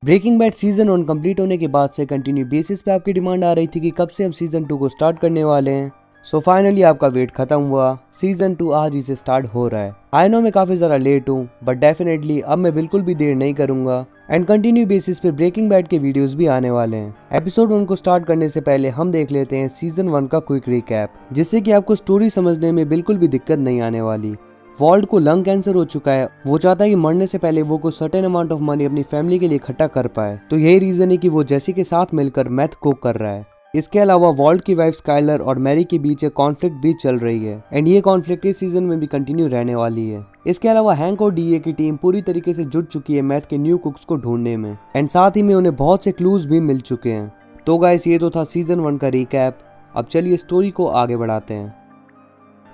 Breaking Bad season 1 complete होने के बाद से कंटिन्यू बेसिस पे आपकी डिमांड आ रही थी कि कब से हम सीजन 2 को स्टार्ट करने वाले हैं। सो फाइनली आपका वेट खत्म हुआ। सीजन 2 आज ही से स्टार्ट हो रहा है। आई नो मैं काफी ज़्यादा लेट हूँ, बट डेफिनेटली अब मैं बिल्कुल भी देर नहीं करूंगा एंड कंटिन्यू बेसिस पे ब्रेकिंग बैड के वीडियोस भी आने वाले हैं। एपिसोड 1 को स्टार्ट करने से पहले हम देख लेते हैं सीजन 1 का क्विक रिकैप, जिससे कि आपको स्टोरी समझने में बिल्कुल भी दिक्कत नहीं आने वाली। वॉल्ट को लंग कैंसर हो चुका है। वो चाहता है कि मरने से पहले वो कुछ सर्टेन अमाउंट ऑफ मनी अपनी फैमिली के लिए इकट्ठा कर पाए, तो यही रीजन है कि वो जेसी के साथ मिलकर मैथ कुक कर रहा है। इसके अलावा वॉल्ट की वाइफ स्काइलर और मैरी के बीच एक कॉन्फ्लिक्ट भी चल रही है एंड ये कॉन्फ्लिक्ट इस सीजन में भी कंटिन्यू रहने वाली है। इसके अलावा हैंक और डीए की टीम पूरी तरीके से जुट चुकी है मैथ के न्यू कुक्स को ढूंढने में एंड साथ ही में उन्हें बहुत से क्लूज भी मिल चुके हैं। तो गाइस, ये तो था सीजन 1 का रिकैप। अब चलिए स्टोरी को आगे बढ़ाते हैं।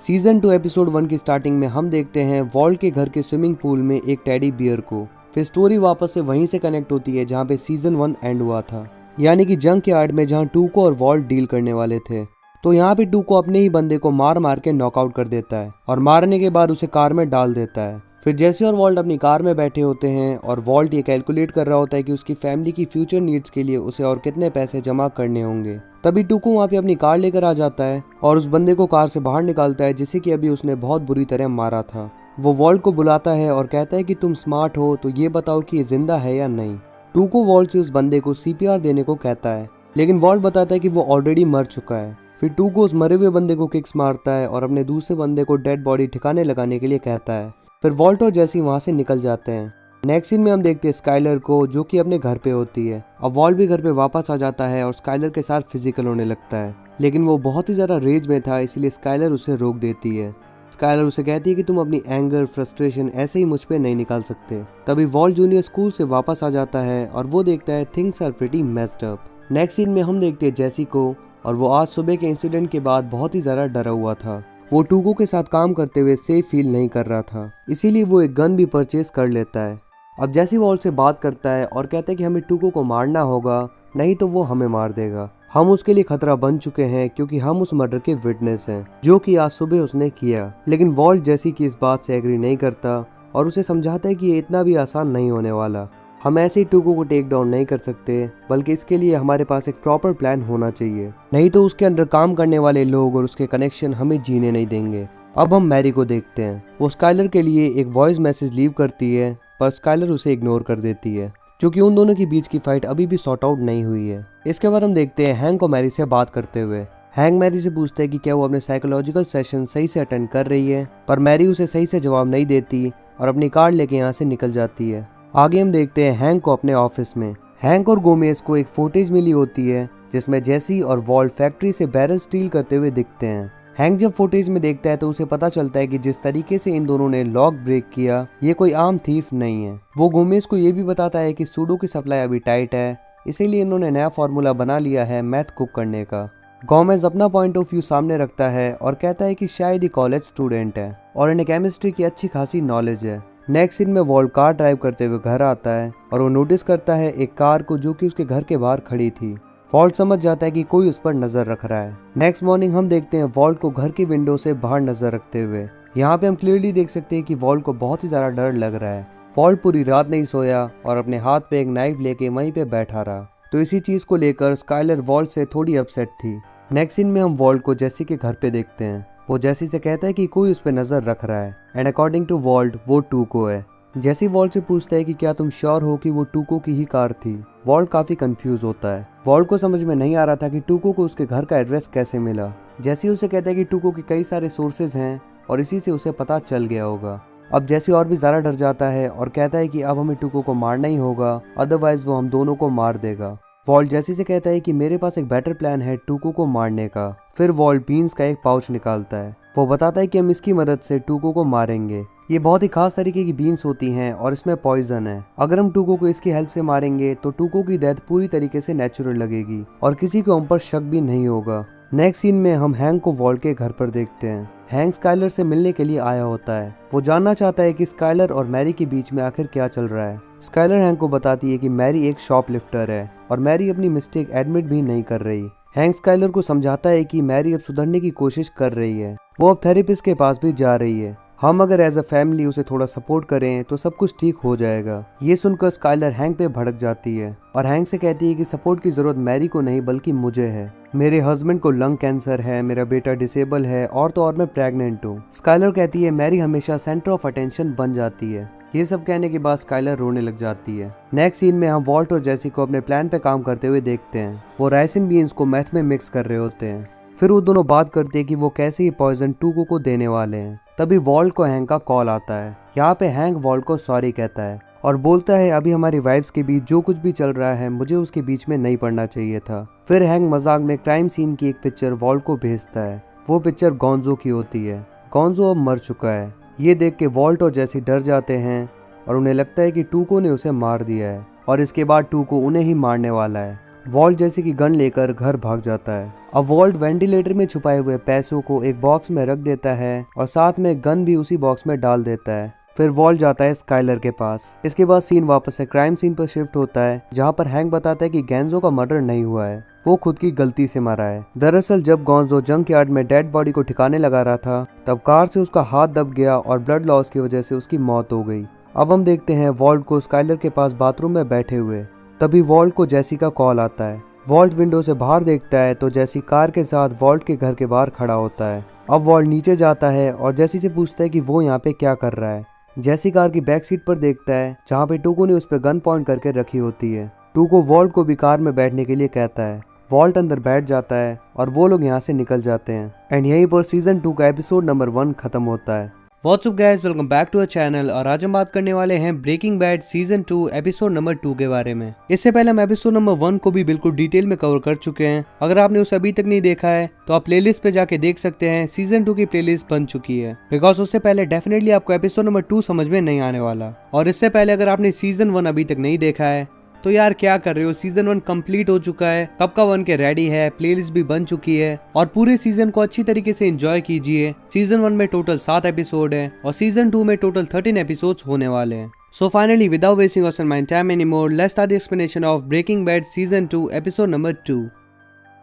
सीजन 2 एपिसोड 1 की स्टार्टिंग में हम देखते हैं वॉल्ट के घर के स्विमिंग पूल में एक टेडी बियर को। फिर स्टोरी वापस से वहीं से कनेक्ट होती है जहां पे सीजन 1 एंड हुआ था, यानी कि जंक यार्ड में जहां टूको और वॉल्ट डील करने वाले थे। तो यहाँ पे टूको अपने ही बंदे को मार मार के नॉकआउट कर देता है और मारने के बाद उसे कार में डाल देता है। फिर जैसे और वॉल्ट अपनी कार में बैठे होते हैं और वॉल्ट ये कैलकुलेट कर रहा होता है कि उसकी फैमिली की फ्यूचर नीड्स के लिए उसे और कितने पैसे जमा करने होंगे, तभी टूको वहाँ पे अपनी कार लेकर आ जाता है और उस बंदे को कार से बाहर निकालता है जिसे कि अभी उसने बहुत बुरी तरह मारा था। वो वॉल्ट को बुलाता है और कहता है कि तुम स्मार्ट हो तो ये बताओ कि ये जिंदा है या नहीं। टूको वॉल्ट से उस बंदे को सीपीआर देने को कहता है, लेकिन वॉल्ट बताता है कि वो ऑलरेडी मर चुका है। फिर टूको उस मरे हुए बंदे को किक्स मारता है और अपने दूसरे बंदे को डेड बॉडी ठिकाने लगाने के लिए कहता है। फिर वॉल्ट और जैसी वहाँ से निकल जाते हैं। नेक्स्ट सीन में हम देखते हैं स्काइलर को, जो कि अपने घर पे होती है। अब वॉल्ट भी घर पे वापस आ जाता है और स्काइलर के साथ फिजिकल होने लगता है, लेकिन वो बहुत ही ज़्यादा रेज में था, इसलिए स्काइलर उसे रोक देती है। स्काइलर उसे कहती है कि तुम अपनी एंगर फ्रस्ट्रेशन ऐसे ही मुझ पे नहीं निकाल सकते। तभी वॉल्ट जूनियर स्कूल से वापस आ जाता है और वो देखता है things are pretty messed up. Next scene में हम देखते हैं जैसी को, और वो आज सुबह के इंसिडेंट के बाद बहुत ही ज़्यादा डरा हुआ था। वो टूको के साथ काम करते हुए सेफ फील नहीं कर रहा था, इसीलिए वो एक गन भी परचेज कर लेता है। अब जैसी वॉल्ट से बात करता है और कहता है कि हमें टूको को मारना होगा, नहीं तो वो हमें मार देगा। हम उसके लिए खतरा बन चुके हैं क्योंकि हम उस मर्डर के विटनेस हैं जो कि आज सुबह उसने किया। लेकिन वॉल्ट जैसी की इस बात से एग्री नहीं करता और उसे समझाता है कि ये इतना भी आसान नहीं होने वाला। हम ऐसे ही टूको को टेक डाउन नहीं कर सकते, बल्कि इसके लिए हमारे पास एक प्रॉपर प्लान होना चाहिए, नहीं तो उसके अंदर काम करने वाले लोग और उसके कनेक्शन हमें जीने नहीं देंगे। अब हम मैरी को देखते हैं। वो स्काइलर के लिए एक वॉइस मैसेज लीव करती है, पर स्काइलर उसे इग्नोर कर देती है क्योंकि उन दोनों के बीच की फाइट अभी भी सॉर्ट आउट नहीं हुई है। इसके बाद हम देखते हैं हैंक को मैरी से बात करते हुए। हैंक मैरी से पूछता है कि क्या वो अपने साइकोलॉजिकल सेशन सही से अटेंड कर रही है, पर मैरी उसे सही से जवाब नहीं देती और अपनी कार लेके यहाँ से निकल जाती है। आगे हम देखते हैं हैंक को अपने ऑफिस में। हैंक और गोमेज को एक फुटेज मिली होती है जिसमें जैसी और वॉल्ट फैक्ट्री से बैरल स्टील करते हुए दिखते हैं। हैंक जब फुटेज में देखता है तो उसे पता चलता है कि जिस तरीके से इन दोनों ने लॉक ब्रेक किया, ये कोई आम थीफ नहीं है। वो गोमेज को ये भी बताता है कि सूडो की सप्लाई अभी टाइट है, इसीलिए इन्होंने नया फार्मूला बना लिया है मैथ कुक करने का। गोमेज अपना पॉइंट ऑफ व्यू सामने रखता है और कहता है कि शायद ही कॉलेज स्टूडेंट है और इन्हें केमिस्ट्री की अच्छी खासी नॉलेज है। नेक्स्ट सीन में वॉल्ट कार ड्राइव करते हुए घर आता है और वो नोटिस करता है एक कार को जो कि उसके घर के बाहर खड़ी थी। वॉल्ट समझ जाता है कि कोई उस पर नजर रख रहा है। नेक्स्ट मॉर्निंग हम देखते हैं वॉल्ट को घर की विंडो से बाहर नजर रखते हुए। यहाँ पे हम क्लियरली देख सकते हैं कि वॉल्ट को बहुत ही ज्यादा डर लग रहा है। वॉल्ट पूरी रात नहीं सोया और अपने हाथ पे एक नाइफ लेके वहीं पे बैठा रहा, तो इसी चीज को लेकर स्काइलर वॉल्ट से थोड़ी अपसेट थी। नेक्स्ट सीन में हम वॉल्ट को जैसी के घर पे देखते हैं। वो जैसी से कहता है कि कोई उस पर नजर रख रहा है एंड अकॉर्डिंग टू वॉल्ट वो टूको है। जैसी वॉल्ट से पूछता है कि क्या तुम श्योर हो कि वो टूको की ही कार थी। वॉल्ट काफी कंफ्यूज होता है। वॉल्ट को समझ में नहीं आ रहा था कि टूको को उसके घर का एड्रेस कैसे मिला। जैसी उसे कहता है कि टूको के कई सारे सोर्सेज हैं और इसी से उसे पता चल गया होगा। अब जैसी और भी ज्यादा डर जाता है और कहता है कि अब हमें टूको को मारना ही होगा, अदरवाइज वो हम दोनों को मार देगा। वॉल्ट जैसी से कहता है कि मेरे पास एक बेटर प्लान है टूको को मारने का। फिर वॉल्ट बीन्स का एक पाउच निकालता है। वो बताता है कि हम इसकी मदद से टूको को मारेंगे। ये बहुत ही खास तरीके की बीन्स होती हैं और इसमें पॉइजन है। अगर हम टूको को इसकी हेल्प से मारेंगे तो टूको की डेथ पूरी तरीके से नेचुरल लगेगी और किसी को हम पर शक भी नहीं होगा। नेक्स्ट सीन में हम हैंक को वॉल्ट के घर पर देखते हैं। हैंक स्काइलर से मिलने के लिए आया होता है। वो जानना चाहता है कि स्काइलर और मैरी के बीच में आखिर क्या चल रहा है। स्काइलर हैंक को बताती है कि मैरी एक शॉपलिफ्टर है और मैरी अपनी मिस्टेक एडमिट भी नहीं कर रही। हैंक स्काइलर को समझाता है कि मैरी अब सुधरने की कोशिश कर रही है। वो अब थेरेपिस्ट के पास भी जा रही है। हम अगर एज अ फैमिली उसे थोड़ा सपोर्ट करें तो सब कुछ ठीक हो जाएगा। ये सुनकर स्काइलर हैंक पे भड़क जाती है और हैंक से कहती है कि सपोर्ट की जरूरत मैरी को नहीं बल्कि मुझे है। मेरे हस्बैंड को लंग कैंसर है, मेरा बेटा डिसेबल है और तो और मैं प्रेग्नेंट हूँ। स्काइलर कहती है मैरी हमेशा सेंटर ऑफ अटेंशन बन जाती है। ये सब कहने के बाद स्काइलर रोने लग जाती है। नेक्स्ट सीन में हम वॉल्ट और जेसी को अपने प्लान पे काम करते हुए देखते हैं। वो राइसिन बीन्स को मैथ में मिक्स कर रहे होते हैं। फिर वो दोनों बात करते हैं कि वो कैसे ही पॉइजन टूको को देने वाले हैं। तभी वॉल्ट को हैंक का कॉल आता है। यहाँ पे हैंक वॉल्ट को सॉरी कहता है और बोलता है अभी हमारी वाइफ्स के बीच जो कुछ भी चल रहा है मुझे उसके बीच में नहीं पड़ना चाहिए था। फिर हैंक मजाक में क्राइम सीन की एक पिक्चर वॉल्ट को भेजता है। वो पिक्चर गोंजो की होती है। गोंजो अब मर चुका है। ये देख के वॉल्ट और जेसी डर जाते हैं और उन्हें लगता है कि टूको ने उसे मार दिया है और इसके बाद टूको उन्हें ही मारने वाला है। वॉल्ट जेसी की गन लेकर घर भाग जाता है। अब वॉल्ट वेंटिलेटर में छुपाए हुए पैसों को एक बॉक्स में रख देता है और साथ में गन भी उसी बॉक्स में डाल देता है। फिर वॉल्ट जाता है स्काइलर के पास। इसके बाद सीन वापस से क्राइम सीन पर शिफ्ट होता है जहाँ पर हैंक बताता है कि गेंजो का मर्डर नहीं हुआ है, वो खुद की गलती से मरा है। दरअसल जब गोंजो जंक यार्ड में डेड बॉडी को ठिकाने लगा रहा था तब कार से उसका हाथ दब गया और ब्लड लॉस की वजह से उसकी मौत हो गई। अब हम देखते हैं वॉल्ट को स्काइलर के पास बाथरूम में बैठे हुए। तभी वॉल्ट को जेसी का कॉल आता है। वॉल्ट विंडो से बाहर देखता है तो जेसी कार के साथ वॉल्ट के घर के बाहर खड़ा होता है। अब वॉल्ट नीचे जाता है और जेसी से पूछता है कि वो यहाँ पे क्या कर रहा है। जेसी कार की बैक सीट पर देखता है जहाँ पे टूको ने उस पर गन पॉइंट करके रखी होती है। टूको वॉल्ट को भी कार में बैठने के लिए कहता है। वॉल्ट अंदर बैठ जाता है और वो लोग यहाँ से निकल जाते हैं। एंड यहीं पर सीजन 2 का एपिसोड नंबर 1 खत्म होता है। What's up guys, welcome back to our channel. और आज हम बात करने वाले हैं Breaking Bad season 2 episode number 2 के बारे में। इससे पहले हम एपिसोड नंबर 1 को भी बिल्कुल डिटेल में कवर कर चुके हैं। अगर आपने उसे अभी तक नहीं देखा है तो आप प्लेलिस्ट पे जाके देख सकते हैं। सीजन 2 की प्लेलिस्ट बन चुकी है बिकॉज उससे पहले डेफिनेटली आपको एपिसोड नंबर 2 समझ में नहीं आने वाला। और इससे पहले अगर आपने सीजन 1 अभी तक नहीं देखा है तो यार क्या कर रहे हो, सीजन 1 कंप्लीट हो चुका है, कब का 1 के रेडी है, प्लेलिस्ट भी बन चुकी है और पूरे सीजन को अच्छी तरीके से एंजॉय कीजिए। सीजन 1 में टोटल 7 एपिसोड है और सीजन 2 में टोटल 13 एपिसोड्स होने वाले हैं। So finally, without wasting our time anymore, let's start the explanation of Breaking Bad Season 2 episode number 2।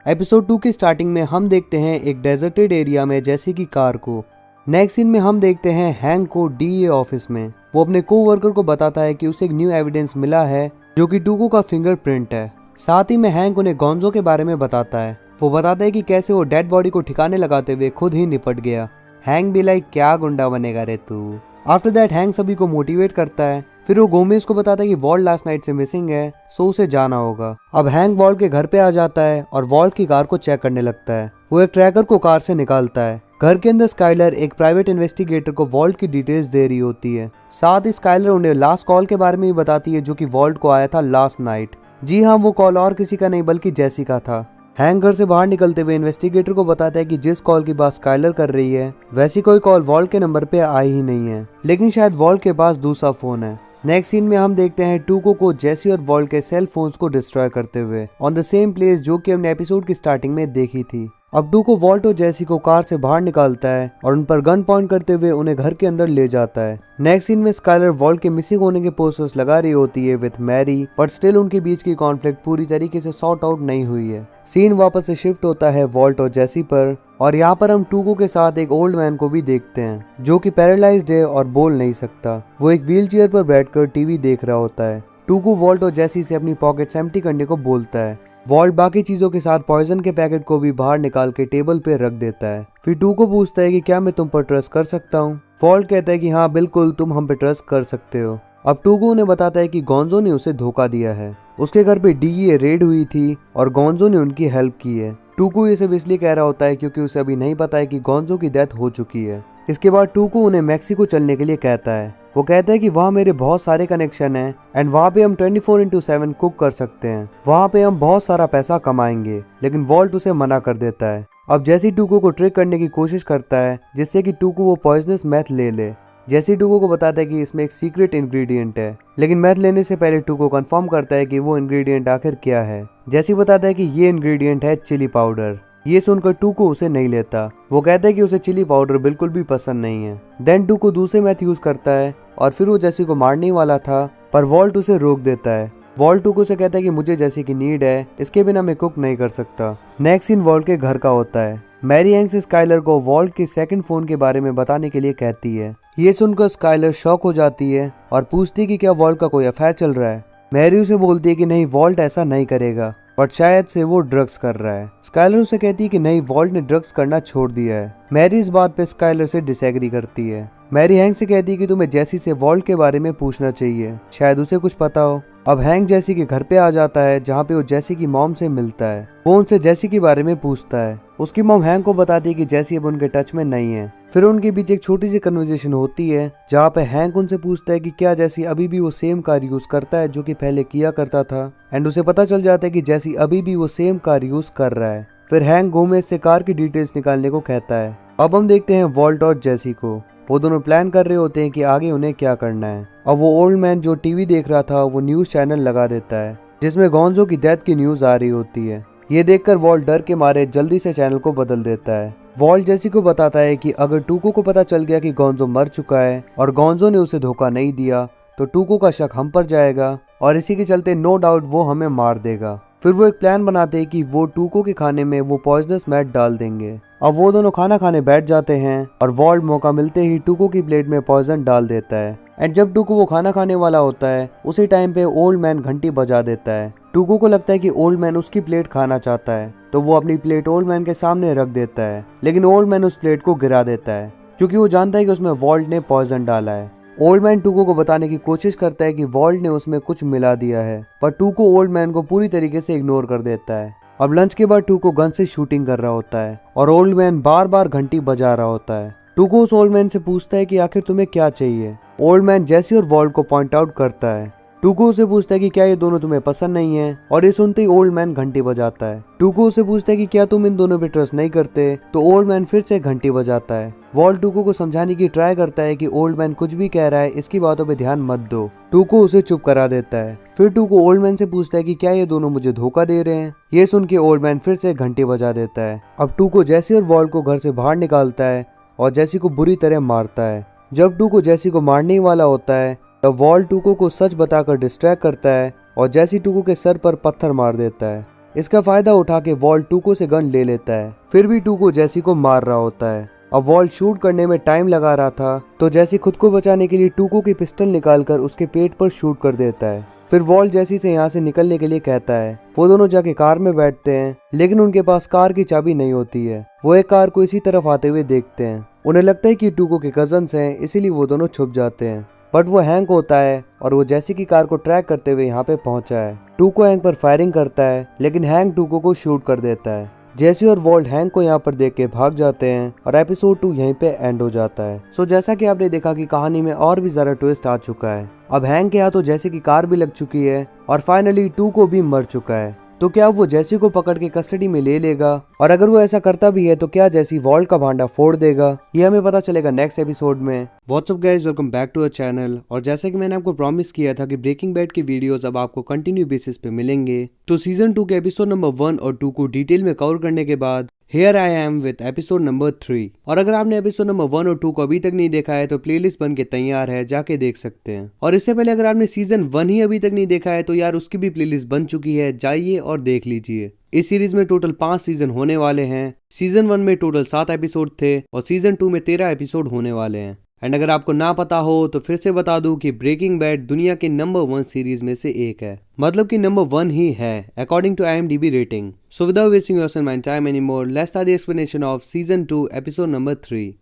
Episode 2 की स्टार्टिंग में हम देखते हैं एक डेजर्टेड एरिया में जेसी की कार को। नेक्स्ट सीन में हम देखते हैं हैंक को डीए ऑफिस में। वो अपने कोवर्कर को बताता है कि उसे एक न्यू एविडेंस मिला है जो कि टूको का फिंगरप्रिंट है। साथ ही में हैंक उन्हें गोंजो के बारे में बताता है। वो बताता है कि कैसे वो डेड बॉडी को ठिकाने लगाते हुए खुद ही निपट गया। हैंक भी लाइक क्या गुंडा बनेगा रे तू। आफ्टर दैट हैंक सभी को मोटिवेट करता है। फिर वो गोमेज को बताता है कि वॉल्ट लास्ट नाइट से मिसिंग है सो उसे जाना होगा। अब हैंक वॉल्ट के घर पे आ जाता है और वॉल्ट की कार को चेक करने लगता है। वो एक ट्रैकर को कार से निकालता है। घर के अंदर स्काइलर एक प्राइवेट इन्वेस्टिगेटर को वॉल्ट की डिटेल्स दे रही होती है। साथ ही स्काइलर उन्हें लास्ट कॉल के बारे में भी बताती है जो कि वॉल्ट को आया था लास्ट नाइट। जी हाँ, वो कॉल और किसी का नहीं बल्कि जेसी का था। हैंक घर से बाहर निकलते हुए इन्वेस्टिगेटर को बताता है कि जिस कॉल की बात स्काइलर कर रही है वैसी कोई कॉल वॉल्ट के नंबर पे आई ही नहीं है, लेकिन शायद वॉल्ट के पास दूसरा फोन है। नेक्स्ट सीन में हम देखते हैं टूको को जेसी और वॉल्ट के सेल फोन्स को डिस्ट्रॉय करते हुए ऑन द सेम प्लेस जो कि हमने एपिसोड की स्टार्टिंग में देखी थी। अब टूको वॉल्ट और जेसी को कार से बाहर निकालता है और उन पर गन पॉइंट करते हुए उन्हें घर के अंदर ले जाता है। नेक्स्ट सीन में स्काइलर वॉल्ट के मिसिंग होने के पोस्टर्स लगा रही होती है विद मैरी, बट स्टिल उनके बीच की कॉन्फ्लिक्ट पूरी तरीके से सॉर्ट आउट नहीं हुई है। सीन वापस से शिफ्ट होता है वॉल्ट और जेसी पर और यहाँ पर हम टूको के साथ एक ओल्ड मैन को भी देखते हैं जो कि पैरालाइज्ड है और बोल नहीं सकता। वो एक व्हील चेयर पर बैठकर टीवी देख रहा होता है। टूको वॉल्ट और जेसी से अपनी पॉकेट्स एम्प्टी करने को बोलता है। वॉल्ट बाकी चीजों के साथ पॉइजन के पैकेट को भी बाहर निकाल के टेबल पे रख देता है। फिर टूको पूछता है कि क्या मैं तुम पर ट्रस्ट कर सकता हूँ। वॉल्ट कहता है कि हाँ बिल्कुल, तुम हम पे ट्रस्ट कर सकते हो। अब टूको उन्हें बताता है कि गोंजो ने उसे धोखा दिया है। उसके घर पे डीए रेड हुई थी और गोंजो ने उनकी हेल्प की है। टूको ये सब इसलिए कह रहा होता है क्योंकि उसे अभी नहीं पता है कि गोंजो की डेथ हो चुकी है। इसके बाद टूको उन्हें मैक्सिको चलने के लिए कहता है। वो कहता है कि वहाँ मेरे बहुत सारे कनेक्शन हैं एंड वहाँ पे हम 24/7 कुक कर सकते हैं, वहाँ पे हम बहुत सारा पैसा कमाएंगे। लेकिन वॉल्ट उसे मना कर देता है। अब जेसी टूको को ट्रिक करने की कोशिश करता है जिससे कि टूको वो पॉइजनस मैथ ले ले। जेसी टूको को बताता है कि इसमें एक सीक्रेट इंग्रेडिएंट है, लेकिन मैथ लेने से पहले टूको कंफर्म करता है कि वो इंग्रेडिएंट आखिर क्या है। जेसी बताता है कि ये इंग्रेडिएंट है चिली पाउडर। ये सुनकर टूको उसे नहीं लेता। वो कहता है कि उसे चिली पाउडर बिल्कुल भी पसंद नहीं है। देन टूको दूसरे मैथ यूज करता है और फिर वो जेसी को मारने वाला था पर वॉल्ट उसे रोक देता है। वॉल्ट टूको से कहता है कि मुझे जेसी की नीड है, इसके बिना मैं कुक नहीं कर सकता। नेक्स्ट सीन वॉल्ट के घर का होता है। मैरी हैंक से स्काइलर को वॉल्ट के सेकंड फोन के बारे में बताने के लिए कहती है। ये सुनकर स्काइलर शॉक हो जाती है और पूछती है कि क्या वॉल्ट का कोई अफेयर चल रहा है। मैरी उसे बोलती है कि नहीं, वॉल्ट ऐसा नहीं करेगा, बट शायद से वो ड्रग्स कर रहा है। स्काइलर उसे कहती है कि नहीं, वॉल्ट ने ड्रग्स करना छोड़ दिया है। मैरी इस बात पे स्काइलर से डिसएग्री करती है। मैरी हैंक से कहती है कि तुम्हें जेसी से वॉल्ट के बारे में पूछना चाहिए, शायद उसे कुछ पता हो। अब हैंक जेसी के घर पे आ जाता है जहाँ पे वो जेसी की मॉम से मिलता है। वो उनसे जेसी के बारे में पूछता है। उसकी मॉम हैंक को बताती है कि जेसी अब उनके टच में नहीं है। फिर उनके बीच एक छोटी सी कन्वर्सेशन होती है जहाँ पे हैंक उनसे पूछता है कि क्या जेसी अभी भी वो सेम कार यूज करता है जो कि पहले किया करता था, एंड उसे पता चल जाता है कि जेसी अभी भी वो सेम कार यूज कर रहा है। फिर हैंक गोमेज से कार की डिटेल्स निकालने को कहता है। अब हम देखते हैं वॉल्ट और जेसी को। वो दोनों प्लान कर रहे होते हैं कि आगे उन्हें क्या करना है। अब वो ओल्ड मैन जो टीवी देख रहा था वो न्यूज चैनल लगा देता है जिसमें गोंजो की डेथ की न्यूज आ रही होती है। ये देखकर वॉल्ट डर के मारे जल्दी से चैनल को बदल देता है। वॉल्ट जेसी को बताता है कि अगर टूको को पता चल गया कि गोंजो मर चुका है और गोंजो ने उसे धोखा नहीं दिया तो टूको का शक हम पर जाएगा और इसी के चलते नो डाउट वो हमें मार देगा। फिर वो एक प्लान बनाते हैं कि वो टूको के खाने में वो पॉइजनस मैट डाल देंगे। अब वो दोनों खाना खाने बैठ जाते हैं और वॉल्ट मौका मिलते ही टूको की प्लेट में पॉइजन डाल देता है। एंड जब टूको वो खाना खाने वाला होता है उसी टाइम पे ओल्ड मैन घंटी बजा देता है। टूको को लगता है कि ओल्ड मैन उसकी प्लेट खाना चाहता है तो वो अपनी प्लेट ओल्ड मैन के सामने रख देता है, लेकिन ओल्ड मैन उस प्लेट को गिरा देता है क्योंकि वो जानता है कि उसमें वॉल्ट ने पॉइजन डाला है। ओल्ड मैन टूको को बताने की कोशिश करता है कि वॉल्ट ने उसमें कुछ मिला दिया है, पर टूको ओल्ड मैन को पूरी तरीके से इग्नोर कर देता है। अब लंच के बाद टूको गन से शूटिंग कर रहा होता है और ओल्ड मैन बार बार घंटी बजा रहा होता है। टूको उस ओल्ड मैन से पूछता है कि आखिर तुम्हें क्या चाहिए। ओल्ड मैन जेसी और वॉल्ट को पॉइंट आउट करता है। टूको उसे पूछता है कि क्या ये दोनों तुम्हें पसंद नहीं है, और ये सुनते ही ओल्ड मैन घंटी बजाता है। टूको उसे पूछता है कि क्या तुम इन दोनों पे ट्रस्ट नहीं करते, तो ओल्ड मैन फिर से घंटी बजाता है। वॉल्ट टूको को समझाने की ट्राई करता है कि ओल्ड मैन कुछ भी कह रहा है, इसकी बातों पे ध्यान मत दो। टूको उसे चुप करा देता है। फिर टूको ओल्ड मैन से पूछता है कि क्या ये दोनों मुझे धोखा दे रहे हैं। ये सुन के ओल्ड मैन फिर से घंटी बजा देता है। अब टूको जेसी और वॉल्ट को घर से बाहर निकालता है और जेसी को बुरी तरह मारता है। जब टूको जेसी को मारने वाला होता है तब वॉल्ट टूको को सच बताकर डिस्ट्रैक्ट करता है और जेसी टूको के सर पर पत्थर मार देता है। इसका फायदा उठा के वॉल्ट टूको से गन ले लेता है। फिर भी टूको जेसी को मार रहा होता है। अब वॉल्ट शूट करने में टाइम लगा रहा था तो जेसी खुद को बचाने के लिए टूको की पिस्टल निकालकर उसके पेट पर शूट कर देता है। फिर वॉल्ट जेसी से यहाँ से निकलने के लिए कहता है। वो दोनों जाके कार में बैठते हैं, लेकिन उनके पास कार की चाबी नहीं होती है। वो एक कार को इसी तरफ आते हुए देखते हैं। उन्हें लगता है कि टूको के कजन्स हैं, इसीलिए वो दोनों छुप जाते हैं। बट वो हैंक होता है और वो जेसी की कार को ट्रैक करते हुए यहाँ पे पहुंचा है। टूको हैंक पर फायरिंग करता है, लेकिन हैंक टूको को शूट कर देता है। जेसी और वॉल्ट हैंक को यहाँ पर देख के भाग जाते हैं और एपिसोड 2 यहीं पे एंड हो जाता है। सो जैसा कि आपने देखा कि कहानी में और भी ज्यादा ट्विस्ट आ चुका है। अब हैंक के हाथों जेसी की कार भी लग चुकी है और फाइनली टूको भी मर चुका है। तो क्या वो जेसी को पकड़ के कस्टडी में ले लेगा, और अगर वो ऐसा करता भी है तो क्या जेसी वॉल्ट का भांडा फोड़ देगा, ये हमें पता चलेगा नेक्स्ट एपिसोड में। What's up guys, welcome back to our channel. और जैसा कि मैंने आपको प्रॉमिस किया था कि ब्रेकिंग बैड के वीडियोस अब आपको कंटिन्यू बेसिस पे मिलेंगे, तो सीजन 2 के एपिसोड नंबर 1 और 2 को डिटेल में कवर करने के बाद Here I am with episode number 3। और अगर आपने एपिसोड नंबर 1 और 2 को अभी तक नहीं देखा है तो प्लेलिस्ट बन के तैयार है, जाके देख सकते हैं। और इससे पहले अगर आपने सीजन 1 ही अभी तक नहीं देखा है तो यार उसकी भी प्लेलिस्ट बन चुकी है, जाइए और देख लीजिए। इस सीरीज में टोटल 5 सीजन होने वाले हैं। सीजन 1 में टोटल 7 एपिसोड थे और सीजन 2 में 13 एपिसोड होने वाले हैं। एंड अगर आपको ना पता हो तो फिर से बता दूं कि ब्रेकिंग बैड दुनिया के नंबर 1 सीरीज में से एक है, मतलब कि नंबर 1 ही है according to IMDb rating. So without wasting your time anymore, let's start the explanation of season 2 episode number 3।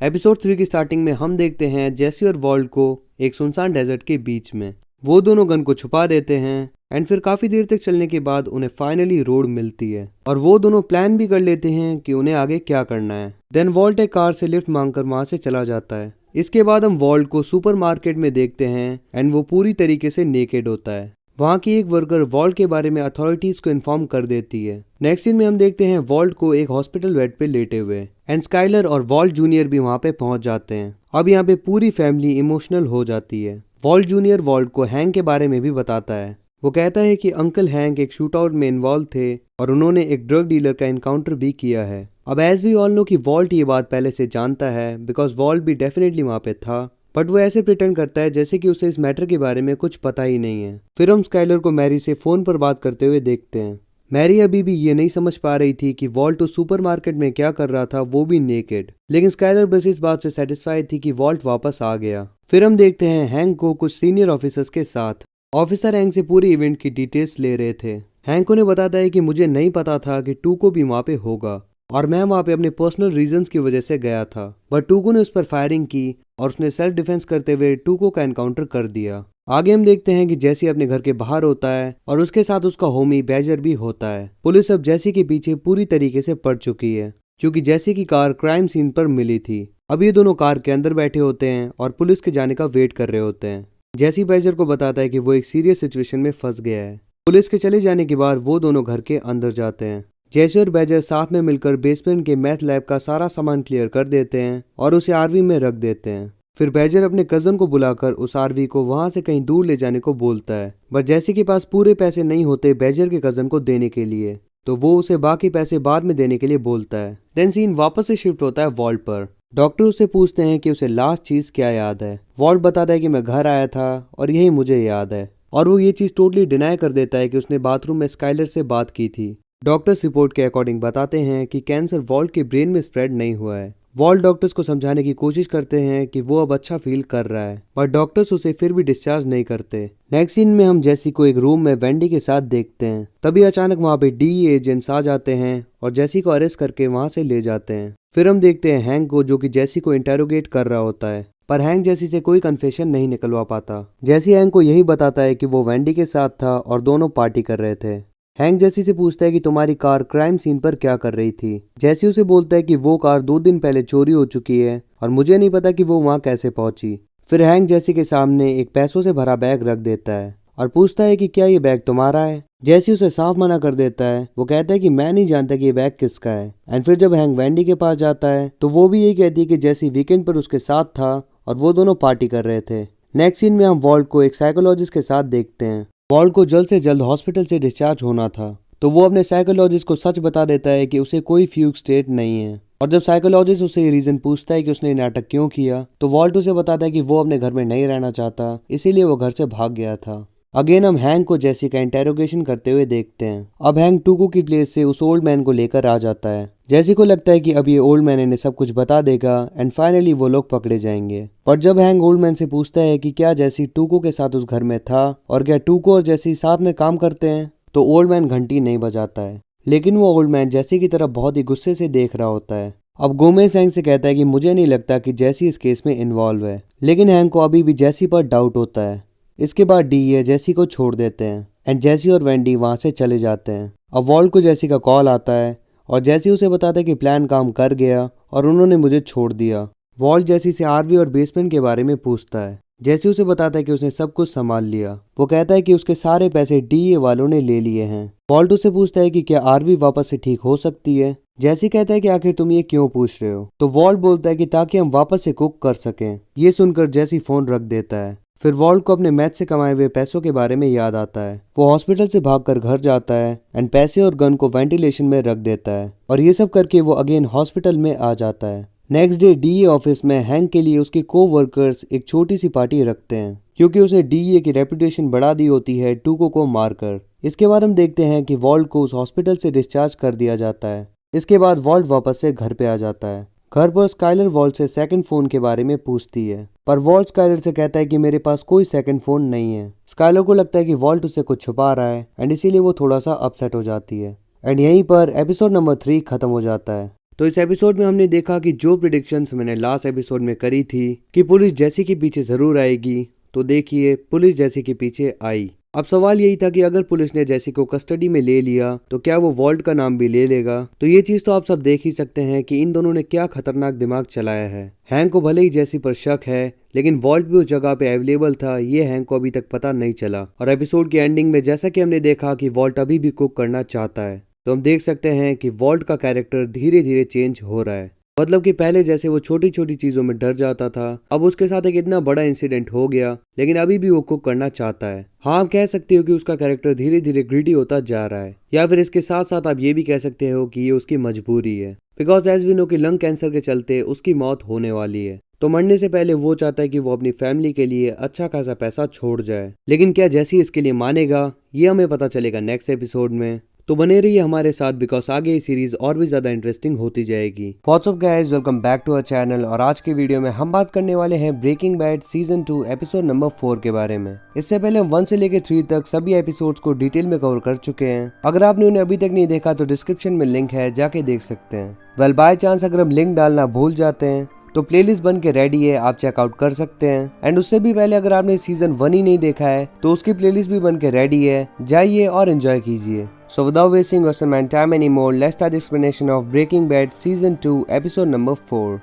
Episode 3 की स्टार्टिंग में हम देखते हैं जेसी और वॉल्ट को एक सुनसान डेजर्ट के बीच में। वो दोनों गन को छुपा देते हैं एंड फिर काफी देर तक चलने के बाद उन्हें फाइनली रोड मिलती है और वो दोनों प्लान भी कर लेते हैं कि उन्हें आगे क्या करना है। देन वॉल्ट एक कार से लिफ्ट मांगकर वहां से चला जाता है। इसके बाद हम वॉल्ट को सुपरमार्केट में देखते हैं एंड वो पूरी तरीके से नेकेड होता है। वहाँ की एक वर्कर वॉल्ट के बारे में अथॉरिटीज को इन्फॉर्म कर देती है। नेक्स्ट सीन में हम देखते हैं वॉल्ट को एक हॉस्पिटल बेड पे लेटे हुए एंड स्काइलर और वॉल्ट जूनियर भी वहाँ पे पहुंच जाते हैं। अब यहाँ पे पूरी फैमिली इमोशनल हो जाती है। वॉल्ट जूनियर वॉल्ट को हैंक के बारे में भी बताता है। वो कहता है कि अंकल हैंक एक शूट आउट में इन्वॉल्व थे और उन्होंने एक ड्रग डीलर का एनकाउंटर भी किया है। अब एज वी ऑल नो कि वॉल्ट ये बात पहले से जानता है बिकॉज वॉल्ट भी डेफिनेटली वहाँ पे था, बट वो ऐसे प्रिटेंड करता है जैसे कि उसे इस मैटर के बारे में कुछ पता ही नहीं है। फिर हम स्काइलर को मैरी से फोन पर बात करते हुए देखते हैं। मैरी अभी भी ये नहीं समझ पा रही थी कि वॉल्ट उस सुपरमार्केट में क्या कर रहा था, वो भी नेकेड। लेकिन स्काइलर बस इस बात से सेटिस्फाइड थी कि वॉल्ट वापस आ गया। फिर हम देखते हैं हैंक को कुछ सीनियर ऑफिसर्स के साथ। ऑफिसर हैंक से पूरे इवेंट की डिटेल्स ले रहे थे। हैंक उन्हें बताता है कि मुझे नहीं पता था कि टूको भी वहाँ पे होगा और मैं वहाँ पे अपने पर्सनल रीजंस की वजह से गया था, बट टूको ने उस पर फायरिंग की और उसने सेल्फ डिफेंस करते हुए टूको का एनकाउंटर कर दिया। आगे हम देखते हैं कि जैसी अपने घर के बाहर होता है और उसके साथ उसका होमी बैजर भी होता है। पुलिस अब जैसी के पीछे पूरी तरीके से पड़ चुकी है क्योंकि जैसी की कार क्राइम सीन पर मिली थी। अब ये दोनों कार के अंदर बैठे होते हैं और पुलिस के जाने का वेट कर रहे होते हैं। जैसी बैजर को बताता है कि वो एक सीरियस सिचुएशन में फंस गया है। पुलिस के चले जाने के बाद वो दोनों घर के अंदर जाते हैं। जैसी और बैजर साथ में मिलकर बेसमेंट के मैथ लैब का सारा सामान क्लियर कर देते हैं और उसे आरवी में रख देते हैं। फिर बैजर अपने कजन को बुलाकर उस आरवी को वहां से कहीं दूर ले जाने को बोलता है, बट जैसी के पास पूरे पैसे नहीं होते बैजर के कजन को देने के लिए, तो वो उसे बाकी पैसे बाद में देने के लिए बोलता है। देन सीन वापस से शिफ्ट होता है वॉल्ट पर। डॉक्टर उससे पूछते हैं कि उसे लास्ट चीज क्या याद है। वॉल्ट बताता है कि मैं घर आया था और यही मुझे याद है, और वो ये चीज टोटली डिनाई कर देता है कि उसने बाथरूम में स्काइलर से बात की थी। डॉक्टर्स रिपोर्ट के अकॉर्डिंग बताते हैं कि कैंसर वॉल्ट के ब्रेन में स्प्रेड नहीं हुआ है। वॉल्ट डॉक्टर्स को समझाने की कोशिश करते हैं कि वो अब अच्छा फील कर रहा है, पर डॉक्टर्स उसे फिर भी डिस्चार्ज नहीं करते। नेक्स्ट सीन में हम जैसी को एक रूम में वेंडी के साथ देखते हैं। तभी अचानक वहाँ पे डीईए एजेंट्स आ जाते हैं और जैसी को अरेस्ट करके वहाँ से ले जाते हैं। फिर हम देखते हैं हैंक को, जो कि जैसी को इंटेरोगेट कर रहा होता है, पर हैंक जैसी से कोई कन्फेशन नहीं निकलवा पाता। जैसी हैंक को यही बताता है कि वो वेंडी के साथ था और दोनों पार्टी कर रहे थे। हैंक जैसी से पूछता है कि तुम्हारी कार क्राइम सीन पर क्या कर रही थी। जैसी उसे बोलता है कि वो कार 2 दिन पहले चोरी हो चुकी है और मुझे नहीं पता कि वो वहाँ कैसे पहुंची। फिर हैंक जैसी के सामने एक पैसों से भरा बैग रख देता है और पूछता है कि क्या ये बैग तुम्हारा है। जैसी उसे साफ मना कर देता है। वो कहता है कि मैं नहीं जानता कि ये बैग किसका है। एंड फिर जब हैंक वेंडी के पास जाता है तो वो भी यही कहती है कि जैसी वीकेंड पर उसके साथ था और वो दोनों पार्टी कर रहे थे। नेक्स्ट सीन में हम वॉल्ट को एक साइकोलॉजिस्ट के साथ देखते हैं। वॉल्ट को जल्द से जल्द हॉस्पिटल से डिस्चार्ज होना था, तो वो अपने साइकोलॉजिस्ट को सच बता देता है कि उसे कोई फ्यूग स्टेट नहीं है। और जब साइकोलॉजिस्ट उससे ये रीजन पूछता है कि उसने नाटक क्यों किया, तो वॉल्ट उसे बताता है कि वो अपने घर में नहीं रहना चाहता, इसीलिए वो घर से भाग गया था। अगेन हम हैंक को जैसी का इंटेरोगेशन करते हुए देखते हैं। अब हैंक टूको की प्लेस से उस ओल्ड मैन को लेकर आ जाता है। जैसी को लगता है कि अब ये ओल्ड मैन इन्हें सब कुछ बता देगा एंड फाइनली वो लोग पकड़े जाएंगे। पर जब हैंक ओल्ड मैन से पूछता है कि क्या जैसी टूको के साथ उस घर में था और क्या टूको और जैसी साथ में काम करते हैं, तो ओल्ड मैन घंटी नहीं बजाता है। लेकिन वो ओल्ड मैन जैसी की तरफ बहुत ही गुस्से से देख रहा होता है। अब गोमेज हैंक से कहता है कि मुझे नहीं लगता कि जैसी इस केस में इन्वॉल्व है, लेकिन हैंक को अभी भी जैसी पर डाउट होता है। इसके बाद डीए जैसी को छोड़ देते हैं एंड जैसी और वेंडी वहां से चले जाते हैं। अब वॉल्ट को जैसी का कॉल आता है और जैसी उसे बताता है कि प्लान काम कर गया और उन्होंने मुझे छोड़ दिया। वॉल्ट जैसी से आरवी और बेसमेंट के बारे में पूछता है। जैसी उसे बताता है कि उसने सब कुछ संभाल लिया। वो कहता है कि उसके सारे पैसे डीए वालों ने ले लिए हैं। वॉल्ट उससे पूछता है कि क्या आरवी वापस से ठीक हो सकती है। जैसी कहता है कि आखिर तुम ये क्यों पूछ रहे हो, तो वॉल्ट बोलता है कि ताकि हम वापस से कुक कर सकें। ये सुनकर जैसी फोन रख देता है। फिर वॉल्ट को अपने मैथ से कमाए हुए पैसों के बारे में याद आता है। वो हॉस्पिटल से भागकर घर जाता है एंड पैसे और गन को वेंटिलेशन में रख देता है और ये सब करके वो अगेन हॉस्पिटल में आ जाता है। नेक्स्ट डे डीए ऑफिस में हैंक के लिए उसके को-वर्कर्स एक छोटी सी पार्टी रखते हैं क्योंकि उसने डीए की रेपुटेशन बढ़ा दी होती है टूको को मारकर। इसके बाद हम देखते हैं कि वॉल्ट को उस हॉस्पिटल से डिस्चार्ज कर दिया जाता है। इसके बाद वॉल्ट वापस से घर पे आ जाता है। घर पर स्काइलर वॉल्ट से सेकंड फोन के बारे में पूछती है, पर वॉल्ट स्काइलर से कहता है कि मेरे पास कोई सेकंड फोन नहीं है। स्काइलर को लगता है कि वॉल्ट उससे कुछ छुपा रहा है एंड इसीलिए वो थोड़ा सा अपसेट हो जाती है। एंड यहीं पर एपिसोड नंबर 3 खत्म हो जाता है। तो इस एपिसोड में हमने देखा कि जो प्रिडिक्शंस मैंने लास्ट एपिसोड में करी थी कि पुलिस जैसी के पीछे जरूर आएगी, तो देखिए पुलिस जैसी के पीछे आई। अब सवाल यही था कि अगर पुलिस ने जैसी को कस्टडी में ले लिया तो क्या वो वॉल्ट का नाम भी ले लेगा। तो ये चीज तो आप सब देख ही सकते हैं कि इन दोनों ने क्या खतरनाक दिमाग चलाया है। हैंक को भले ही जैसी पर शक है, लेकिन वॉल्ट भी उस जगह पे अवेलेबल था, ये हैंक को अभी तक पता नहीं चला। और एपिसोड की एंडिंग में जैसा कि हमने देखा कि वॉल्ट अभी भी कुक करना चाहता है, तो हम देख सकते हैं कि वॉल्ट का कैरेक्टर धीरे धीरे चेंज हो रहा है। मतलब कि पहले जैसे वो छोटी छोटी चीजों में डर जाता था, अब उसके साथ एक इतना बड़ा इंसिडेंट हो गया, लेकिन अभी भी वो कुक करना चाहता है। हाँ, आप कह सकते हो कि उसका कैरेक्टर धीरे धीरे ग्रीडी होता जा रहा है, या फिर इसके साथ साथ आप ये भी कह सकते हो कि ये उसकी मजबूरी है। बिकॉज एज वी नो कि लंग कैंसर के चलते उसकी मौत होने वाली है, तो मरने से पहले वो चाहता है कि वो अपनी फैमिली के लिए अच्छा खासा पैसा छोड़ जाए। लेकिन क्या जैसी इसके लिए मानेगा, ये हमें पता चलेगा नेक्स्ट एपिसोड में। तो बने रहिए हमारे साथ बिकॉज आगे ये सीरीज और भी ज्यादा इंटरेस्टिंग होती जाएगी। What's up guys, welcome back to our channel. और आज के वीडियो में हम बात करने वाले हैं Breaking Bad season 2 episode number 4 के बारे में। इससे पहले हम 1 से लेकर 3 तक सभी एपिसोड्स को डिटेल में कवर कर चुके हैं। अगर आपने उन्हें अभी तक नहीं देखा तो डिस्क्रिप्शन में लिंक है, जाके देख सकते हैं। वेल बाय चांस अगर हम लिंक डालना भूल जाते हैं तो प्लेलिस्ट बन के रेडी है, आप चेकआउट कर सकते हैं। एंड उससे भी पहले अगर आपने सीजन 1 ही नहीं देखा है तो उसकी प्लेलिस्ट भी बन के रेडी है, जाइए और एंजॉय कीजिए। So without wasting your time anymore, let's start the explanation of Breaking Bad Season 2 episode number 4।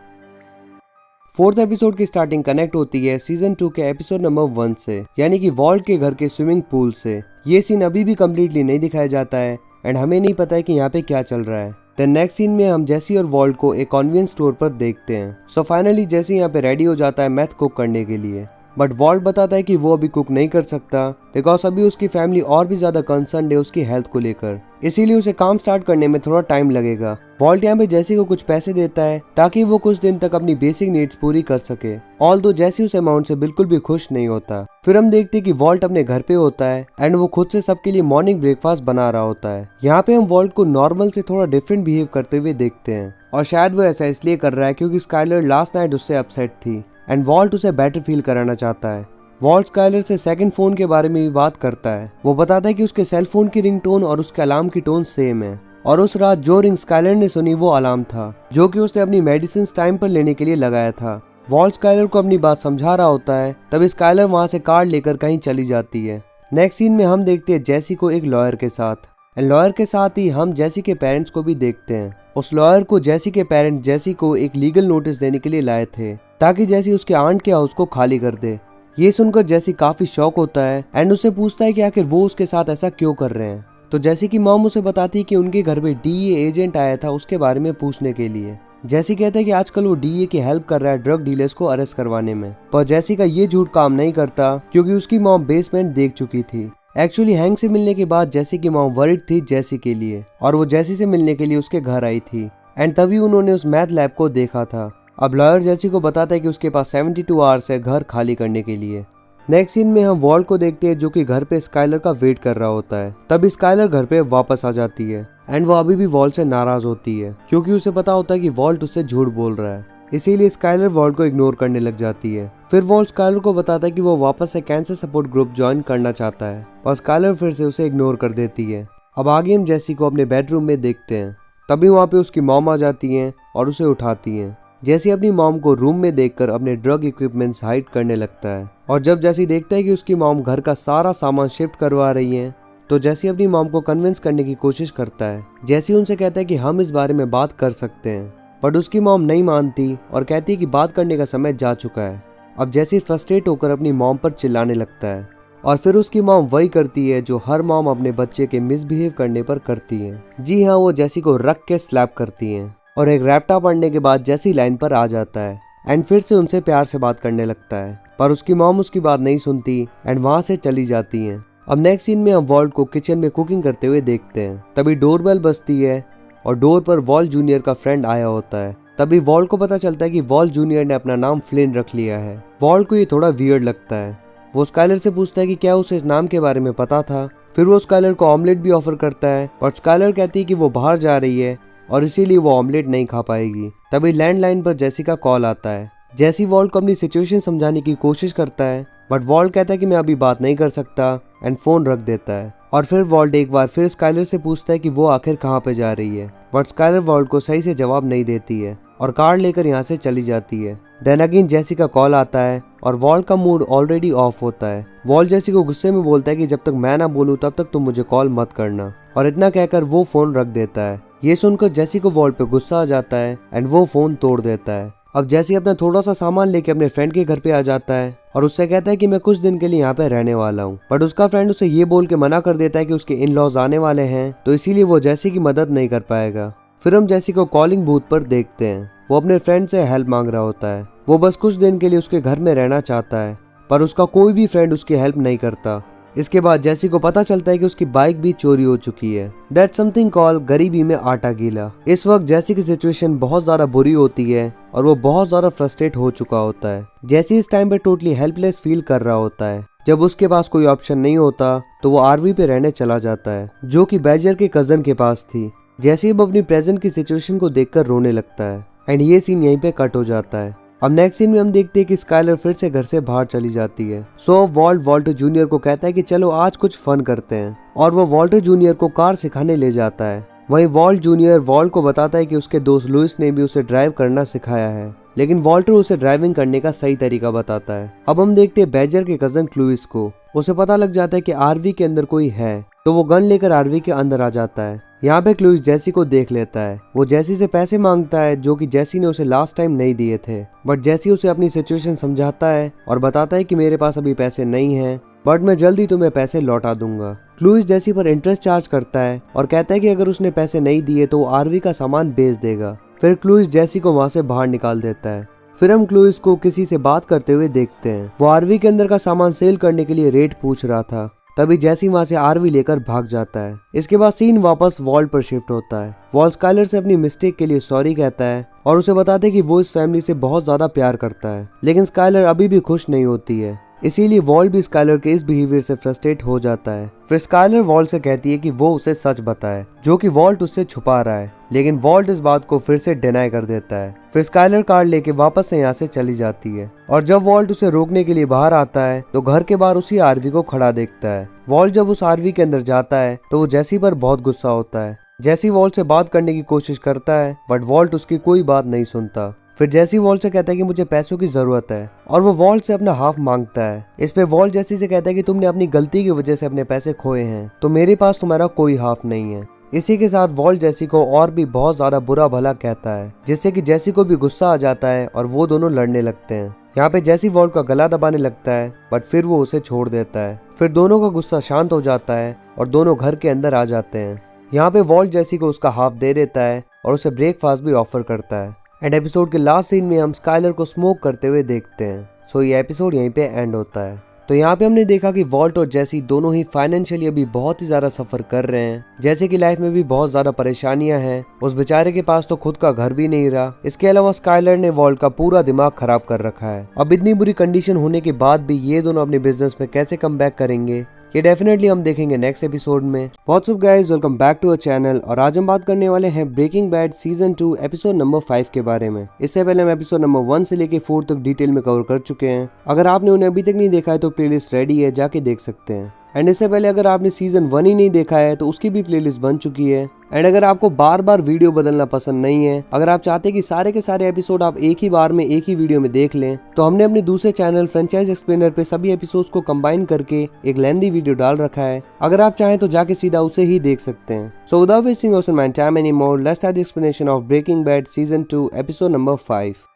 Fourth episode की स्टार्टिंग कनेक्ट होती है सीजन 2 के एपिसोड नंबर 1 से, यानी कि वॉल्ट के घर के स्विमिंग पूल से। ये सीन अभी भी कम्प्लीटली नहीं दिखाया जाता है एंड हमें नहीं पता है कि यहाँ पे क्या चल रहा है। देन नेक्स्ट सीन में हम जेसी और वॉल्ट को एक कन्वीनियंस स्टोर पर देखते हैं। सो फाइनली जेसी यहाँ पे रेडी हो जाता है मैथ कुक करने के लिए, बट वॉल्ट बताता है कि वो अभी कुक नहीं कर सकता बिकॉज अभी उसकी फैमिली और भी ज्यादा कंसर्न है उसकी हेल्थ को लेकर, इसीलिए उसे काम स्टार्ट करने में थोड़ा टाइम लगेगा। वॉल्ट यहाँ पे जेसी को कुछ पैसे देता है ताकि वो कुछ दिन तक अपनी बेसिक नीड्स पूरी कर सके। ऑल्दो जेसी उस अमाउंट से बिल्कुल भी खुश नहीं होता। फिर हम देखते हैं कि वॉल्ट अपने घर पे होता है एंड वो खुद से सबके लिए मॉर्निंग ब्रेकफास्ट बना रहा होता है। यहाँ पे हम वॉल्ट को नॉर्मल से थोड़ा डिफरेंट बिहेव करते हुए देखते हैं और शायद वो ऐसा इसलिए कर रहा है क्योंकि स्काइलर लास्ट नाइट उससे अपसेट थी एंड वॉल्ट उसे बेटर फील कराना चाहता है। वॉल्ट स्काइलर से सेकंड फोन के बारे में भी बात करता है। वो बताता है कि उसके सेल फोन की रिंगटोन और उसके अलार्म की टोन सेम है और उस रात जो रिंग स्काइलर ने सुनी वो अलार्म था जो कि उसने अपनी मेडिसिन टाइम पर लेने के लिए लगाया था। वॉल्ट स्काइलर को अपनी बात समझा रहा होता है, तभी स्काइलर वहां से कार्ड लेकर कहीं चली जाती है। नेक्स्ट सीन में हम देखते हैं जेसी को एक लॉयर के साथ, एंड लॉयर के साथ ही हम जेसी के पेरेंट्स को भी देखते हैं। उस लॉयर को जेसी के पेरेंट्स जेसी को एक लीगल नोटिस देने के लिए लाए थे ताकि जेसी उसके आंट के हाउस को खाली कर दे। ये सुनकर जेसी काफी शॉक होता है एंड उससे पूछता है कि आखिर वो उसके साथ ऐसा क्यों कर रहे हैं। तो जेसी की मॉम उसे बताती है कि उनके घर पे डीए एजेंट आया था उसके बारे में पूछने के लिए। जेसी कहता है कि आजकल वो डीए की हेल्प कर रहा है ड्रग डीलर्स को अरेस्ट करवाने में, पर जेसी का ये झूठ काम नहीं करता क्योंकि उसकी मॉम बेसमेंट देख चुकी थी। एक्चुअली हैंक से मिलने के बाद जेसी की मॉम वरिड थी जेसी के लिए और वो जेसी से मिलने के लिए उसके घर आई थी एंड तभी उन्होंने उस मैथ लैब को देखा था। अब लॉयर जेसी को बताता है कि उसके पास 72 आवर्स है घर खाली करने के लिए। नेक्स्ट सीन में हम वॉल्ट को देखते हैं जो कि घर पे स्काइलर का वेट कर रहा होता है। तभी स्काइलर घर पे वापस आ जाती है एंड वो अभी भी वॉल्ट से नाराज होती है क्योंकि उसे पता होता है कि वॉल्ट उससे झूठ बोल रहा है, इसीलिए स्काइलर वॉल्ट को इग्नोर करने लग जाती है। फिर वॉल्ट स्काइलर को बताता है कि वो वापस से कैंसर सपोर्ट ग्रुप ज्वाइन करना चाहता है और स्काइलर फिर से उसे इग्नोर कर देती है। अब आगे हम जेसी को अपने बेडरूम में देखते हैं, तभी वहाँ पे उसकी मॉम आ जाती है और उसे उठाती है। जेसी अपनी मॉम को रूम में देखकर अपने ड्रग इक्विपमेंट्स हाइड करने लगता है और जब जेसी देखता है कि उसकी मॉम घर का सारा सामान शिफ्ट करवा रही है तो जेसी अपनी मॉम को कन्विंस करने की कोशिश करता है। जेसी उनसे कहता है कि हम इस बारे में बात कर सकते हैं, बट उसकी मॉम नहीं मानती और कहती है कि बात करने का समय जा चुका है। अब जेसी फ्रस्ट्रेट होकर अपनी मॉम पर चिल्लाने लगता है और फिर उसकी मॉम वही करती है जो हर मॉम अपने बच्चे के मिसबिहेव करने पर करती है। जी हाँ, वो जेसी को रख के स्लैप करती है और एक रैप्टा पढ़ने के बाद जेसी लाइन पर आ जाता है एंड फिर से उनसे प्यार से बात करने लगता है, पर उसकी मॉम उसकी बात नहीं सुनती एंड वहां से चली जाती हैं। अब नेक्स्ट सीन में हम वॉल्ट को किचन में कुकिंग करते हुए देखते हैं। तभी डोरबेल बजती है और डोर पर वॉल्ट जूनियर का फ्रेंड आया होता है। तभी वॉल्ट को पता चलता है कि वॉल्ट जूनियर ने अपना नाम फ्लिन रख लिया है। वॉल्ट को ये थोड़ा वियर्ड लगता है। वो स्काइलर से पूछता है कि क्या उसे इस नाम के बारे में पता था। फिर वो स्काइलर को ऑमलेट भी ऑफर करता है और स्काइलर कहती है कि वो बाहर जा रही है और इसीलिए वो ऑमलेट नहीं खा पाएगी। तभी लैंडलाइन पर जेसी का कॉल आता है। जेसी वॉल्ट को अपनी सिचुएशन समझाने की कोशिश करता है, बट वॉल्ट कहता है कि मैं अभी बात नहीं कर सकता एंड फोन रख देता है। और फिर वॉल्ट एक बार फिर स्काइलर से पूछता है कि वो आखिर कहाँ पे जा रही है, बट स्काइलर वॉल्ट को सही से जवाब नहीं देती है और कार लेकर यहाँ से चली जाती है। देन अगेन जेसी का कॉल आता है और वॉल्ट का मूड ऑलरेडी ऑफ होता है। वॉल्ट जेसी को गुस्से में बोलता है कि जब तक मैं ना बोलूँ तब तक तुम मुझे कॉल मत करना, और इतना कहकर वो फोन रख देता है। ये सुनकर जेसी को वॉल्ट पे गुस्सा आ जाता है एंड वो फोन तोड़ देता है। अब जेसी अपना थोड़ा सा सामान लेके अपने फ्रेंड के घर पे आ जाता है और उससे कहता है कि मैं कुछ दिन के लिए यहाँ पे रहने वाला हूँ, बट उसका फ्रेंड उसे ये बोल के मना कर देता है कि उसके इन लॉज आने वाले हैं तो इसीलिए वो जेसी की मदद नहीं कर पाएगा। फिर हम जेसी को कॉलिंग बूथ पर देखते हैं। वो अपने फ्रेंड से हेल्प मांग रहा होता है। वो बस कुछ दिन के लिए उसके घर में रहना चाहता है, पर उसका कोई भी फ्रेंड उसकी हेल्प नहीं करता। इसके बाद जेसी को पता चलता है कि उसकी बाइक भी चोरी हो चुकी है। दैट समथिंग कॉल गरीबी में आटा गीला। इस वक्त जेसी की सिचुएशन बहुत ज्यादा बुरी होती है और वो बहुत ज्यादा फ्रस्ट्रेट हो चुका होता है। जेसी इस टाइम पे टोटली हेल्पलेस फील कर रहा होता है। जब उसके पास कोई ऑप्शन नहीं होता तो वो आरवी पे रहने चला जाता है, जो कि बैजर के कजन के पास थी। जैसे अब अपनी प्रेजेंट की सिचुएशन को देखकर रोने लगता है एंड ये सीन यहीं पे कट हो जाता है। अब नेक्स्ट सीन में हम देखते हैं कि स्काइलर फिर से घर से बाहर चली जाती है। सो वॉल्ट वॉल्टर जूनियर को कहता है कि चलो आज कुछ फन करते हैं, और वो वॉल्टर जूनियर को कार सिखाने ले जाता है। वहीं वॉल्ट जूनियर वॉल्ट को बताता है कि उसके दोस्त लुइस ने भी उसे ड्राइव करना सिखाया है, लेकिन वॉल्टर उसे ड्राइविंग करने का सही तरीका बताता है। अब हम देखते हैं बैजर के कजन क्लूइस को। उसे पता लग जाता है कि आरवी के अंदर कोई है, तो वो गन लेकर आरवी के अंदर आ जाता है। यहाँ पे क्लूइस जैसी को देख लेता है। वो जैसी से पैसे मांगता है, जो कि जैसी ने उसे लास्ट टाइम नहीं दिए थे, बट जैसी उसे अपनी सिचुएशन समझाता है और बताता है कि मेरे पास अभी पैसे नहीं हैं, बट मैं जल्दी तुम्हें पैसे लौटा दूंगा। क्लूइस जैसी पर इंटरेस्ट चार्ज करता है और कहता है कि अगर उसने पैसे नहीं दिए तो वो आरवी का सामान बेच देगा। फिर क्लूइस जैसी को वहां से बाहर निकाल देता है। फिर हम क्लूइस को किसी से बात करते हुए देखते हैं। वो आरवी के अंदर का सामान सेल करने के लिए रेट पूछ रहा था, तभी जैसी वहां से आरवी लेकर भाग जाता है। इसके बाद सीन वापस वॉल्ट पर शिफ्ट होता है। वॉल्ट स्काइलर से अपनी मिस्टेक के लिए सॉरी कहता है और उसे बताते हैं कि वो इस फैमिली से बहुत ज्यादा प्यार करता है, लेकिन स्काइलर अभी भी खुश नहीं होती है। इसीलिए वॉल्ट भी स्काइलर के इस बिहेवियर से फ्रस्ट्रेट हो जाता है। फिर स्काइलर वॉल्ट से कहती है कि वो उसे सच बताए, जो कि वॉल्ट उससे छुपा रहा है, लेकिन वॉल्ट इस बात को फिर से डिनाई कर देता है। फिर स्काइलर कार लेके वापस से यहाँ से चली जाती है, और जब वॉल्ट उसे रोकने के लिए बाहर आता है तो घर के बाहर उसी आरवी को खड़ा देखता है। वॉल्ट जब उस आरवी के अंदर जाता है तो वो जैसी पर बहुत गुस्सा होता है। जैसी वॉल्ट से बात करने की कोशिश करता है, बट वॉल्ट उसकी कोई बात नहीं सुनता। फिर जैसी वॉल्ट से कहता है कि मुझे पैसों की जरूरत है, और वो वॉल्ट से अपना हाफ मांगता है। इस पे वॉल्ट जैसी से कहता है कि तुमने अपनी गलती की वजह से अपने पैसे खोए हैं, तो मेरे पास तुम्हारा कोई हाफ नहीं है। इसी के साथ वॉल्ट जैसी को और भी बहुत ज्यादा बुरा भला कहता है, जिससे कि जैसी को भी गुस्सा आ जाता है और वो दोनों लड़ने लगते हैं। यहाँ पे जैसी वॉल्ट का गला दबाने लगता है, बट फिर वो उसे छोड़ देता है। फिर दोनों का गुस्सा शांत हो जाता है और दोनों घर के अंदर आ जाते हैं। यहाँ पे वॉल्ट जैसी को उसका हाफ दे देता है और उसे ब्रेकफास्ट भी ऑफर करता है। एंड एपिसोड के लास्ट सीन में हम स्काइलर को स्मोक करते हुए देखते हैं। सो ये एपिसोड यहीं पे एंड होता है। तो यहाँ पे हमने देखा कि वॉल्ट और जैसी दोनों ही फाइनेंशियली अभी बहुत ही ज्यादा सफर कर रहे हैं। जैसे कि लाइफ में भी बहुत ज्यादा परेशानियां हैं, उस बेचारे के पास तो खुद का घर भी नहीं रहा। इसके अलावा स्काइलर ने वॉल्ट का पूरा दिमाग खराब कर रखा है। अब इतनी बुरी कंडीशन होने के बाद भी ये दोनों अपने बिजनेस में कैसे कम बैक करेंगे, ये डेफिनेटली हम देखेंगे नेक्स्ट एपिसोड में। What's up guys, welcome back to our channel. और आज हम बात करने वाले हैं Breaking Bad season 2 episode number 5 के बारे में। इससे पहले हम एपिसोड नंबर 1 से लेके 4 तक डिटेल में कवर कर चुके हैं। अगर आपने उन्हें अभी तक नहीं देखा है तो प्लेलिस्ट रेडी है, जाके देख सकते हैं। एंड इससे पहले अगर आपने सीजन 1 ही नहीं देखा है तो उसकी भी प्लेलिस्ट बन चुकी है। एंड अगर आपको बार बार वीडियो बदलना पसंद नहीं है, अगर आप चाहते हैं कि सारे के सारे एपिसोड आप एक ही बार में एक ही वीडियो में देख लें, तो हमने अपने दूसरे चैनल फ्रेंचाइज एक्सप्लेनर पे सभी एपिसोड्स को कंबाइन करके एक लेंथी वीडियो डाल रखा है। अगर आप चाहें तो जाके सीधा उसे ही देख सकते हैं। So without wasting my time any more, let's start the explanation of Breaking Bad season 2 episode number 5।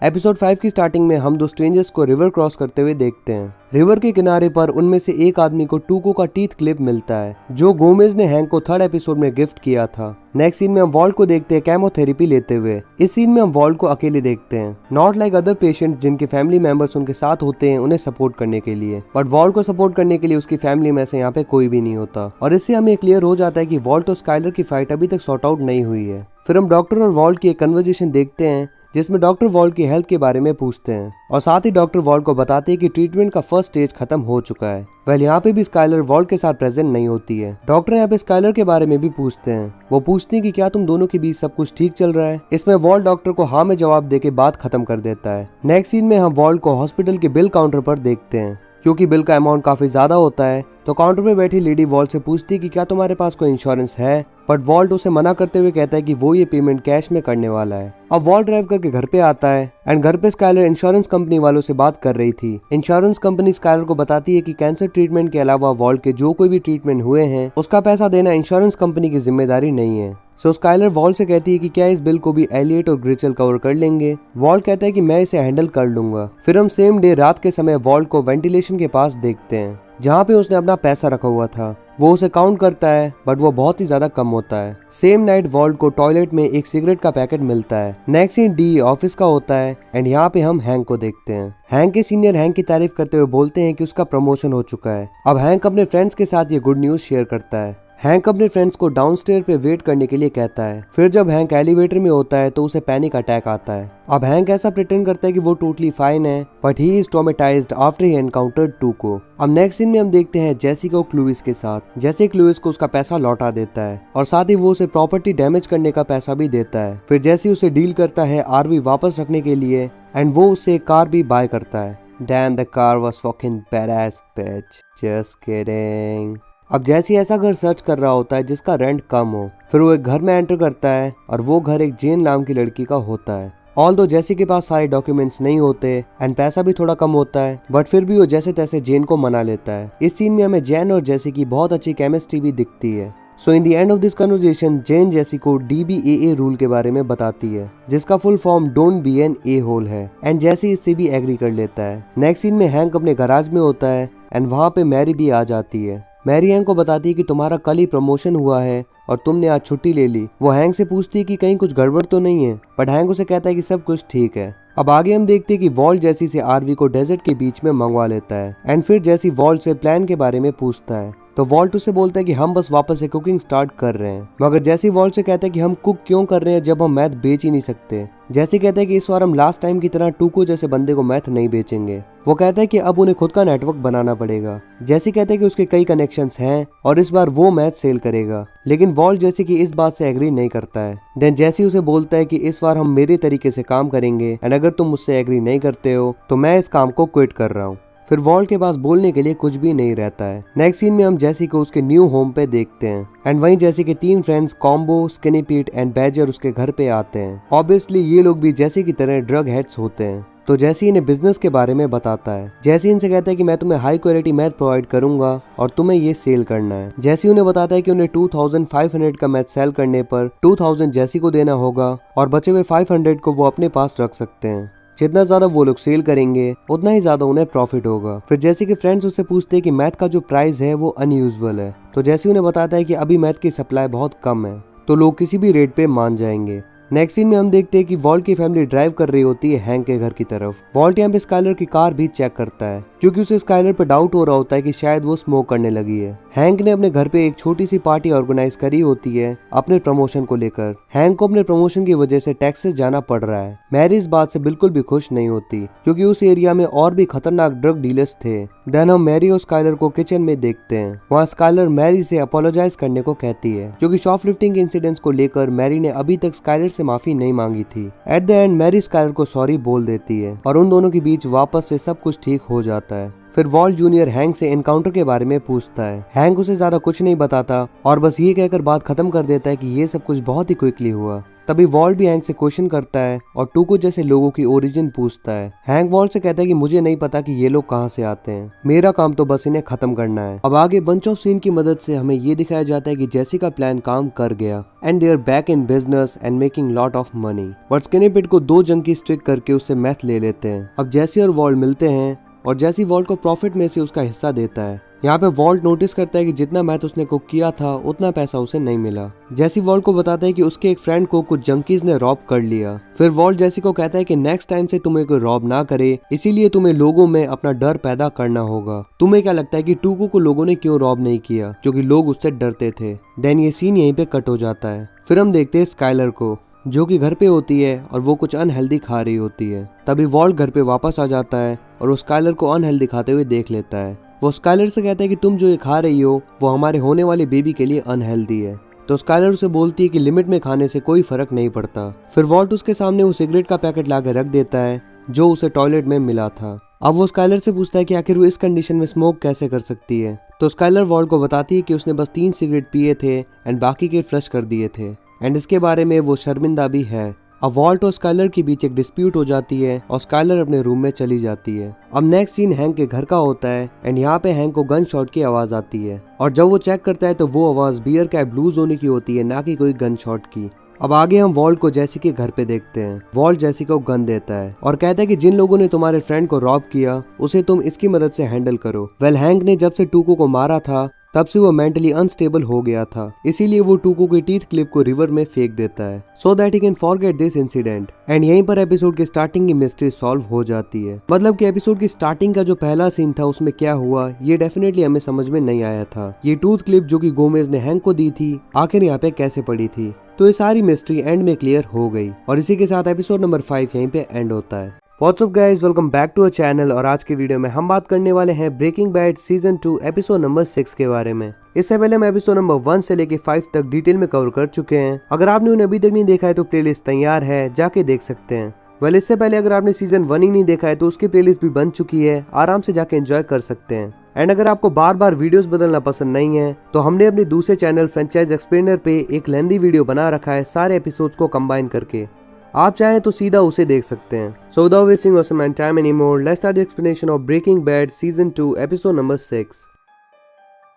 Episode 5 की स्टार्टिंग में हम दो स्ट्रेंजर्स को रिवर क्रॉस करते हुए देखते हैं। रिवर के किनारे पर उनमें से एक आदमी को टूको का टीथ क्लिप मिलता है, जो गोमेज ने हैंक को 3rd एपिसोड में गिफ्ट किया था। नेक्स्ट सीन में हम वॉल्ट को देखते हैं केमोथेरेपी लेते हुए। इस सीन में हम वॉल्ट को अकेले देखते हैं, नॉट लाइक अदर पेशेंट जिनके फैमिली मेंबर्स उनके साथ होते हैं उन्हें सपोर्ट करने के लिए, बट वॉल्ट को सपोर्ट करने के लिए उसकी फैमिली में से यहाँ पे कोई भी नहीं होता। और इससे हमें क्लियर हो जाता है कि वॉल्ट और स्काइलर की फाइट अभी तक सॉर्ट आउट नहीं हुई है। फिर हम डॉक्टर और वॉल्ट की एक कन्वर्सेशन देखते हैं, जिसमें डॉक्टर वॉल्ट की हेल्थ के बारे में पूछते हैं, और साथ ही डॉक्टर वॉल्ट को बताते हैं कि ट्रीटमेंट का फर्स्ट स्टेज खत्म हो चुका है। वेल यहाँ पे भी स्काइलर वॉल्ट के साथ प्रेजेंट नहीं होती है। डॉक्टर यहाँ पे स्काइलर के बारे में भी पूछते हैं। वो पूछते हैं कि क्या तुम दोनों के बीच सब कुछ ठीक चल रहा है। इसमें वॉल्ट डॉक्टर को हाँ में जवाब देके बात खत्म कर देता है। नेक्स्ट सीन में हम वॉल्ट को हॉस्पिटल के बिल काउंटर पर देखते हैं। क्योंकि बिल का अमाउंट काफी ज्यादा होता है, तो काउंटर पे बैठी लेडी वॉल्ट से पूछती है कि क्या तुम्हारे पास कोई इंश्योरेंस है, बट वॉल्ट उसे मना करते हुए कहता है कि वो ये पेमेंट कैश में करने वाला है। अब वॉल्ट ड्राइव करके घर पे आता है एंड घर पे स्काइलर इंश्योरेंस कंपनी वालों से बात कर रही थी। इंश्योरेंस कंपनी स्काइलर को बताती है कि कैंसर ट्रीटमेंट के अलावा वॉल्ट के जो कोई भी ट्रीटमेंट हुए हैं उसका पैसा देना इंश्योरेंस कंपनी की जिम्मेदारी नहीं है। सो स्काइलर वॉल्ट से कहती है कि क्या इस बिल को भी एलियट और ग्रेचल कवर कर लेंगे। वॉल्ट कहता है कि मैं इसे हैंडल कर लूंगा। फिर हम सेम डे रात के समय वॉल्ट को वेंटिलेशन के पास देखते हैं, जहाँ पे उसने अपना पैसा रखा हुआ था। वो उसे काउंट करता है, बट वो बहुत ही ज्यादा कम होता है। सेम नाइट वॉल्ट को टॉयलेट में एक सिगरेट का पैकेट मिलता है। नेक्स्ट सीन डी ऑफिस का होता है एंड यहाँ पे हम हैंक को देखते हैं। हैंक के सीनियर हैंक की तारीफ करते हुए बोलते हैं कि उसका प्रमोशन हो चुका है। अब हैंक अपने फ्रेंड्स के साथ ये गुड न्यूज शेयर करता है। हैंक अपने फ्रेंड्स को डाउनस्टेयर पे वेट करने के लिए कहता है। फिर जब हैंक एलिवेटर में होता है तो उसे पैनिक अटैक आता है। अब हैंक ऐसा प्रिटेंड करता है कि वो टोटली फाइन है, but he is traumatized after he encountered टूको। अब नेक्स्ट सीन में हम देखते हैं जेसी को क्लूइस के साथ। जैसे क्लूइस को उसका पैसा लौटा देता है और साथ ही वो उसे प्रॉपर्टी डैमेज करने का पैसा भी देता है। फिर जैसी उसे डील करता है आरवी वापस रखने के लिए एंड वो उससे एक कार भी बाय करता है। Damn, the car was fucking badass, bitch. Just kidding. अब जैसी ऐसा घर सर्च कर रहा होता है जिसका रेंट कम हो। फिर वो एक घर में एंटर करता है और वो घर एक जेन नाम की लड़की का होता है। ऑल्दो जैसी के पास सारे डॉक्यूमेंट्स नहीं होते एंड पैसा भी थोड़ा कम होता है, बट फिर भी वो जैसे तैसे जेन को मना लेता है। इस सीन में हमें जैन और जैसी की बहुत अच्छी केमिस्ट्री भी दिखती है। So in the end of this conversation Jen जैसी को DBAA रूल के बारे में बताती है, जिसका full form don't be an a hole है, एंड जैसी इससे भी एग्री कर लेता है। नेक्स्ट सीन में हैंक अपने गराज में होता है एंड वहाँ पे मैरी भी आ जाती है। मैरी हैंक को बताती है कि तुम्हारा कल ही प्रमोशन हुआ है और तुमने आज छुट्टी ले ली। वो हैंक से पूछती है कि कहीं कुछ गड़बड़ तो नहीं है, बट हैंक उसे कहता है कि सब कुछ ठीक है। अब आगे हम देखते हैं कि वॉल्ट जैसी से आरवी को डेजर्ट के बीच में मंगवा लेता है एंड फिर जैसी वॉल्ट से प्लान के बारे में पूछता है तो वॉल्ट उसे बोलता है कि हम बस वापस से कुकिंग स्टार्ट कर रहे हैं। मगर जैसी वॉल्ट से कहता है कि हम कुक क्यों कर रहे हैं जब हम मैथ बेच ही नहीं सकते। जैसे कहता है कि इस बार हम लास्ट टाइम की तरह टूको जैसे बंदे को मैथ नहीं बेचेंगे। वो कहता है कि अब उन्हें खुद का नेटवर्क बनाना पड़ेगा। जैसे कहता है कि उसके कई कनेक्शंस हैं और इस बार वो मैथ सेल करेगा, लेकिन वॉल्ट जैसे कि इस बात से एग्री नहीं करता है। देन जैसी उसे बोलता है कि इस बार हम मेरे तरीके से काम करेंगे एंड अगर तुम मुझसे एग्री नहीं करते हो तो मैं इस काम को क्विट कर रहा हूँ। फिर वॉल्ट के पास बोलने के लिए कुछ भी नहीं रहता है। नेक्स्ट सीन में हम जैसी को उसके न्यू होम पे देखते हैं एंड वहीं जैसी के 3 फ्रेंड्स कॉम्बो, स्किनी पीट एंड बैजर उसके घर पे आते हैं। ऑब्वियसली ये लोग भी जैसी की तरह ड्रग हेड्स होते हैं। तो जैसी इन्हें बिजनेस के बारे में बताता है। जैसी इनसे कहता है कि मैं तुम्हें हाई क्वालिटी मैथ प्रोवाइड करूंगा और तुम्हें ये सेल करना है। जैसी उन्हें बताता है कि उन्हें 2500 का मैथ सेल करने पर 2000 जैसी को देना होगा और बचे हुए 500 को वो अपने पास रख सकते हैं। जितना ज्यादा वो लोग सेल करेंगे उतना ही ज्यादा उन्हें प्रॉफिट होगा। फिर जैसे कि फ्रेंड्स उससे पूछते हैं कि मैथ का जो प्राइस है वो अनयूजुअल है। तो जैसे उन्हें बताता है कि अभी मैथ की सप्लाई बहुत कम है तो लोग किसी भी रेट पे मान जाएंगे। नेक्स्ट सीन में हम देखते हैं कि वॉल्ट की फैमिली ड्राइव कर रही होती है हैंक के घर की तरफ। वॉल्ट यहाँ पे स्काइलर की कार भी चेक करता है क्योंकि उसे स्काइलर पर डाउट हो रहा होता है कि शायद वो स्मोक करने लगी है। हैंक ने अपने घर पे एक छोटी सी पार्टी ऑर्गेनाइज करी होती है अपने प्रमोशन को लेकर। हैंक को अपने प्रमोशन की वजह से टेक्सास जाना पड़ रहा है। मैरी इस बात से बिल्कुल भी खुश नहीं होती क्योंकि उस एरिया में और भी खतरनाक ड्रग डीलर्स थे। देन हम मैरी और स्काइलर को किचन में देखते हैं। वहाँ स्काइलर मैरी से अपोलोजाइज करने को कहती है क्योंकि शॉपलिफ्टिंग के इंसिडेंट्स को लेकर मैरी ने अभी तक स्काइलर से माफी नहीं मांगी थी। At the end Marie Skyler को सॉरी बोल देती है और उन दोनों के बीच वापस से सब कुछ ठीक हो जाता है। फिर वॉल्ट जूनियर हैंक से एनकाउंटर के बारे में पूछता है। हैंक उसे ज्यादा कुछ नहीं बताता और बस ये कहकर बात खत्म कर देता है कि ये सब कुछ बहुत ही क्विकली हुआ। तभी वॉल्ट भी हैंक से क्वेश्चन करता है और टूको जैसे लोगों की ओरिजिन पूछता है। हैंक वॉल्ट से कहता है कि मुझे नहीं पता कि ये लोग कहाँ से आते हैं, मेरा काम तो बस इन्हें खत्म करना है। अब आगे बंच ऑफ सीन की मदद से हमें ये दिखाया जाता है कि जैसी का प्लान काम कर गया and they are back in business and making lot of money. But skinny Pete को 2 जंकी स्ट्रिक करके उससे मैथ ले लेते हैं। अब जैसी और वॉल्ट मिलते हैं और जैसी वॉल्ट को प्रॉफिट में से उसका हिस्सा देता है। यहाँ पे वॉल्ट नोटिस करता है कि जितना मैथ उसने कुक किया था उतना पैसा उसे नहीं मिला। जैसी वॉल्ट को बताता है कि उसके एक फ्रेंड को कुछ जंकीज ने रॉब कर लिया। फिर वॉल्ट जैसी को कहता है कि नेक्स्ट टाइम से तुम्हें कोई रॉब ना करे, इसीलिए तुम्हें लोगों में अपना डर पैदा करना होगा। तुम्हें क्या लगता है कि टूको को लोगों ने क्यों रॉब नहीं किया? क्योंकि लोग उससे डरते थे। देन ये सीन यहीं पे कट हो जाता है। फिर हम देखते हैं स्काइलर को जो कि घर पे होती है और वो कुछ अनहेल्दी खा रही होती है। तभी वॉल्ट घर पे वापस आ जाता है और वो स्काइलर को अनहेल्दी खाते हुए देख लेता है। वो स्काइलर से कहता है कि तुम जो ये खा रही हो वो हमारे होने वाले बेबी के लिए अनहेल्दी है। तो स्काइलर उसे बोलती है कि लिमिट में खाने से कोई फर्क नहीं पड़ता। फिर वॉल्ट उसके सामने वो सिगरेट का पैकेट ला रख देता है जो उसे टॉयलेट में मिला था। अब वो स्काइलर से पूछता है कि आखिर वो इस कंडीशन में स्मोक कैसे कर सकती है। तो स्काइलर वॉल्ट को बताती है कि उसने बस 3 सिगरेट पिए थे एंड बाकी के फ्लश कर दिए थे एंड इसके बारे में वो शर्मिंदा भी है। अब वॉल्ट और स्काइलर के बीच एक डिस्प्यूट हो जाती है और स्काइलर अपने रूम में चली जाती है। अब नेक्स्ट सीन हैंक के घर का होता है एंड यहाँ पे हैंक को गन शॉट की आवाज आती है और जब वो चेक करता है तो वो आवाज बियर कैप ब्लूज होने की होती है, ना कि कोई गन शॉट की। अब आगे हम वॉल्ट को जैसी के घर पे देखते हैं। वॉल्ट जैसी को गन देता है और कहता है कि जिन लोगों ने तुम्हारे फ्रेंड को रॉब किया उसे तुम इसकी मदद से हैंडल करो। वेल हैंक ने जब से टूको को मारा था तब से वो मेंटली अनस्टेबल हो गया था, इसीलिए वो टूको की टीथ क्लिप को रिवर में फेंक देता है so that he can forget this incident. And यहीं पर एपिसोड के स्टार्टिंग की मिस्ट्री सॉल्व हो जाती है। मतलब कि एपिसोड की स्टार्टिंग का जो पहला सीन था उसमें क्या हुआ ये डेफिनेटली हमें समझ में नहीं आया था। ये टूथ क्लिप जो कि गोमेज ने हैंक को दी थी आखिर यहाँ पे कैसे पड़ी थी, तो ये सारी मिस्ट्री एंड में क्लियर हो गई और इसी के साथ एपिसोड नंबर 5 यहीं पे एंड होता है। What's up guys, welcome back to our channel और आज के वीडियो में हम बात करने वाले हैं Breaking Bad season 2 episode number 6 के बारे में। इससे पहले हम एपिसोड नंबर 1 से लेके 5 तक डिटेल में कवर कर चुके हैं। अगर आपने उन्हें अभी तक नहीं देखा है तो प्लेलिस्ट तैयार है, जाके देख सकते हैं। वेल इससे पहले अगर आपने सीजन 1 ही नहीं देखा है तो उसकी प्लेलिस्ट भी बन चुकी है, आराम से जाके एंजॉय कर सकते हैं। एंड अगर आपको बार बार वीडियोस बदलना पसंद नहीं है तो हमने अपने दूसरे चैनल फ्रेंचाइज एक्सप्लेनर पे एक लेंथी वीडियो बना रखा है सारे एपिसोड्स को कंबाइन करके, आप चाहें तो सीधा उसे देख सकते हैं। So without wasting awesome time anymore, let's start the explanation of Breaking Bad Season 2 episode number 6।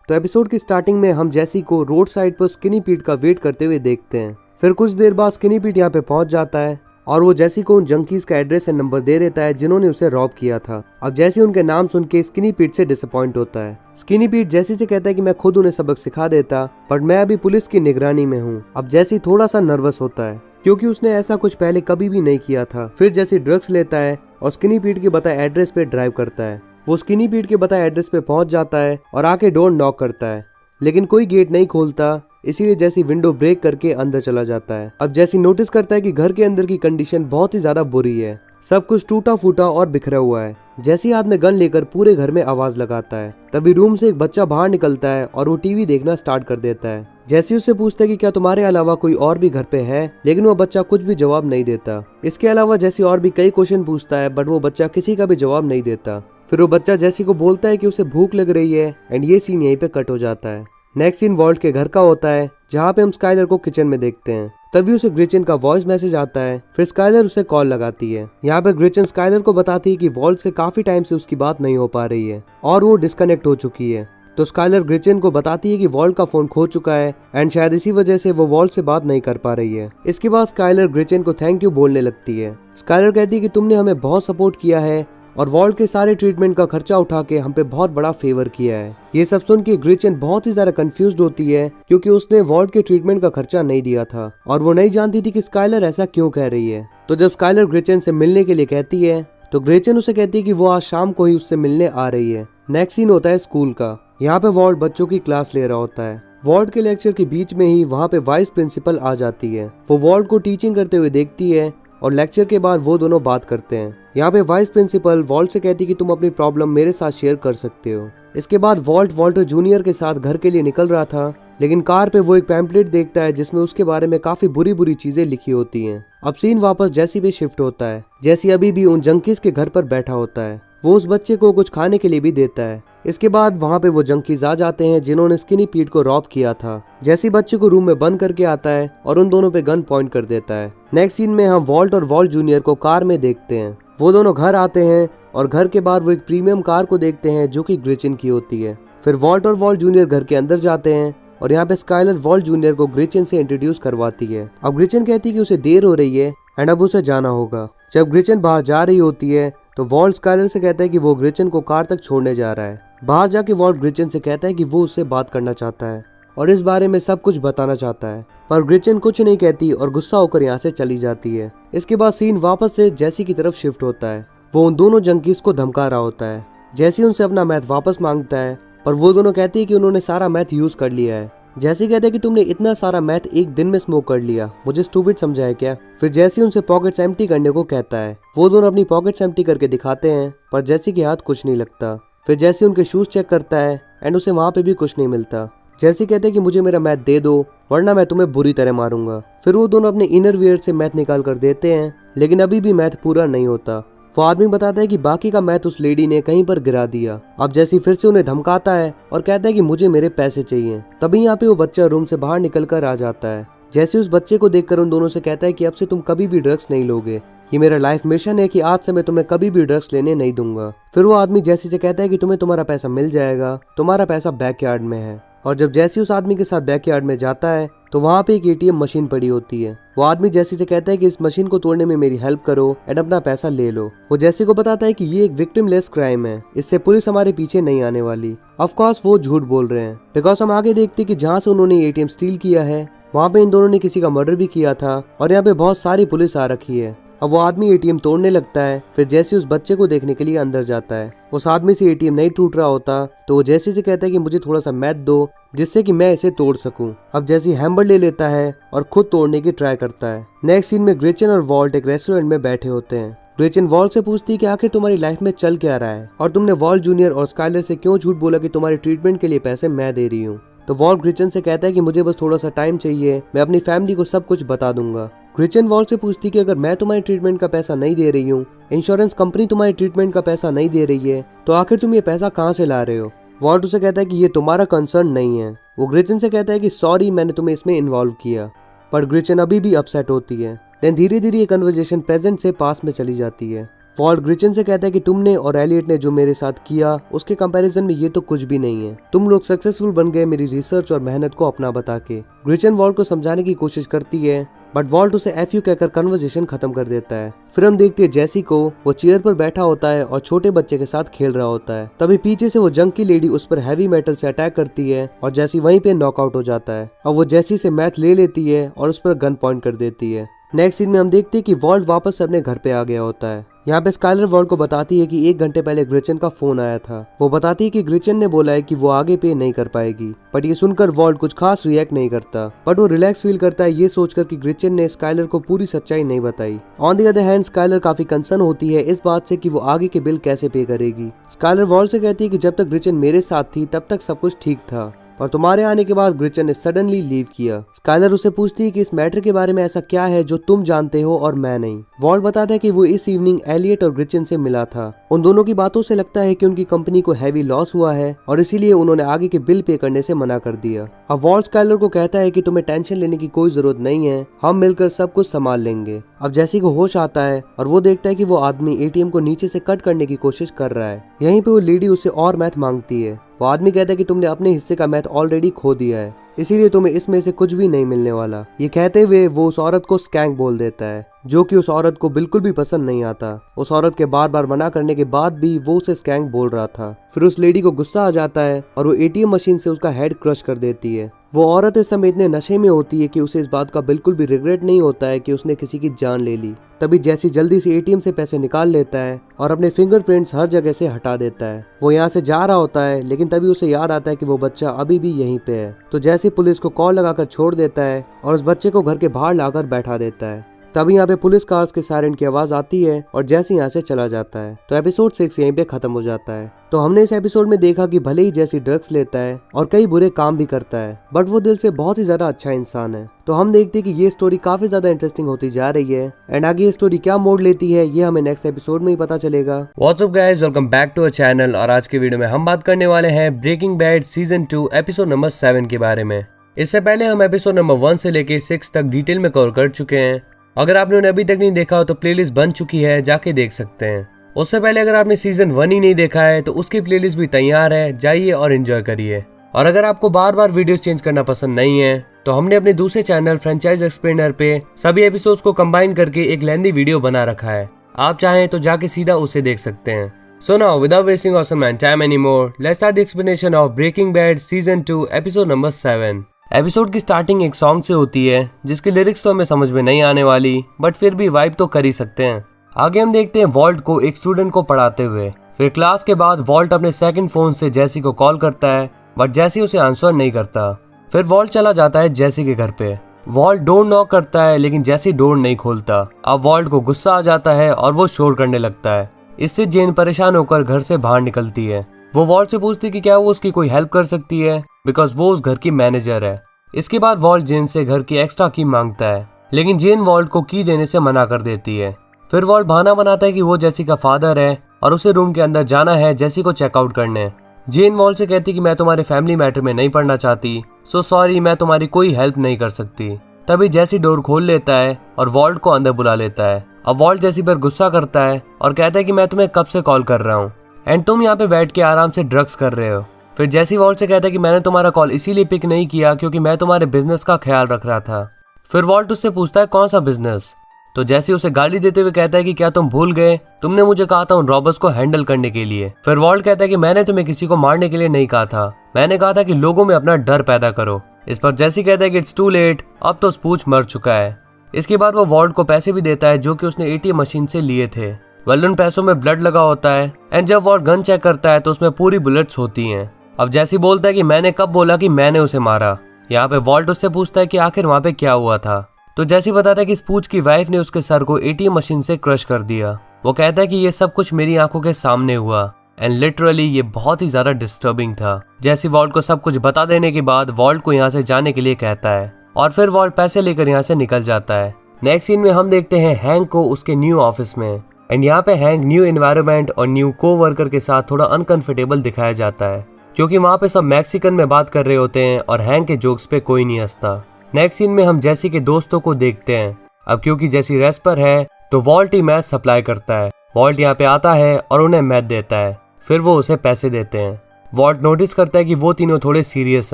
तो एपिसोड की स्टार्टिंग में हम जैसी को रोड साइड पर स्किनी पीट का वेट करते हुए देखते हैं। फिर कुछ देर बाद स्किनी पीट यहाँ पे पहुंच जाता है और वो जैसी को उन जंकीज का एड्रेस एंड नंबर दे देता है जिन्होंने उसे रॉब किया था। अब जैसी उनके नाम सुन के स्किनी पीट से डिसअपॉइंट होता है। स्किनी पीट जैसी से कहता है कि मैं खुद उन्हें सबक सिखा देता बट मैं अभी पुलिस की निगरानी में हूँ। अब जैसी थोड़ा सा नर्वस होता है क्योंकि उसने ऐसा कुछ पहले कभी भी नहीं किया था। फिर जैसे ड्रग्स लेता है और स्किनी पीट के बताए एड्रेस पे ड्राइव करता है। वो स्किनी पीट के बताए एड्रेस पे पहुंच जाता है और आके डोर नॉक करता है लेकिन कोई गेट नहीं खोलता, इसीलिए जैसी विंडो ब्रेक करके अंदर चला जाता है। अब जैसी नोटिस करता है कि घर के अंदर की कंडीशन बहुत ही ज्यादा बुरी है, सब कुछ टूटा फूटा और बिखरा हुआ है। जैसी हाथ में गन लेकर पूरे घर में आवाज लगाता है। तभी रूम से एक बच्चा बाहर निकलता है और वो टीवी देखना स्टार्ट कर देता है। जैसी उससे पूछता है कि क्या तुम्हारे अलावा कोई और भी घर पे है, लेकिन वो बच्चा कुछ भी जवाब नहीं देता। इसके अलावा जैसी और भी कई क्वेश्चन पूछता है बट वो बच्चा किसी का भी जवाब नहीं देता। फिर वो बच्चा जैसी को बोलता है कि उसे भूख लग रही है एंड ये सीन यहीं पे कट हो जाता है। नेक्स्ट सीन वॉल्ट के घर का होता है जहाँ पे हम स्काइलर को किचन में देखते हैं। तभी उसे ग्रिचन का वॉइस मैसेज आता है। फिर स्काइलर उसे कॉल लगाती है। यहाँ पे ग्रिचन स्काइलर को बताती है कि वॉल्ट से काफी टाइम से उसकी बात नहीं हो पा रही है और वो डिस्कनेक्ट हो चुकी है। तो स्काइलर ग्रिचन को बताती है कि वॉल्ट का फोन खो चुका है एंड शायद इसी वजह से वो वॉल्ट से बात नहीं कर पा रही है। इसके बाद स्काइलर ग्रिचन को थैंक यू बोलने लगती है। स्काइलर कहती है कि तुमने हमें बहुत सपोर्ट किया है और वॉल्ट के सारे ट्रीटमेंट का खर्चा उठा के हम पे बहुत बड़ा फेवर किया है। ये सब सुन के ग्रिचन बहुत ही ज्यादा कंफ्यूज्ड होती है क्योंकि उसने वॉल्ट के ट्रीटमेंट का खर्चा नहीं दिया था और वो नहीं जानती थी कि स्काइलर ऐसा क्यों कह रही है। तो जब स्काइलर ग्रिचन से मिलने के लिए कहती है तो ग्रिचन उसे कहती है कि वो आज शाम को ही उससे मिलने आ रही है। नेक्स्ट सीन होता है स्कूल का। यहाँ पे वॉल्ट बच्चों की क्लास ले रहा होता है। वॉल्ट के लेक्चर के बीच में ही वहाँ पे वाइस प्रिंसिपल आ जाती है। वो वॉल्ट को टीचिंग करते हुए देखती है और लेक्चर के बाद वो दोनों बात करते हैं। यहाँ पे वाइस प्रिंसिपल वॉल्ट से कहती कि तुम अपनी प्रॉब्लम मेरे साथ शेयर कर सकते हो। इसके बाद वॉल्ट वॉल्टर जूनियर के साथ घर के लिए निकल रहा था लेकिन कार पे वो एक पैम्पलेट देखता है जिसमें उसके बारे में काफी बुरी बुरी चीजें लिखी होती हैं। अब सीन वापस जैसी पे शिफ्ट होता है। जैसी अभी भी उन जंकीज के घर पर बैठा होता है। वो उस बच्चे को कुछ खाने के लिए भी देता है। इसके बाद वहाँ पे वो जंकीज आ जाते हैं जिन्होंने स्किनी पीट को रॉब किया था। जैसी बच्चे को रूम में बंद करके आता है और उन दोनों पे गन पॉइंट कर देता है। नेक्स्ट सीन में हम वॉल्ट और वॉल्ट जूनियर को कार में देखते हैं। वो दोनों घर आते हैं और घर के बाहर वो एक प्रीमियम कार को देखते हैं जो कि ग्रिचन की होती है। फिर वॉल्ट और वॉल्ट जूनियर घर के अंदर जाते हैं और यहाँ पे स्काइलर वॉल्ट जूनियर को ग्रिचन से इंट्रोड्यूस करवाती है। अब ग्रिचन कहती है कि उसे देर हो रही है एंड अब उसे जाना होगा। जब ग्रिचन बाहर जा रही होती है तो वॉल्ट स्काइलर से कहता है कि वो ग्रिचन को कार तक छोड़ने जा रहा है। बाहर जाके वॉल्ट ग्रिचन से कहता है कि वो उससे बात करना चाहता है और इस बारे में सब कुछ बताना चाहता है, पर ग्रिचन कुछ नहीं कहती और गुस्सा होकर यहाँ से चली जाती है। इसके बाद सीन वापस से जैसी की तरफ शिफ्ट होता है। वो उन दोनों जंकीज को धमका रहा होता है। जैसी उनसे अपना मैथ वापस मांगता है पर वो दोनों कहती है कि उन्होंने सारा मैथ यूज कर लिया है। जैसी कहते हैं कि तुमने इतना सारा मैथ एक दिन में स्मोक कर लिया, मुझे स्टूपिड समझा है क्या। फिर जैसी उनसे पॉकेट्स एम्प्टी करने को कहता है। वो दोनों अपनी पॉकेट्स एम्प्टी करके दिखाते हैं पर जैसी के हाथ कुछ नहीं लगता। फिर जैसी उनके शूज चेक करता है एंड उसे वहाँ पे भी कुछ नहीं मिलता। जैसी कहते हैं कि मुझे मेरा मैथ दे दो वरना मैं तुम्हें बुरी तरह मारूंगा। फिर वो दोनों अपने इनर वियर से मैथ निकाल कर देते हैं लेकिन अभी भी मैथ पूरा नहीं होता। वो आदमी बताता है कि बाकी का मैथ उस लेडी ने कहीं पर गिरा दिया। अब जैसी फिर से उन्हें धमकाता है और कहता है कि मुझे मेरे पैसे चाहिए। तभी यहाँ पे वो बच्चा रूम से बाहर निकल कर आ जाता है। जैसे उस बच्चे को देखकर उन दोनों से कहता है कि अब से तुम कभी भी ड्रग्स नहीं लोगे, ये मेरा लाइफ मिशन है कि आज से मैं तुम्हें कभी भी ड्रग्स लेने नहीं दूंगा। फिर वो आदमी जैसी से कहता है कि तुम्हें तुम्हारा पैसा मिल जाएगा, तुम्हारा पैसा बैकयार्ड में है। और जब जैसी उस आदमी के साथ बैकयार्ड में जाता है तो वहाँ पे एक एटीएम मशीन पड़ी होती है। वो आदमी जैसी से कहता है कि इस मशीन को तोड़ने में मेरी हेल्प करो एंड अपना पैसा ले लो। वो जैसी को बताता है कि ये एक विक्टिमलेस क्राइम है, इससे पुलिस हमारे पीछे नहीं आने वाली। ऑफ कोर्स वो झूठ बोल रहे हैं, बिकॉज हम आगे देखते कि जहाँ से उन्होंने एटीएम स्टील किया है वहाँ पे इन दोनों ने किसी का मर्डर भी किया था और यहाँ पे बहुत सारी पुलिस आ रखी है। अब वो आदमी एटीएम तोड़ने लगता है, फिर जैसे उस बच्चे को देखने के लिए अंदर जाता है। उस आदमी से एटीएम नहीं टूट रहा होता तो वो जैसी से कहता है कि मुझे थोड़ा सा मैथ दो जिससे कि मैं इसे तोड़ सकूं। अब जैसी हैमर ले लेता है और खुद तोड़ने की ट्राई करता है। नेक्स्ट सीन में ग्रेचन और वॉल्ट एक रेस्टोरेंट में बैठे होते हैं। ग्रेचन वॉल्ट से पूछती है कि आखिर तुम्हारी लाइफ में चल क्या रहा है और तुमने वॉल्ट जूनियर और स्काइलर से क्यों झूठ बोला कि तुम्हारे ट्रीटमेंट के लिए पैसे मैं दे रही हूँ। तो वॉल्ट ग्रेचन से कहता है कि मुझे बस थोड़ा सा टाइम चाहिए, मैं अपनी फैमिली को सब कुछ बता दूंगा। ग्रेचन वॉल्ट से पूछती कि अगर मैं तुम्हारे ट्रीटमेंट का पैसा नहीं दे रही हूँ, इंश्योरेंस कंपनी तुम्हारे ट्रीटमेंट का पैसा नहीं दे रही है, तो आखिर तुम ये पैसा कहाँ से ला रहे हो। वॉल्ट उसे कहता है कि ये तुम्हारा कंसर्न नहीं है। वो ग्रेचन से कहता है कि सॉरी मैंने तुम्हें इसमें इन्वॉल्व किया, पर ग्रेचन अभी भी अपसेट होती है। देन धीरे धीरे ये कन्वर्सेशन प्रेजेंट से पास्ट में चली जाती है। वॉल्ट ग्रेचन से कहता है कि तुमने और एलियट ने जो मेरे साथ किया उसके कंपैरिजन में ये तो कुछ भी नहीं है। तुम लोग सक्सेसफुल बन गए मेरी रिसर्च और मेहनत को अपना बता के। ग्रेचन वॉल्ट को समझाने की कोशिश करती है बट वॉल्ट उसे एफ यू कहकर कन्वर्सेशन खत्म कर देता है। फिर हम देखते हैं जैसी को, वो चेयर पर बैठा होता है और छोटे बच्चे के साथ खेल रहा होता है। तभी पीछे से वो जंग की लेडी उस पर हैवी मेटल से अटैक करती है और जैसी वहीं पे नॉकआउट हो जाता है। अब वो जैसी से मैथ ले लेती है और उस पर गन पॉइंट कर देती है। नेक्स्ट सीन में हम देखते हैं कि वॉल्ट वापस से अपने घर पे आ गया होता है। यहाँ पे स्काइलर वॉल्ट को बताती है कि 1 घंटे पहले ग्रेचन का फोन आया था। वो बताती है कि ग्रेचन ने बोला है कि वो आगे पे नहीं कर पाएगी, बट ये सुनकर वॉल्ट कुछ खास रिएक्ट नहीं करता, बट वो रिलैक्स फील करता है ये सोचकर कि ग्रेचन ने स्काइलर को पूरी सच्चाई नहीं बताई। On the other hand Skyler काफी कंसर्न होती है इस बात से कि वो आगे के बिल कैसे पे करेगी। स्काइलर वॉल्ट से कहती है कि जब तक ग्रेचन मेरे साथ थी तब तक सब कुछ ठीक था, पर तुम्हारे आने के बाद ग्रेचन ने सडनली लीव किया। स्काइलर उसे पूछती है कि इस मैटर के बारे में ऐसा क्या है जो तुम जानते हो और मैं नहीं। वॉल्ट बताता है कि वो इस इवनिंग एलियट और ग्रेचन से मिला था। उन दोनों की बातों से लगता है कि उनकी कंपनी को हैवी लॉस हुआ है और इसीलिए उन्होंने आगे के बिल पे करने से मना कर दिया। अब वॉल्ट स्काइलर को कहता है कि तुम्हें टेंशन लेने की कोई जरूरत नहीं है, हम मिलकर सब कुछ संभाल लेंगे। अब जैसी को होश आता है और वो देखता है कि वो आदमी एटीएम को नीचे से कट करने की कोशिश कर रहा है। यहीं पे वो लेडी उससे और मैथ मांगती है। वो आदमी कहता है कि तुमने अपने हिस्से का मैथ ऑलरेडी खो दिया है, इसीलिए तुम्हें इसमें से कुछ भी नहीं मिलने वाला। ये कहते हुए वो उस औरत को स्कैंक बोल देता है, जो कि उस औरत को बिल्कुल भी पसंद नहीं आता। उस औरत के बार बार मना करने के बाद भी वो उसे स्कैंक बोल रहा था। फिर उस लेडी को गुस्सा आ जाता है और वो एटीएम मशीन से उसका हेड क्रश कर देती है। वो औरत इस समय इतने नशे में होती है कि उसे इस बात का बिल्कुल भी रिग्रेट नहीं होता है कि उसने किसी की जान ले ली। तभी जैसी जल्दी से एटीएम से पैसे निकाल लेता है और अपने फिंगरप्रिंट्स हर जगह से हटा देता है। वो यहाँ से जा रहा होता है लेकिन तभी उसे याद आता है कि वो बच्चा अभी भी यहीं पे है। तो जैसे पुलिस को कॉल लगाकर छोड़ देता है और उस बच्चे को घर के बाहर लाकर बैठा देता है। तभी यहाँ पे पुलिस कार्स के सायरन की आवाज आती है और जैसे यहाँ से चला जाता है। तो एपिसोड 6 यहीं पे खत्म हो जाता है। तो हमने इस एपिसोड में देखा कि भले ही जैसी ड्रग्स लेता है और कई बुरे काम भी करता है, बट वो दिल से बहुत ही ज्यादा अच्छा इंसान है। तो हम देखते हैं कि ये स्टोरी काफी ज्यादा इंटरेस्टिंग होती जा रही है एंड आगे ये स्टोरी क्या मोड़ लेती है ये हमें नेक्स्ट एपिसोड में ही पता चलेगा। What's up guys, welcome back to our channel. और आज के वीडियो में हम बात करने वाले हैं Breaking Bad season 2 episode number 7 के बारे में। इससे पहले हम एपिसोड नंबर 1 से लेके 6 तक डिटेल में कवर कर चुके हैं। अगर आपने उन्हें अभी तक नहीं देखा हो तो प्लेलिस्ट बन चुकी है, जाके देख सकते हैं। उससे पहले अगर आपने सीजन 1 ही नहीं देखा है तो उसकी प्लेलिस्ट भी तैयार है, जाइए और एंजॉय करिए। और अगर आपको बार बार वीडियोस चेंज करना पसंद नहीं है तो हमने अपने दूसरे चैनल फ्रेंचाइज एक्सप्लेनर पे सभी एपिसोड्स को कंबाइन करके एक लेंथी वीडियो बना रखा है, आप चाहें तो जाके सीधा उसे देख सकते हैं। So now without wasting awesome time anymore, let's start the explanation of Breaking Bad season 2 episode number 7। Episode की स्टार्टिंग एक सॉन्ग से होती है जिसकी लिरिक्स तो हमें समझ में नहीं आने वाली, बट फिर भी वाइब तो कर ही सकते हैं। आगे हम देखते हैं वॉल्ट को एक स्टूडेंट को पढ़ाते हुए। फिर क्लास के बाद वॉल्ट अपने सेकंड फोन से जैसी को कॉल करता है, बट जैसी उसे आंसर नहीं करता। फिर वॉल्ट चला जाता है जैसी के घर पे। वॉल्ट डोर नॉक करता है लेकिन जैसी डोर नहीं खोलता। अब वॉल्ट को गुस्सा आ जाता है और वो शोर करने लगता है। इससे जेन परेशान होकर घर से बाहर निकलती है। वो वॉल्ट से पूछती कि क्या वो उसकी कोई हेल्प कर सकती है, बिकॉज वो उस घर की मैनेजर है। इसके बाद वॉल्ट जेन से घर की एक्स्ट्रा की मांगता है, लेकिन जेन वॉल्ट को की देने से मना कर देती है। फिर वॉल्ट बहाना बनाता है कि वो जैसी का फादर है और उसे रूम के अंदर जाना है जैसी को चेकआउट करने। जेन वॉल्ट से कहती कि मैं तुम्हारे फैमिली मैटर में नहीं पढ़ना चाहती, सो सॉरी, मैं तुम्हारी कोई हेल्प नहीं कर सकती। तभी जैसी डोर खोल लेता है और वॉल्ट को अंदर बुला लेता है। अब वॉल्ट जैसी पर गुस्सा करता है और कहता है कि मैं तुम्हें कब से कॉल कर रहा हूँ एंड तुम यहाँ पे बैठ के आराम से ड्रग्स कर रहे हो। फिर जैसी वॉल्ट से कहता है कि मैंने तुम्हारा कॉल इसीलिए पिक नहीं किया क्योंकि मैं तुम्हारे बिजनेस का ख्याल रख रहा था। फिर वॉल्ट उससे पूछता है कौन सा बिजनेस। तो जैसी उसे गाली देते हुए कहता है कि क्या तुम भूल गए, तुमने मुझे कहा था उन रॉबर्स को हैंडल करने के लिए। फिर वॉल्ट कहता है कि मैंने तुम्हें किसी को मारने के लिए नहीं कहा था, मैंने कहा था कि लोगों में अपना डर पैदा करो। इस पर जैसी कहता है कि इट्स टू लेट, अब तो स्पूच मर चुका है। इसके बाद वो वॉल्ट को पैसे भी देता है जो कि उसने एटीएम मशीन से लिए थे। वेल उन पैसों में ब्लड लगा होता है एंड जब वॉल्ट गन चेक करता है तो उसमें पूरी बुलेट्स होती हैं। अब जैसी बोलता है कि मैंने कब बोला कि मैंने उसे मारा। यहाँ पे वॉल्ट उससे पूछता है कि आखिर वहाँ पे क्या हुआ था। तो जैसी बताता है कि स्पूच की वाइफ ने उसके सर को एटीएम मशीन से क्रश कर दिया। वो कहता है कि ये सब कुछ मेरी आंखों के सामने हुआ एंड लिटरली ये बहुत ही ज्यादा डिस्टर्बिंग था। जैसी वॉल्ट को सब कुछ बता देने के बाद वॉल्ट को यहाँ से जाने के लिए कहता है और फिर वॉल्ट पैसे लेकर यहाँ से निकल जाता है। नेक्स्ट सीन में हम देखते हैं हैंक को उसके न्यू ऑफिस में एंड यहाँ पे हैंक न्यू एनवायरनमेंट और न्यू कोवर्कर के साथ थोड़ा अनकंफर्टेबल दिखाया जाता है क्योंकि वहाँ पे सब मैक्सिकन में बात कर रहे होते हैं और हैंक के जोक्स पे कोई नहीं हंसता। नेक्स्ट सीन में हम जैसी के दोस्तों को देखते हैं। अब क्योंकि जैसी रेस्ट पर है तो वॉल्ट ही मैथ सप्लाई करता है। वॉल्ट यहाँ पे आता है और उन्हें मैथ देता है, फिर वो उसे पैसे देते हैं। वॉल्ट नोटिस करता है कि वो तीनों थोड़े सीरियस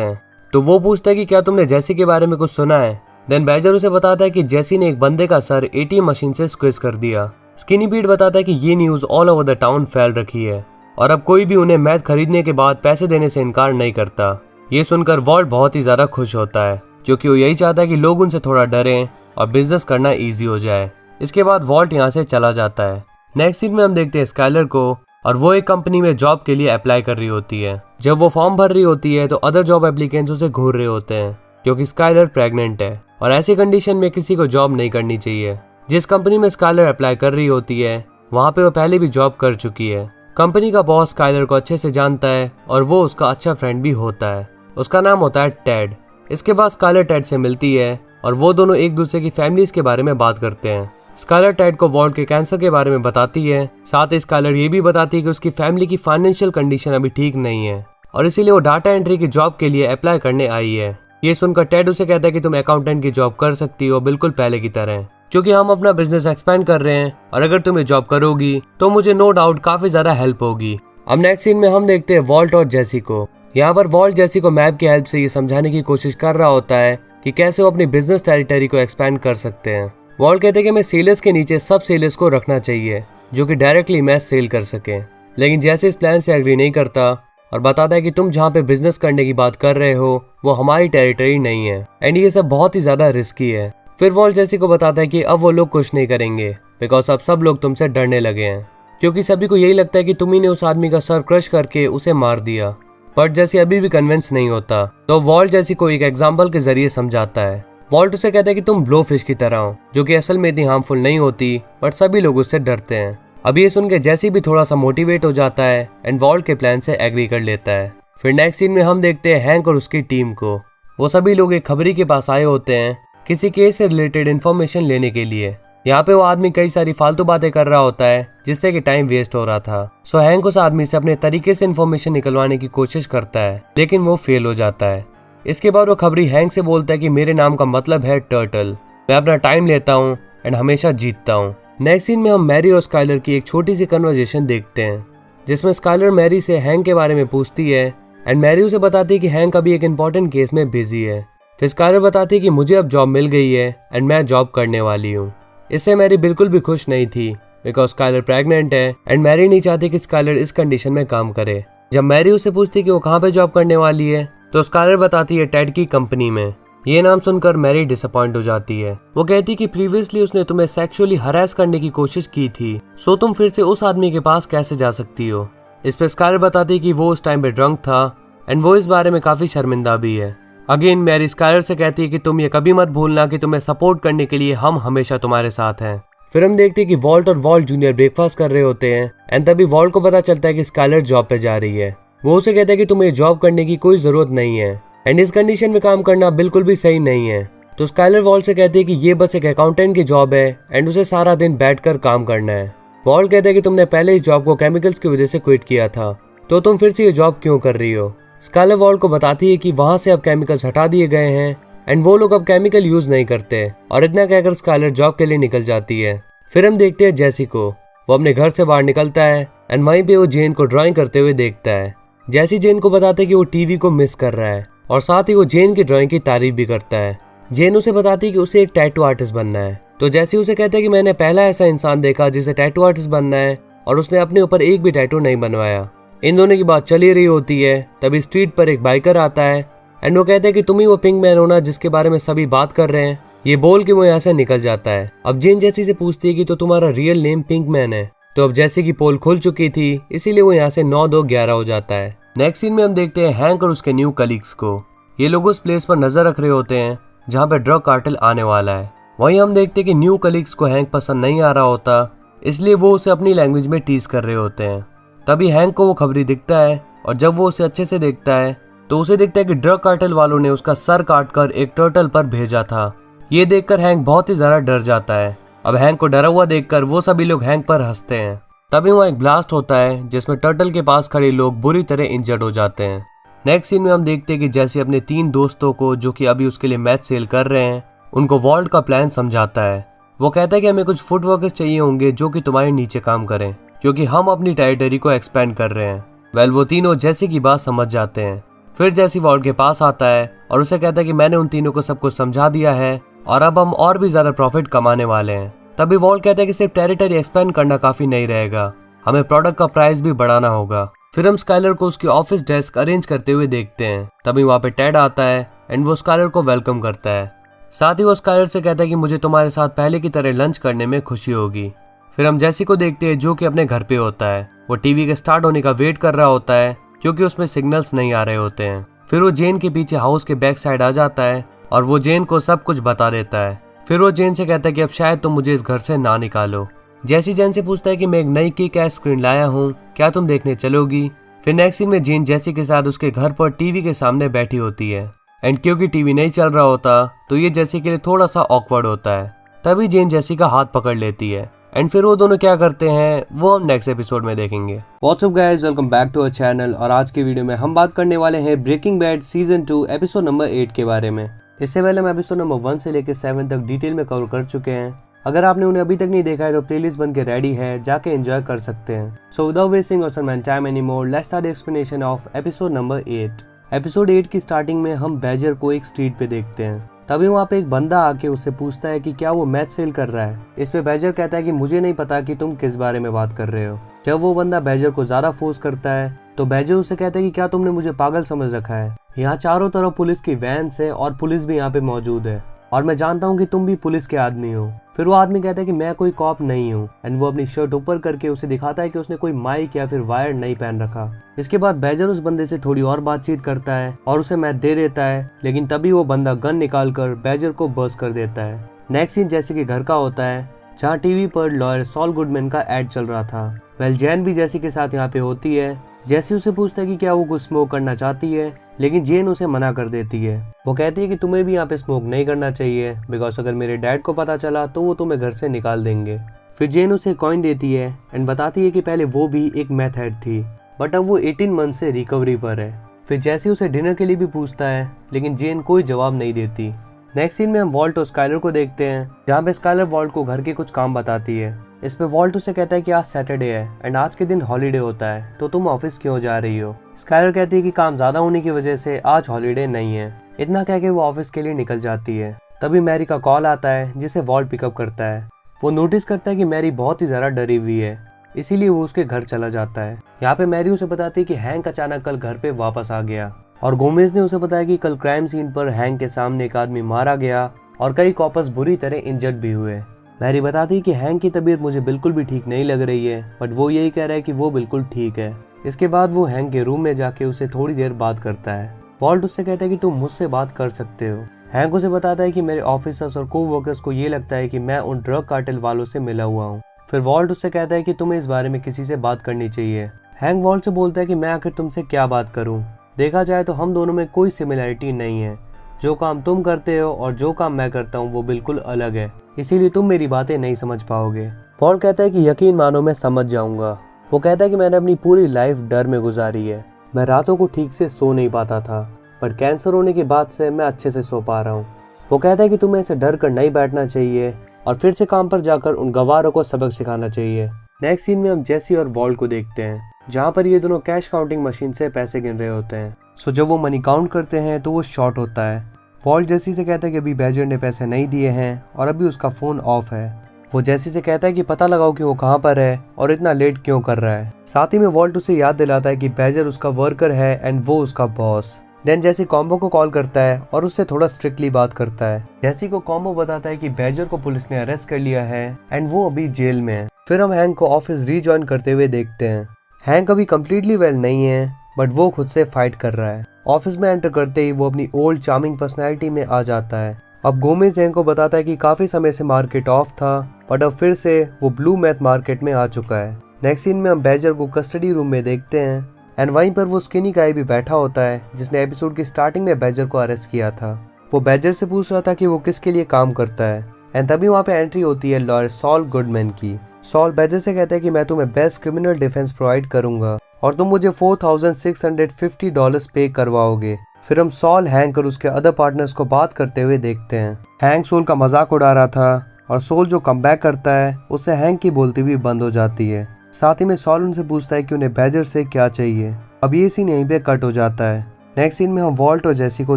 हैं, तो वो पूछता है कि क्या तुमने जैसी के बारे में कुछ सुना है। देन बैजर उसे बताता है कि जैसी ने एक बंदे का सर एटीएम मशीन से स्क्विज कर दिया। स्किनी पीट बताता है कि ये news all over the town फैल रखी है और अब कोई भी उन्हें मैथ खरीदने के बाद पैसे देने से इनकार नहीं करता। ये सुनकर वॉल्ट बहुत ही ज्यादा खुश होता है क्योंकि वो यही चाहता है कि लोग उनसे थोड़ा डरें और बिजनेस करना इजी हो जाए। इसके बाद वॉल्ट यहाँ से चला जाता है। नेक्स्ट सीन में हम देखते हैं स्काइलर को और वो एक कंपनी में जॉब के लिए अप्लाई कर रही होती है। जब वो फॉर्म भर रही होती है तो अदर जॉब एप्लीकेंट्स उसे घूर रहे होते हैं क्योंकि स्काइलर प्रेग्नेंट है और ऐसी कंडीशन में किसी को जॉब नहीं करनी चाहिए। जिस कंपनी में स्काइलर अप्लाई कर रही होती है वहाँ पे वो पहले भी जॉब कर चुकी है। कंपनी का बॉस स्काइलर को अच्छे से जानता है और वो उसका अच्छा फ्रेंड भी होता है। उसका नाम होता है टेड। इसके बाद स्काइलर टेड से मिलती है और वो दोनों एक दूसरे की फैमिलीज के बारे में बात करते हैं। स्काइलर टेड को वॉल्ट के कैंसर के बारे में बताती है, साथ ही स्काइलर ये भी बताती है कि उसकी फैमिली की फाइनेंशियल कंडीशन अभी ठीक नहीं है और इसीलिए वो डाटा एंट्री की जॉब के लिए अप्लाई करने आई है। ये सुनकर टेड उसे कहता है कि तुम अकाउंटेंट की जॉब कर सकती हो बिल्कुल पहले की तरह, क्योंकि हम अपना बिजनेस एक्सपेंड कर रहे हैं और अगर तुम ये जॉब करोगी तो मुझे नो डाउट काफी ज्यादा हेल्प होगी। अब नेक्स्ट सीन में हम देखते हैं वॉल्ट और जेसी को। यहाँ पर वॉल्ट जेसी को मैप की हेल्प से ये समझाने की कोशिश कर रहा होता है कि कैसे वो अपनी बिजनेस टेरिटरी को एक्सपेंड कर सकते हैं। वॉल्ट कहते हैं कि मैं सेलर्स के नीचे सब सेलर्स को रखना चाहिए जो कि डायरेक्टली मैच सेल कर सके, लेकिन जैसे इस प्लान से एग्री नहीं करता और बताता है कि तुम जहाँ पे बिजनेस करने की बात कर रहे हो वो हमारी टेरिटरी नहीं है एंड ये सब बहुत ही ज्यादा रिस्की है। फिर वॉल्ट जेसी को बताता है कि अब वो लोग कुछ नहीं करेंगे बिकॉज अब सब लोग तुमसे डरने लगे हैं क्योंकि सभी को यही लगता है कि तुम ही ने उस आदमी का सर क्रश करके उसे मार दिया। बट जैसी अभी भी कन्विंस नहीं होता तो वॉल्ट जेसी को एक एग्जाम्पल के जरिए समझाता है। वॉल्ट उसे कहता है कि तुम ब्लो फिश की तरह हो जो कि असल में इतनी हार्मफुल नहीं होती बट सभी लोग उससे डरते हैं। अब ये सुन के जेसी भी थोड़ा सा मोटिवेट हो जाता है एंड वॉल्ट के प्लान से एग्री कर लेता है। फिर नेक्स्ट सीन में हम देखते हैं हैंक और उसकी टीम को। वो सभी लोग एक खबरी के पास आए होते हैं किसी केस से रिलेटेड इन्फॉर्मेशन लेने के लिए। यहाँ पे वो आदमी कई सारी फालतू बातें कर रहा होता है जिससे कि टाइम वेस्ट हो रहा था। सो हैंक उस आदमी से अपने तरीके से इन्फॉर्मेशन निकलवाने की कोशिश करता है लेकिन वो फेल हो जाता है। इसके बाद वो खबरी हैंक से बोलता है कि मेरे नाम का मतलब है टर्टल, मैं अपना टाइम लेता हूँ एंड हमेशा जीतता हूँ। नेक्स्ट सीन में हम मैरी और स्काइलर की एक छोटी सी कन्वर्सेशन देखते हैं जिसमें स्काइलर मैरी से हैंक के बारे में पूछती है एंड मैरी उसे बताती है कि हैंक अभी एक इम्पोर्टेंट केस में बिजी है। फिर स्काइलर बताती है कि मुझे अब जॉब मिल गई है एंड मैं जॉब करने वाली हूँ। इससे मैरी बिल्कुल भी खुश नहीं थी बिकॉज स्काइलर प्रेग्नेंट है एंड मैरी नहीं चाहती कि स्काइलर इस कंडीशन में काम करे। जब मैरी उससे पूछती कि वो कहाँ पे जॉब करने वाली है तो स्काइलर बताती है टेड की कंपनी में। ये नाम सुनकर मैरी डिसअपॉइंट हो जाती है। वो कहती कि प्रीवियसली उसने तुम्हें सेक्सुअली हरास करने की कोशिश की थी, सो तुम फिर से उस आदमी के पास कैसे जा सकती हो। इस पर स्काइलर बताती कि वो उस टाइम पे ड्रंक था एंड वो इस बारे में काफी शर्मिंदा भी है। अगेन मैरी स्काइलर से कहती है कि तुम ये कभी मत भूलना कि तुम्हें सपोर्ट करने के लिए हम हमेशा तुम्हारे साथ हैं। फिर हम देखते हैं कि वॉल्ट और वॉल्ट जूनियर ब्रेकफास्ट कर रहे होते हैं एंड तभी वॉल्ट को पता चलता है कि स्काइलर जॉब पे जा रही है। वो उसे कहता है कि तुम्हें जॉब करने की कोई जरूरत नहीं है एंड इस कंडीशन में काम करना बिल्कुल भी सही नहीं है। तो स्काइलर वॉल्ट से कहती है कि ये बस एक अकाउंटेंट की जॉब है एंड उसे सारा दिन बैठकर काम करना है। वॉल्ट कहता है कि तुमने पहले इस जॉब को केमिकल्स की वजह से क्विट किया था, तो तुम फिर से ये जॉब क्यों कर रही हो। स्काइलर वॉल्ट को बताती है कि वहां से अब केमिकल्स हटा दिए गए हैं एंड वो लोग अब केमिकल यूज नहीं करते और इतना कहकर स्काइलर जॉब के लिए निकल जाती है। फिर हम देखते हैं जेसी को। वो अपने घर से बाहर निकलता है एंड वहीं पे वो जेन को ड्राइंग करते हुए देखता है। जैसी जेन को बताते हैं कि वो टीवी को मिस कर रहा है और साथ ही वो जेन की ड्राइंग की तारीफ भी करता है। जेन उसे बताती है कि उसे एक टैटू आर्टिस्ट बनना है। तो जैसी उसे कहता है कि मैंने पहला ऐसा इंसान देखा जिसे टैटू आर्टिस्ट बनना है और उसने अपने ऊपर एक भी टैटू नहीं बनवाया। इन दोनों की बात चली रही होती है, तभी स्ट्रीट पर एक बाइकर आता है एंड वो कहता है कि तुम ही वो पिंक मैन हो ना जिसके बारे में सभी बात कर रहे हैं। ये बोल के वो यहाँ से निकल जाता है। अब जेन जैसी से पूछती है कि तो तुम्हारा रियल नेम पिंक मैन है। तो अब जैसे की पोल खुल चुकी थी, इसीलिए वो यहाँ से 9-2-11 हो जाता है। नेक्स्ट सीन में हम देखते हैं हैंक और उसके न्यू कलीग्स को। ये लोग उस प्लेस पर नजर रख रहे होते हैं जहाँ पे ड्रग कार्टेल आने वाला है। वहीं हम देखते हैं कि न्यू कलीग्स को हैंक पसंद नहीं आ रहा होता, इसलिए वो उसे अपनी लैंग्वेज में टीज कर रहे होते हैं। तभी हैंक को वो खबरी दिखता है और जब वो उसे अच्छे से देखता है तो उसे दिखता है कि ड्रग कार्टेल वालों ने उसका सर काटकर एक टर्टल पर भेजा था। ये देखकर हैंक बहुत ही ज्यादा डर जाता है। अब हैंक को डरा हुआ देखकर वो सभी लोग हैंक पर हंसते हैं। तभी वहाँ एक ब्लास्ट होता है जिसमें टर्टल के पास खड़े लोग बुरी तरह इंजर्ड हो जाते हैं। नेक्स्ट सीन में हम देखते हैं कि जैसे अपने 3 दोस्तों को जो कि अभी उसके लिए मैच सेल कर रहे हैं, उनको वॉल्ट का प्लान समझाता है। वो कहता है कि हमें कुछ फुट वर्कर्स चाहिए होंगे जो कि तुम्हारे नीचे काम करें, क्योंकि हम अपनी टेरिटरी को एक्सपेंड कर रहे हैं। वो तीनों जैसी की बात समझ जाते हैं। फिर जैसी वॉल्ट के पास आता है और उसे कहता है कि मैंने उन तीनों को सब कुछ समझा दिया है और अब हम और भी ज्यादा प्रॉफिट कमाने वाले हैं। तभी वॉल्ट कहता है कि सिर्फ टेरिटरी एक्सपेंड करना काफी नहीं रहेगा, हमें प्रोडक्ट का प्राइस भी बढ़ाना होगा। फिर हम स्काइलर को उसकी ऑफिस डेस्क अरेंज करते हुए देखते हैं। तभी वहाँ पे टेड आता है एंड वो स्काइलर को वेलकम करता है। साथ ही वो स्काइलर से कहता है कि मुझे तुम्हारे साथ पहले की तरह लंच करने में खुशी होगी। फिर हम जैसी को देखते हैं जो कि अपने घर पे होता है। वो टीवी के स्टार्ट होने का वेट कर रहा होता है क्योंकि उसमें सिग्नल्स नहीं आ रहे होते हैं। फिर वो जेन के पीछे हाउस के बैक साइड आ जाता है और वो जेन को सब कुछ बता देता है। फिर वो जेन से कहता है कि अब शायद तुम मुझे इस घर से ना निकालो। जैसी जेन से पूछता है कि मैं एक नई किक एस स्क्रीन लाया हूँ, क्या तुम देखने चलोगी। फिर नेक्स्ट सीन में जेन जैसी के साथ उसके घर पर टीवी के सामने बैठी होती है एंड क्योंकि टीवी नहीं चल रहा होता तो ये जैसी के लिए थोड़ा सा ऑकवर्ड होता है। तभी जेन जैसी का हाथ पकड़ लेती है एंड फिर वो दोनों क्या करते हैं वो हम नेक्स्ट एपिसोड में देखेंगे। What's up guys, welcome back to our channel. और आज के वीडियो में हम बात करने वाले हैं Breaking Bad season 2 episode number 8 के बारे में। इससे पहले हम एपिसोड नंबर 1 से लेकर 7 तक डिटेल में कवर कर चुके हैं। अगर आपने उन्हें अभी तक नहीं देखा है तो प्लेलिस्ट बन के रेडी है, जाके एंजॉय कर सकते हैं। सो विदाउट वेस्टिंग और time any more, let's start explanation of episode number 8। Episode 8 की स्टार्टिंग में हम बैजर को एक स्ट्रीट पे देखते हैं। तभी वहाँ पे एक बंदा आके उससे पूछता है कि क्या वो मैच सेल कर रहा है। इस पे बैजर कहता है कि मुझे नहीं पता कि तुम किस बारे में बात कर रहे हो। जब वो बंदा बैजर को ज्यादा फोर्स करता है तो बैजर उससे कहता है कि क्या तुमने मुझे पागल समझ रखा है। यहाँ चारों तरफ पुलिस की वैन्स है और पुलिस भी यहाँ पे मौजूद है और मैं जानता हूँ कि तुम भी पुलिस के आदमी हो। फिर वो आदमी कहता है कि मैं कोई कॉप नहीं हूँ एंड वो अपनी शर्ट ऊपर करके उसे दिखाता है कि उसने कोई माइक या फिर वायर नहीं पहन रखा। इसके बाद बैजर उस बंदे से थोड़ी और बातचीत करता है और उसे मैच दे देता है, लेकिन तभी वो बंदा गन निकाल कर बैजर को बर्स्ट कर देता है। नेक्स्ट सीन जैसे कि घर का होता है जहाँ टीवी पर लॉयर सॉल गुडमैन का एड चल रहा था। जेन भी जैसी के साथ यहाँ पे होती है। जैसी उसे पूछता है कि क्या वो कुछ स्मोक करना चाहती है, लेकिन जेन उसे मना कर देती है। वो कहती है कि तुम्हें भी यहाँ पे स्मोक नहीं करना चाहिए बिकॉज अगर मेरे डैड को पता चला तो वो तुम्हें घर से निकाल देंगे। फिर जेन उसे कॉइन देती है एंड बताती है कि पहले वो भी एक मैथ हेड थी बट अब वो 18 मंथ से रिकवरी पर है। फिर जैसे उसे डिनर के लिए भी पूछता है लेकिन जेन कोई जवाब नहीं देती। नेक्स्ट सीन में हम वॉल्ट और स्काइलर को देखते हैं जहाँ पे स्काइलर वॉल्ट को घर के कुछ काम बताती है। इस पे वॉल्ट उसे कहता है कि आज सैटरडे है एंड आज के दिन हॉलीडे होता है तो तुम ऑफिस क्यों जा रही हो। स्काइलर कहती है कि काम ज्यादा होने की वजह से आज हॉलीडे नहीं है। इतना कह के वो ऑफिस के लिए निकल जाती है। तभी मैरी का कॉल आता है जिसे वॉल्ट पिकअप करता है। वो नोटिस करता है कि मैरी बहुत ही ज्यादा डरी हुई है, इसीलिए वो उसके घर चला जाता है। यहाँ पे मैरी उसे बताती है कि हैंक अचानक कल घर पे वापस आ गया और गोमेज ने उसे बताया कि कल क्राइम सीन पर हैंक के सामने एक आदमी मारा गया और कई कॉपर्स बुरी तरह इंजर्ड भी हुए। मैरी बताती है कि हैंक की तबीयत मुझे बिल्कुल भी ठीक नहीं लग रही है बट वो यही कह रहा है कि वो बिल्कुल ठीक है। इसके बाद वो हैंक के रूम में जाके उसे थोड़ी देर बात करता है। वॉल्ट उससे कहता है कि तुम मुझसे बात कर सकते हो। हैंक उसे बताता है कि मेरे ऑफिसर्स और को-वर्कर्स को ये लगता है कि मैं उन ड्रग कार्टेल वालों से मिला हुआ हूँ। फिर वॉल्ट उससे कहता है कि तुम्हें इस बारे में किसी से बात करनी चाहिए। हैंक वॉल्ट से बोलता है कि मैं आखिर तुमसे क्या बात करूँ, देखा जाए तो हम दोनों में कोई सिमिलरिटी नहीं है। जो काम तुम करते हो और जो काम मैं करता हूँ वो बिल्कुल अलग है, इसीलिए तुम मेरी बातें नहीं समझ पाओगे। वॉल्ट कहता है कि यकीन मानो मैं समझ जाऊंगा। वो कहता है कि मैंने अपनी पूरी लाइफ डर में गुजारी है। मैं रातों को ठीक से सो नहीं पाता था बट कैंसर होने के बाद से मैं अच्छे से सो पा रहा हूँ। वो कहता है कि तुम्हें ऐसे डर कर नहीं बैठना चाहिए और फिर से काम पर जाकर उन गवारों को सबक सिखाना चाहिए। नेक्स्ट सीन में हम जेसी और वॉल्ट को देखते हैं जहाँ पर ये दोनों कैश काउंटिंग मशीन से पैसे गिन रहे होते हैं। सो जब वो मनी काउंट करते हैं तो वो शॉर्ट होता है। वॉल्ट जेसी से कहता है कि अभी बैजर ने पैसे नहीं दिए हैं और अभी उसका फ़ोन ऑफ है। वो जेसी से कहता है कि पता लगाओ कि वो कहाँ पर है और इतना लेट क्यों कर रहा है। साथ ही में वॉल्ट उसे याद दिलाता है कि बैजर उसका वर्कर है एंड वो उसका बॉस। देन जैसी कॉम्बो को कॉल करता है और उससे थोड़ा स्ट्रिक्टली बात करता है। जैसी को कॉम्बो बताता है कि बैजर को पुलिस ने अरेस्ट कर लिया है एंड वो अभी जेल में है। फिर हम हैंक को ऑफिस रीजॉइन करते हुए देखते हैं। हैंक अभी कम्प्लीटली वेल नहीं है बट वो खुद से फाइट कर रहा है। ऑफिस में एंटर करते ही वो अपनी ओल्ड चार्मिंग पर्सनैलिटी में आ जाता है। अब गोमेज हैंक को बताता है कि काफी समय से मार्केट ऑफ था बट अब फिर से वो ब्लू मैथ मार्केट में आ चुका है। नेक्स्ट सीन में हम बैजर को कस्टडी रूम में देखते हैं एंड वहीं पर वो स्किनी गाय भी बैठा होता है जिसने एपिसोड की स्टार्टिंग में बैजर को अरेस्ट किया था। वो बैजर से पूछ रहा था कि वो किसके लिए काम करता है एंड तभी वहाँ पे एंट्री होती है लॉयर सॉल गुडमैन की। सॉल बैजर से कहता है कि मैं तुम्हें बेस्ट क्रिमिनल डिफेंस प्रोवाइड करूंगा और तुम मुझे $4,650 पे करवाओगे। फिर हम सॉल, हैंक और उसके अदर पार्टनर्स को बात करते हुए देखते हैं। हैंक सोल का मजाक उड़ा रहा था और सोल जो कमबैक करता है उससे हैंक की बोलती भी बंद हो जाती है। साथ ही में सॉल उनसे पूछता है कि उन्हें बैजर से क्या चाहिए। अब ये सीन यहीं पे कट हो जाता है। नेक्स्ट सीन में हम वॉल्ट और जेसी को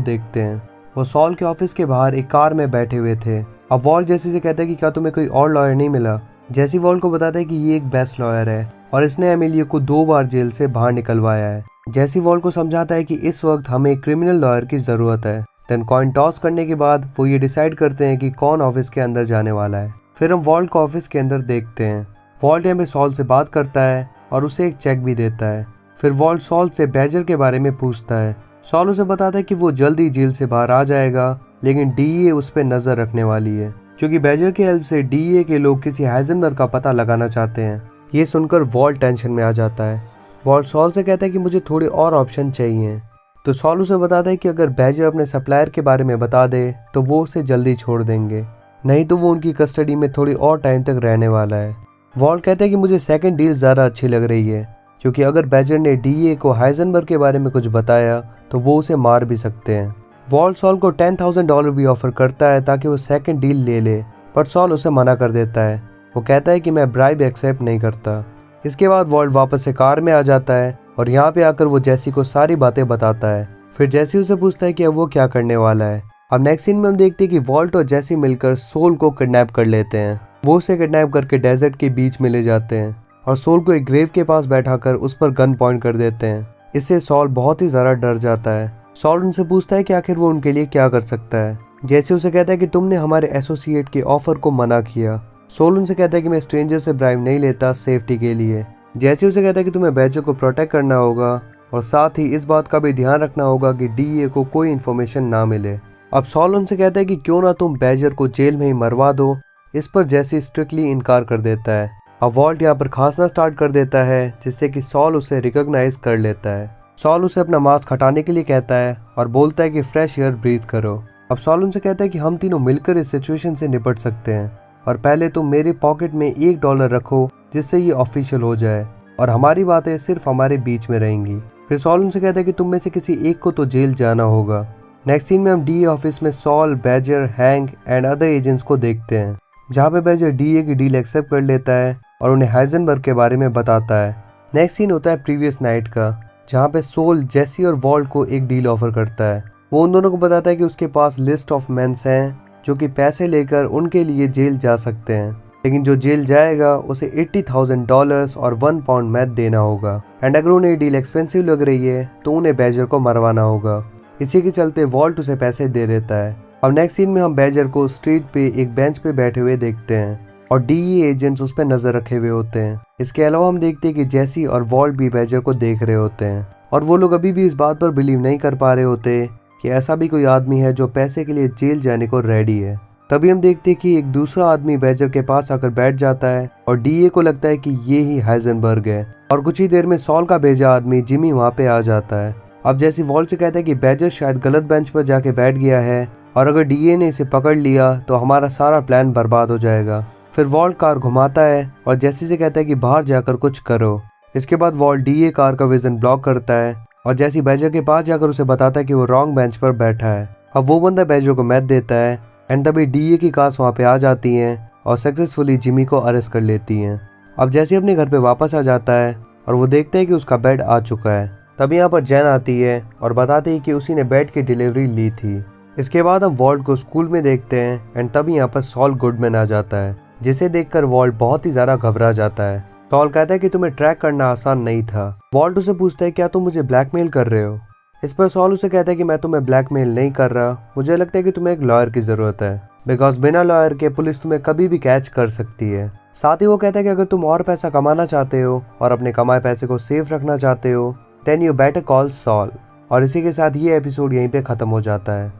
देखते हैं। वो सॉल के ऑफिस के बाहर एक कार में बैठे हुए थे। अब वॉल्ट जेसी से कहता है कि क्या तुम्हें कोई और लॉयर नहीं मिला। जेसी वॉल्ट को बताता है कि ये एक बेस्ट लॉयर है और इसने एमिलियो को 2 बार जेल से बाहर निकलवाया है। जेसी वॉल्ट को समझाता है कि इस वक्त हमें एक क्रिमिनल लॉयर की जरूरत है। देन कॉइन टॉस करने के बाद वो ये डिसाइड करते हैं कि कौन ऑफिस के अंदर जाने वाला है। फिर हम वॉल्ट को ऑफिस के अंदर देखते हैं। वॉल्ट यहाँ पे सॉल से बात करता है और उसे एक चेक भी देता है। फिर वॉल्ट सॉल से बैजर के बारे में पूछता है। सॉल उसे बताता है कि वो जल्दी जेल से बाहर आ जाएगा लेकिन डीईए उस पर नजर रखने वाली है क्योंकि बैजर की हेल्प से डीईए के लोग किसी हाइजेनबर्ग का पता लगाना चाहते हैं। ये सुनकर वॉल्ट टेंशन में आ जाता है। वॉल्ट सॉल से कहता है कि मुझे थोड़े और ऑप्शन चाहिए। तो सॉल उसे बताता है कि अगर बैजर अपने सप्लायर के बारे में बता दे तो वो उसे जल्दी छोड़ देंगे, नहीं तो वो उनकी कस्टडी में थोड़ी और टाइम तक रहने वाला है। वॉल्ट कहता है कि मुझे सेकंड डील ज़्यादा अच्छी लग रही है क्योंकि अगर बैजर ने डीए को हाइजेनबर्ग के बारे में कुछ बताया तो वो उसे मार भी सकते हैं। वॉल्ट सॉल को $10,000 भी ऑफर करता है ताकि वो सेकंड डील ले ले, बट सॉल उसे मना कर देता है। वो कहता है कि मैं ब्राइब एक्सेप्ट नहीं करता। इसके बाद वॉल्ट वापस से कार में आ जाता है और यहाँ पे आकर वो जेसी को सारी बातें बताता है। फिर जेसी उसे पूछता है कि अब वो क्या करने वाला है। अब नेक्स्ट सीन में हम देखते हैं कि वॉल्ट और जेसी मिलकर सोल को किडनैप कर लेते हैं। वो उसे किडनैप करके डेजर्ट के बीच में ले जाते हैं और सोल को एक ग्रेव के पास बैठाकर उस पर गन पॉइंट कर देते हैं। इससे सॉल बहुत ही ज़्यादा डर जाता है। सॉल उनसे पूछता है कि आखिर वो उनके लिए क्या कर सकता है। जेसी उसे कहता है कि तुमने हमारे एसोसिएट के ऑफर को मना किया। सोल उनसे कहता है कि मैं स्ट्रेंजर से ब्राइब नहीं लेता सेफ्टी के लिए। जेसी उसे कहता है कि तुम्हें बैजर को प्रोटेक्ट करना होगा और साथ ही इस बात का भी ध्यान रखना होगा कि डीए को कोई इन्फॉर्मेशन ना मिले। अब सॉल उनसे कहता है कि क्यों ना तुम बैजर को जेल में ही मरवा दो। इस पर जेसी स्ट्रिक्टली इनकार कर देता है। अब वॉल्ट यहाँ पर खांसना स्टार्ट कर देता है जिससे कि सॉल उसे रिकॉग्नाइज कर लेता है। सॉल उसे अपना मास्क हटाने के लिए कहता है और बोलता है कि फ्रेश एयर ब्रीथ करो। अब सॉल उनसे कहता है कि हम तीनों मिलकर इस सिचुएशन से निपट सकते हैं और पहले तुम मेरे पॉकेट में $1 रखो जिससे ये ऑफिशियल हो जाए और हमारी बातें सिर्फ हमारे बीच में रहेंगी। फिर सॉल उनसे कहता है कि तुम में से किसी एक को तो जेल जाना होगा। नेक्स्ट सीन में हम डीए ऑफिस में Saul, Badger, Hank and other agents को देखते हैं जहाँ पे बैजर डीए की डील एक्सेप्ट कर लेता है और उन्हें हाइजेनबर्ग के बारे में बताता है। नेक्स्ट सीन होता है प्रीवियस नाइट का जहाँ पे सोल, जेसी और वॉल्ट को एक डील ऑफर करता है। वो उन दोनों को बताता है कि उसके पास लिस्ट ऑफ मेंस हैं जो कि पैसे लेकर उनके लिए जेल जा सकते हैं, लेकिन जो जेल जाएगा उसे $80,000 और 1 पाउंड मैथ देना होगा एंड अगर उन्हें डील एक्सपेंसिव लग रही है तो उन्हें बैजर को मरवाना होगा। इसी के चलते वॉल्ट उसे पैसे दे देता है। अब नेक्स्ट सीन में हम बैजर को स्ट्रीट पे एक बेंच पे बैठे हुए देखते हैं और डीए एजेंट्स उस पर नजर रखे हुए होते हैं। इसके अलावा हम देखते हैं कि जेसी और वॉल्ट भी बैजर को देख रहे होते हैं और वो लोग अभी भी इस बात पर बिलीव नहीं कर पा रहे होते कि ऐसा भी कोई आदमी है जो पैसे के लिए जेल जाने को रेडी है। तभी हम देखते हैं कि एक दूसरा आदमी बैजर के पास आकर बैठ जाता है और डीए को लगता है कि ये ही हाइजेनबर्ग है और कुछ ही देर में सॉल का भेजा आदमी जिमी वहाँ पे आ जाता है। अब जैसी वॉल्ट से कहता है कि बैजर शायद गलत बेंच पर जाके बैठ गया है और अगर डीए ने इसे पकड़ लिया तो हमारा सारा प्लान बर्बाद हो जाएगा। फिर वॉल्ट कार घुमाता है और जेसी से कहता है कि बाहर जाकर कुछ करो। इसके बाद वॉल्ट डीए कार का विजन ब्लॉक करता है और जेसी बैजर के पास जाकर उसे बताता है कि वो रॉन्ग बेंच पर बैठा है। अब वो बंदा बैजर को मैथ देता है एंड तभी डीए की कार्स वहाँ पे आ जाती हैं और सक्सेसफुली जिमी को अरेस्ट कर लेती हैं। अब जैसे अपने घर पे वापस आ जाता है और वो देखते हैं कि उसका बेड आ चुका है। तभी यहाँ पर जैन आती है और बताती है कि उसी ने बेड की डिलीवरी ली थी। इसके बाद हम वॉल्ट को स्कूल में देखते हैं एंड तभी यहाँ पर सॉल गुडमैन आ जाता है, जिसे देखकर वॉल्ट बहुत ही ज़्यादा घबरा जाता है। सॉल कहता है कि तुम्हें ट्रैक करना आसान नहीं था। वॉल्ट उसे पूछता है क्या तुम मुझे ब्लैकमेल कर रहे हो। इस पर सॉल उसे कहता है कि मैं तुम्हें ब्लैकमेल नहीं कर रहा, मुझे लगता है कि तुम्हें एक लॉयर की ज़रूरत है, बिकॉज बिना लॉयर के पुलिस तुम्हें कभी भी कैच कर सकती है। साथ ही वो कहता है कि अगर तुम और पैसा कमाना चाहते हो और अपने कमाए पैसे को सेफ रखना चाहते हो then you better call Saul. और इसी के साथ ये एपिसोड यहीं पे खत्म हो जाता है।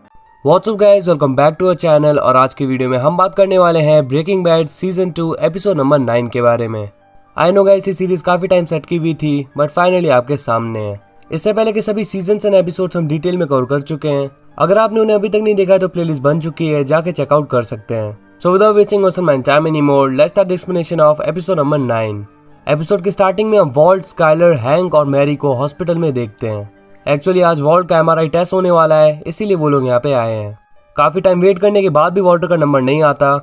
What's up guys, welcome back to our channel. और आज की वीडियो में हम बात करने वाले हैं Breaking Bad season 2 episode number 9 के बारे में। आई नो गाइस, ये सीरीज काफी टाइम से अटकी हुई थी बट फाइनली आपके सामने है। इससे पहले के सभी सीजन एंड एपिसोड्स हम डिटेल में कवर कर चुके हैं। अगर आपने उन्हें अभी तक नहीं देखा है तो प्लेलिस्ट बन चुकी है, जाके चेकआउट कर सकते हैं। So without wasting my time anymore, let's start the explanation of episode number 9। Episode की स्टार्टिंग में हम वॉल्ट, स्काइलर, हैंक और मैरी को हॉस्पिटल में देखते हैं। एक्चुअली आज वॉल्ट का MRI टेस्ट होने वाला है, इसीलिए वो लोग यहाँ पे आए हैं। काफी टाइम वेट करने के बाद भी वॉल्टर का नंबर नहीं आता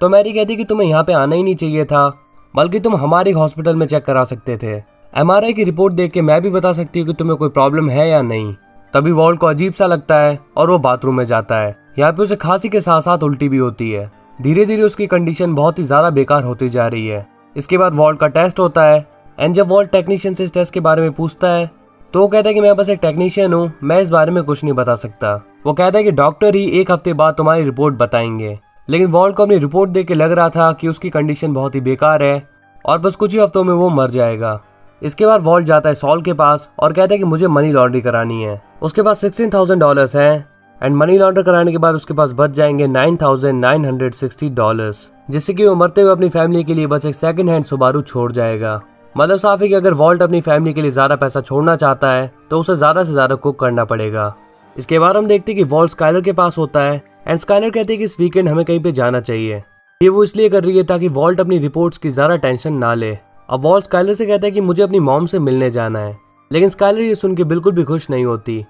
तो मैरी कहती कि तुम्हें यहाँ पे आना ही नहीं चाहिए था, बल्कि तुम हमारी हॉस्पिटल में चेक करा सकते थे। MRI की रिपोर्ट देख के मैं भी बता सकती हूँ कि तुम्हें कोई प्रॉब्लम है या नहीं। तभी वॉल्ट को अजीब सा लगता है और वो बाथरूम में जाता है। यहाँ पे उसे खांसी के साथ साथ उल्टी भी होती है। धीरे धीरे उसकी कंडीशन बहुत ही ज्यादा बेकार होती जा रही है। इसके बाद वॉल्ट का टेस्ट होता है एंड जब वॉल्ट टेक्नीशियन से इस टेस्ट के बारे में पूछता है तो वो कहता है कि मैं बस एक टेक्नीशियन हूँ, मैं इस बारे में कुछ नहीं बता सकता। वो कहता है कि डॉक्टर ही 1 हफ्ते बाद तुम्हारी रिपोर्ट बताएंगे। लेकिन वॉल्ट को अपनी रिपोर्ट देख के लग रहा था कि उसकी कंडीशन बहुत ही बेकार है और बस कुछ ही हफ्तों में वो मर जाएगा। इसके बाद वॉल्ट जाता है सॉल के पास और कहता है कि मुझे मनी लॉन्ड्री करानी है। उसके पास $16,000 हैं एंड मनी लॉन्ड्री कराने के बाद उसके पास बच जाएंगे $9,960, जिससे कि वो मरते हुए अपनी फैमिली के लिए बस एक सेकंड हैंड सुबारू छोड़ जाएगा। मतलब साफ है कि अगर वॉल्ट अपनी फैमिली के लिए ज्यादा पैसा छोड़ना चाहता है तो उसे ज्यादा से ज्यादा कुक करना पड़ेगा। इसके बाद हम देखते हैं कि वॉल्ट स्काइलर के पास होता है एंड स्काइलर कहते हैं कि इस वीकेंड हमें कहीं पे जाना चाहिए। ये वो इसलिए कर रही है ताकि वॉल्ट अपनी रिपोर्ट्स की ज्यादा टेंशन ना ले। अब वॉल्ट स्काइलर से कहता है कि मुझे अपनी मॉम से मिलने जाना है, लेकिन स्काइलर ये सुन के बिल्कुल भी खुश नहीं होती।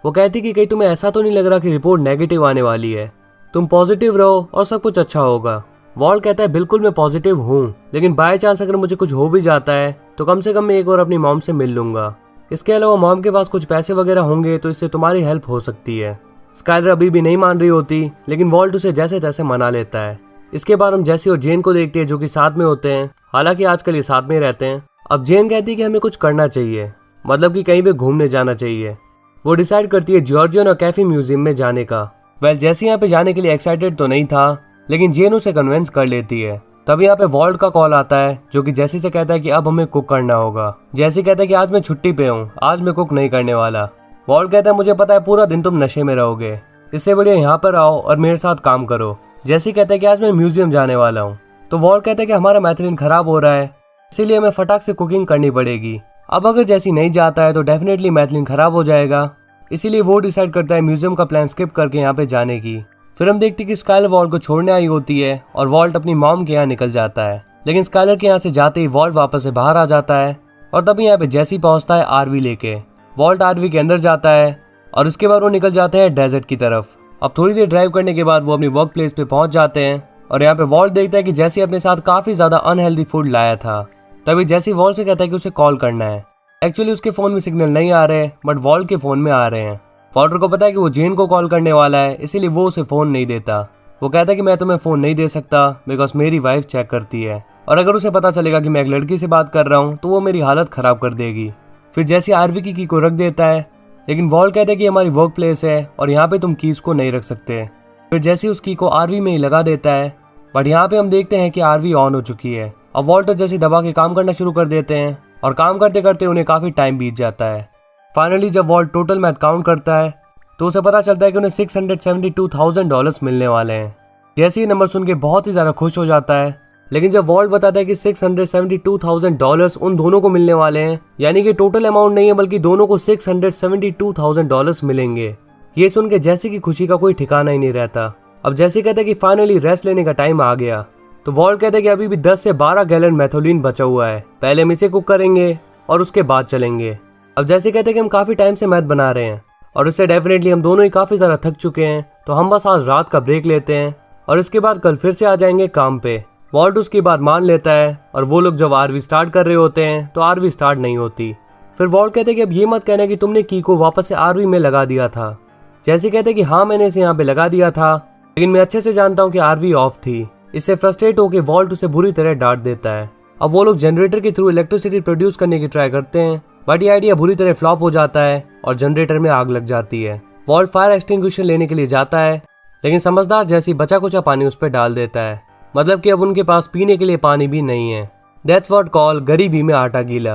वो कहती कि कहीं तुम्हें ऐसा तो नहीं लग रहा कि रिपोर्ट नेगेटिव आने वाली है, तुम पॉजिटिव रहो और सब कुछ अच्छा होगा। वॉल्ट कहता है बिल्कुल मैं पॉजिटिव हूँ, लेकिन बाय चांस अगर मुझे कुछ हो भी जाता है तो कम से कम मैं एक और अपनी मॉम से मिल लूंगा। इसके अलावा मॉम के पास कुछ पैसे वगैरह होंगे तो इससे तुम्हारी हेल्प हो सकती है। स्काइलर अभी भी नहीं मान रही होती, लेकिन वॉल्ट उसे जैसे तैसे मना लेता है। इसके बाद हम जेसी और जेन को देखते हैं जो कि साथ में होते हैं। हालांकि आजकल ये साथ में रहते हैं। अब जेन कहती है कि हमें कुछ करना चाहिए, मतलब कि कहीं पे घूमने जाना चाहिए। वो डिसाइड करती है जॉर्जियन और कैफे म्यूजियम में जाने का। वेल जेसी यहाँ पे जाने के लिए एक्साइटेड तो नहीं था, लेकिन जेन उसे कन्विंस कर लेती है। तभी यहाँ पे वॉल्ट का कॉल आता है जो कि जेसी से कहता है कि अब हमें कुक करना होगा। जेसी कहता है कि आज मैं छुट्टी पे हूँ, आज मैं कुक नहीं करने वाला। वॉल्ट कहता है मुझे पता है पूरा दिन तुम नशे में रहोगे, इससे बढ़िया यहाँ पर आओ और मेरे साथ काम करो। जेसी कहता है कि आज मैं म्यूजियम जाने वाला हूँ। तो वॉल्ट कहता है कि हमारा मैथलिन खराब हो रहा है, इसीलिए हमें फटाक से कुकिंग करनी पड़ेगी। अब अगर जेसी नहीं जाता है तो डेफिनेटली मैथलिन खराब हो जाएगा, इसीलिए वो डिसाइड करता है म्यूजियम का प्लान स्किप करके यहाँ पे जाने की। फिर हम देखते हैं कि स्काइलर वॉल्ट को छोड़ने आई होती है और वॉल्ट अपनी मॉम के यहाँ निकल जाता है। लेकिन स्काइलर के यहाँ से जाते ही वॉल्ट वापस से बाहर आ जाता है और तभी यहाँ पे जेसी पहुंचता है आरवी लेके। वॉल्ट आरवी के अंदर जाता है और उसके बाद वो निकल जाते हैं डेजर्ट की तरफ। अब थोड़ी देर ड्राइव करने के बाद वो अपनी वर्क प्लेस पे पहुंच जाते हैं और यहाँ पे वॉल्ट देखता है कि जेसी अपने साथ काफी ज्यादा अनहेल्दी फूड लाया था। तभी जेसी वॉल्ट से कहता है कि उसे कॉल करना है। एक्चुअली उसके फोन में सिग्नल नहीं आ रहे बट वॉल्ट के फोन में आ रहे हैं। वॉल्टर को पता है कि वो जेन को कॉल करने वाला है, इसीलिए वो उसे फोन नहीं देता। वो कहता है कि मैं तुम्हें फोन नहीं दे सकता बिकॉज मेरी वाइफ चेक करती है और अगर उसे पता चलेगा कि मैं एक लड़की से बात कर रहा हूँ तो वो मेरी हालत खराब कर देगी। फिर जेसी आरवी की की को रख देता है, लेकिन वॉल्ट कहता है कि हमारी वर्क प्लेस है और यहाँ पे तुम कीज को नहीं रख सकते। फिर जेसी उस की को आरवी में ही लगा देता है बट यहाँ पे हम देखते हैं कि आरवी ऑन हो चुकी है। अब वॉल्ट और जेसी दबा के काम करना शुरू कर देते हैं और काम करते करते उन्हें काफी टाइम बीत जाता है। फाइनली जब वॉल्ट टोटल मैथ काउंट करता है तो उसे पता चलता है कि उन्हें $672,000 मिलने वाले हैं। जेसी ये नंबर सुन के बहुत ही ज्यादा खुश हो जाता है, लेकिन जब वॉल्ट बताता है कि $672,000 उन दोनों को मिलने वाले हैं, यानी कि टोटल अमाउंट नहीं है बल्कि दोनों को $672,000 मिलेंगे, ये सुन के जेसी की खुशी का कोई ठिकाना ही नहीं रहता। अब जेसी कहता है कि फाइनली रेस्ट लेने का टाइम आ गया। तो वॉल्ट कहता है कि अभी भी 10 से 12 गैलन मैथोलिन बचा हुआ है, पहले हम इसे कुक करेंगे और उसके बाद चलेंगे। अब जेसी कहते हैं कि हम काफी टाइम से मैथ बना रहे हैं और इससे डेफिनेटली हम दोनों ही काफी ज्यादा थक चुके हैं, तो हम बस आज रात का ब्रेक लेते हैं और इसके बाद कल फिर से आ जाएंगे काम पे। वॉल्ट उसकी बात मान लेता है और वो लोग जब आरवी स्टार्ट कर रहे होते हैं तो आरवी स्टार्ट नहीं होती। फिर वॉल्ट कहते हैं कि अब ये मत कहना कि तुमने की को वापस से आरवी में लगा दिया था। जैसे कहते हैं कि हाँ मैंने इसे यहाँ पे लगा दिया था, लेकिन मैं अच्छे से जानता हूँ कि आरवी ऑफ थी। इससे फ्रस्ट्रेट होकर वॉल्ट उसे बुरी तरह डांट देता है। अब वो लोग जनरेटर के थ्रू इलेक्ट्रिसिटी प्रोड्यूस करने की ट्राई करते हैं, बट ये आइडिया बुरी तरह फ्लॉप हो जाता है और जनरेटर में आग लग जाती है। वॉल्ट फायर एक्सटिंग्विशर लेने के लिए जाता है, लेकिन समझदार जैसी बचा कुचा पानी उस पर डाल देता है। मतलब कि अब उनके पास पीने के लिए पानी भी नहीं है। दैट्स व्हाट कॉल गरीबी में आटा गीला।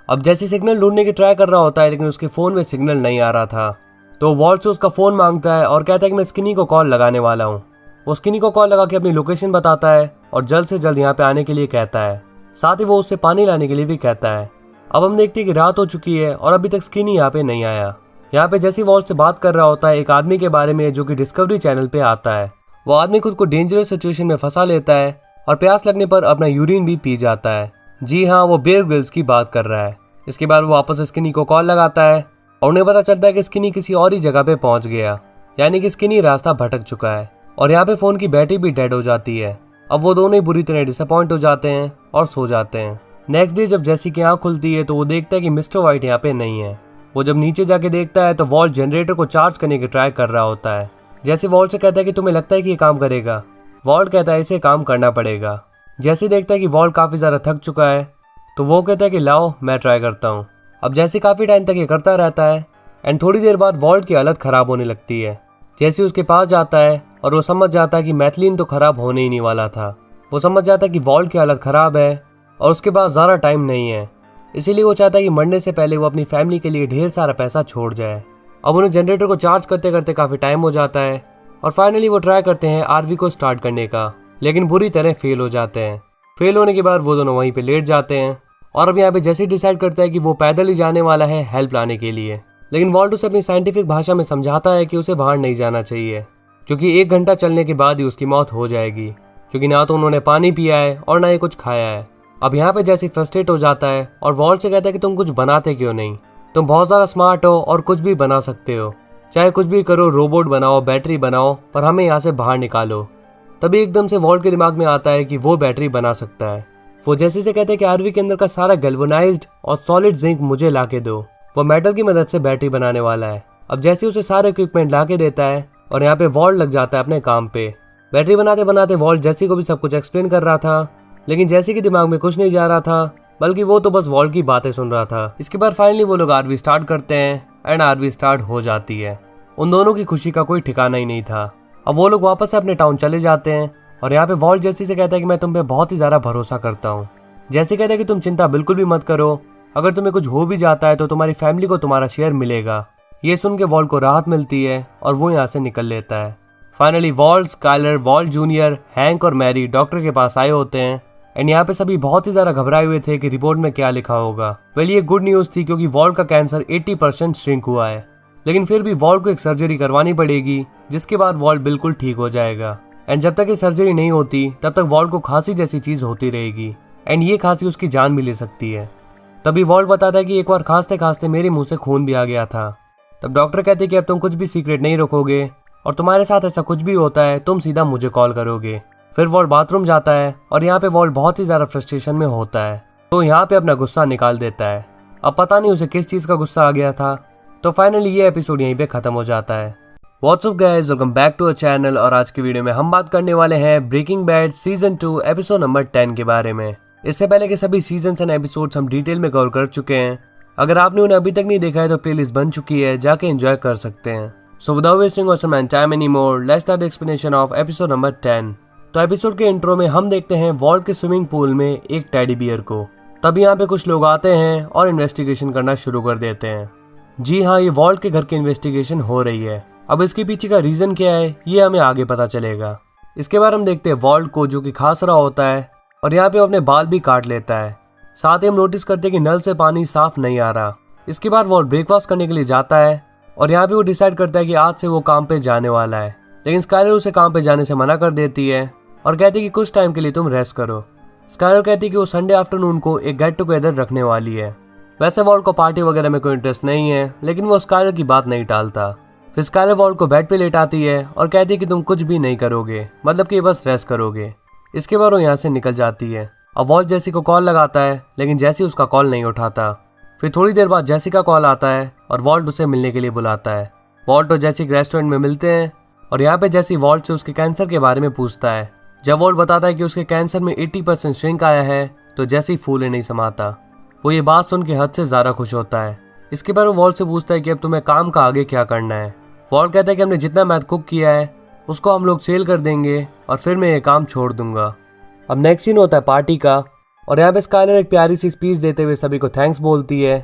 अब जैसे सिग्नल ढूंढने की ट्राई कर रहा होता है, लेकिन उसके फोन में सिग्नल नहीं आ रहा था, तो वॉल्ट से उसका फोन मांगता है और कहता है कि मैं स्किनी को कॉल लगाने वाला हूँ। वो स्किनी को कॉल लगा के अपनी लोकेशन बताता है और जल्द से जल्द यहाँ पे आने के लिए कहता है। साथ ही वो उससे पानी लाने के लिए भी कहता है। अब हम देखते हैं कि रात हो चुकी है और अभी तक स्किनी यहाँ पे नहीं आया। यहाँ पे जैसे वॉल्ट से बात कर रहा होता है एक आदमी के बारे में जो कि डिस्कवरी चैनल पे आता है। वो आदमी खुद को डेंजरस सिचुएशन में फंसा लेता है और प्यास लगने पर अपना यूरिन भी पी जाता है। जी हाँ, वो बेयर ग्रिल्स की बात कर रहा है। इसके बाद वो वापस स्किनी को कॉल लगाता है और उन्हें पता चलता है कि स्किनी किसी और ही जगह पे पहुंच गया, यानी कि स्किनी रास्ता भटक चुका है। और यहाँ पे फोन की बैटरी भी डेड हो जाती है। अब वो दोनों ही बुरी तरह डिसअपॉइंट हो जाते हैं और सो जाते हैं। नेक्स्ट डे जब जैसी की आँख खुलती है तो वो देखता है कि मिस्टर व्हाइट यहाँ पे नहीं है। वो जब नीचे जाके देखता है तो वॉल्ट जनरेटर को चार्ज करने की ट्राई कर रहा होता है। जैसे वॉल्ट से कहता है कि तुम्हें लगता है कि ये काम करेगा। वॉल्ट कहता है इसे काम करना पड़ेगा। जैसे देखता है कि वॉल्ट काफी ज्यादा थक चुका है तो वो कहता है कि लाओ मैं ट्राई करता हूँ। अब जैसे काफी टाइम तक ये करता रहता है एंड थोड़ी देर बाद वॉल्ट की हालत खराब होने लगती है। जैसे उसके पास जाता है और वो समझ जाता है कि मैथलीन तो खराब होने ही नहीं वाला था। वो समझ जाता है कि वॉल्ट की हालत खराब है और उसके पास ज़्यादा टाइम नहीं है, इसीलिए वो चाहता है कि मरने से पहले वो अपनी फैमिली के लिए ढेर सारा पैसा छोड़ जाए। अब उन्हें जनरेटर को चार्ज करते करते काफ़ी टाइम हो जाता है और फाइनली वो ट्राई करते हैं आरवी को स्टार्ट करने का, लेकिन बुरी तरह फेल हो जाते हैं। फेल होने के बाद वो दोनों वहीं पे लेट जाते हैं और अब यहाँ पे जैसे डिसाइड करता है कि वो पैदल ही जाने वाला है हेल्प लाने के लिए। लेकिन वॉल्ट उसे अपनी साइंटिफिक भाषा में समझाता है कि उसे बाहर नहीं जाना चाहिए, क्योंकि 1 घंटा चलने के बाद ही उसकी मौत हो जाएगी, क्योंकि ना तो उन्होंने पानी पिया है और ना ही कुछ खाया है। अब यहाँ पे जैसे फ्रस्ट्रेट हो जाता है और वॉल्ट से कहता है कि तुम कुछ बनाते क्यों नहीं, तुम बहुत ज़्यादा स्मार्ट हो और कुछ भी बना सकते हो, चाहे कुछ भी करो, रोबोट बनाओ, बैटरी बनाओ, पर हमें यहाँ से बाहर निकालो। तभी एकदम से वॉल्ट के दिमाग में आता है कि वो बैटरी बना सकता है। वो जैसे से कहते हैं कि आरवी के अंदर का सारा गैल्वेनाइज्ड और सॉलिड जिंक मुझे ला के दो। वो मेटल की मदद से बैटरी बनाने वाला है। अब जैसे उसे सारे इक्विपमेंट ला के देता है और यहाँ पे वॉल्ट लग जाता है अपने काम पे। बैटरी बनाते बनाते वॉल्ट जैसी को भी सब कुछ एक्सप्लेन कर रहा था, लेकिन जैसी के दिमाग में कुछ नहीं जा रहा था, बल्कि वो तो बस वॉल्ट की बातें सुन रहा था। इसके बाद फाइनली वो लोग आरवी स्टार्ट करते हैं एंड आरवी स्टार्ट हो जाती है। उन दोनों की खुशी का कोई ठिकाना ही नहीं था। अब वो लोग वापस से अपने टाउन चले जाते हैं और यहाँ पे वॉल्ट जैसी से कहता है कि मैं तुम पे बहुत ही ज़्यादा भरोसा करता हूँ। जैसे कहता है कि तुम चिंता बिल्कुल भी मत करो, अगर तुम्हें कुछ हो भी जाता है तो तुम्हारी फैमिली को तुम्हारा शेयर मिलेगा। ये सुन के वॉल्ट को राहत मिलती है और वो यहाँ से निकल लेता है। Finally Walt, Skyler, Walt junior, Hank और मैरी डॉक्टर के पास आए होते हैं एंड यहाँ पे सभी बहुत ही ज़्यादा घबराए हुए थे कि रिपोर्ट में क्या लिखा होगा। वेल ये गुड न्यूज़ थी, क्योंकि वॉल्ट का कैंसर 80% श्रिंक हुआ है, लेकिन फिर भी वॉल्ट को एक सर्जरी करवानी पड़ेगी, जिसके बाद वॉल्ट बिल्कुल ठीक हो जाएगा। एंड जब तक ये सर्जरी नहीं होती तब तक वॉल्ट को खांसी जैसी चीज़ होती रहेगी एंड ये खांसी उसकी जान भी ले सकती है। तभी वॉल्ट बताता है कि एक बार खांसते खांसते मेरे मुंह से खून भी आ गया था। तब डॉक्टर कहते हैं कि अब तुम कुछ भी सीक्रेट नहीं रखोगे और तुम्हारे साथ ऐसा कुछ भी होता है तुम सीधा मुझे कॉल करोगे। फिर वॉल्ट बाथरूम जाता है और यहाँ पे वॉल्ट बहुत ही ज़्यादा फ्रस्ट्रेशन में होता है, तो यहाँ पे अपना गुस्सा निकाल देता है। अब पता नहीं उसे किस चीज़ का गुस्सा आ गया था। तो फाइनली ये एपिसोड यहीं पे ख़त्म हो जाता है। What's up guys, welcome back to a channel. और आज की वीडियो में हम बात करने वाले हैं Breaking Bad season 2 episode number 10 के बारे में। इससे पहले के सभी सीजन्स एंड एपिसोड्स हम डिटेल में कवर कर चुके हैं। अगर आपने उन्हें अभी तक नहीं देखा है तो प्लेलिस्ट बन चुकी है, जाके एंजॉय कर सकते हैं। So without wasting awesome and time any more, let's start the explanation of episode number 10। तो एपिसोड के इंट्रो में हम देखते हैं वॉल्ट के स्विमिंग पूल में एक टेडी बियर को। तभी यहाँ पे कुछ लोग आते हैं और इन्वेस्टिगेशन करना शुरू कर देते हैं। जी हाँ, ये वॉल्ट के घर की इन्वेस्टिगेशन हो रही है। अब इसके पीछे का रीजन क्या है ये हमें आगे पता चलेगा। इसके बाद हम देखते हैं वॉल्ट को जो कि खांस रहा होता है और यहाँ पे वो अपने बाल भी काट लेता है। साथ ही हम नोटिस करते हैं कि नल से पानी साफ नहीं आ रहा। इसके बाद वॉल्ट ब्रेकफास्ट करने के लिए जाता है और यहाँ पे वो डिसाइड करता है कि आज से वो काम पे जाने वाला है, लेकिन स्काइलर उसे काम पे जाने से मना कर देती है और कहती है कि कुछ टाइम के लिए तुम रेस्ट करो। स्काइलर कहती है कि वो संडे आफ्टरनून को एक गेट टुगेदर रखने वाली है। वैसे वॉल्ट को पार्टी वगैरह में कोई इंटरेस्ट नहीं है, लेकिन वो स्काइलर की बात नहीं टालता। फिर स्काइलर वॉल्ट को बेड पे लेटाती है और कहती है कि तुम कुछ भी नहीं करोगे, मतलब कि बस रेस्ट करोगे। इसके बाद वो यहाँ से निकल जाती है। अब वॉल्ट जैसी को कॉल लगाता है, लेकिन जैसी उसका कॉल नहीं उठाता। फिर थोड़ी देर बाद जैसी का कॉल आता है और वॉल्ट उसे मिलने के लिए बुलाता है। वॉल्ट और जैसी एक रेस्टोरेंट में मिलते हैं और यहाँ पे जैसी वॉल्ट से उसके कैंसर के बारे में पूछता है। जब वॉल्ट बताता है कि उसके कैंसर में 80% श्रिंक आया है तो जैसी फूले नहीं समाता। वो ये बात सुन के हद से ज़्यादा खुश होता है। इसके बाद वो वॉल्ट से पूछता है कि अब तुम्हें काम का आगे क्या करना है। वॉल्ट कहता है कि हमने जितना मैथ कुक किया है उसको हम लोग सेल कर देंगे और फिर मैं ये काम छोड़ दूंगा। अब नेक्स्ट सीन होता है पार्टी का और यहाँ पे स्काइलर एक प्यारी सी स्पीच देते हुए सभी को थैंक्स बोलती है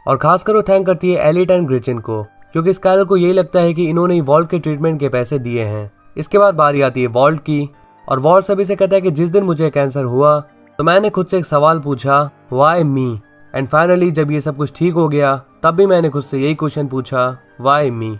और खासकर वो थैंक करती है एलिट एंड ग्रिचिन को, क्योंकि स्काइलर को यही लगता है कि इन्होंने ही वॉल्ट के ट्रीटमेंट के पैसे दिए हैं। इसके बाद बारी आती है वॉल्ट की और वॉल्ट सभी से कहता है कि जिस दिन मुझे कैंसर हुआ तो मैंने खुद से एक सवाल पूछा, वाई मी? एंड फाइनली जब ये सब कुछ ठीक हो गया तब भी मैंने खुद से यही क्वेश्चन पूछा, वाई मी?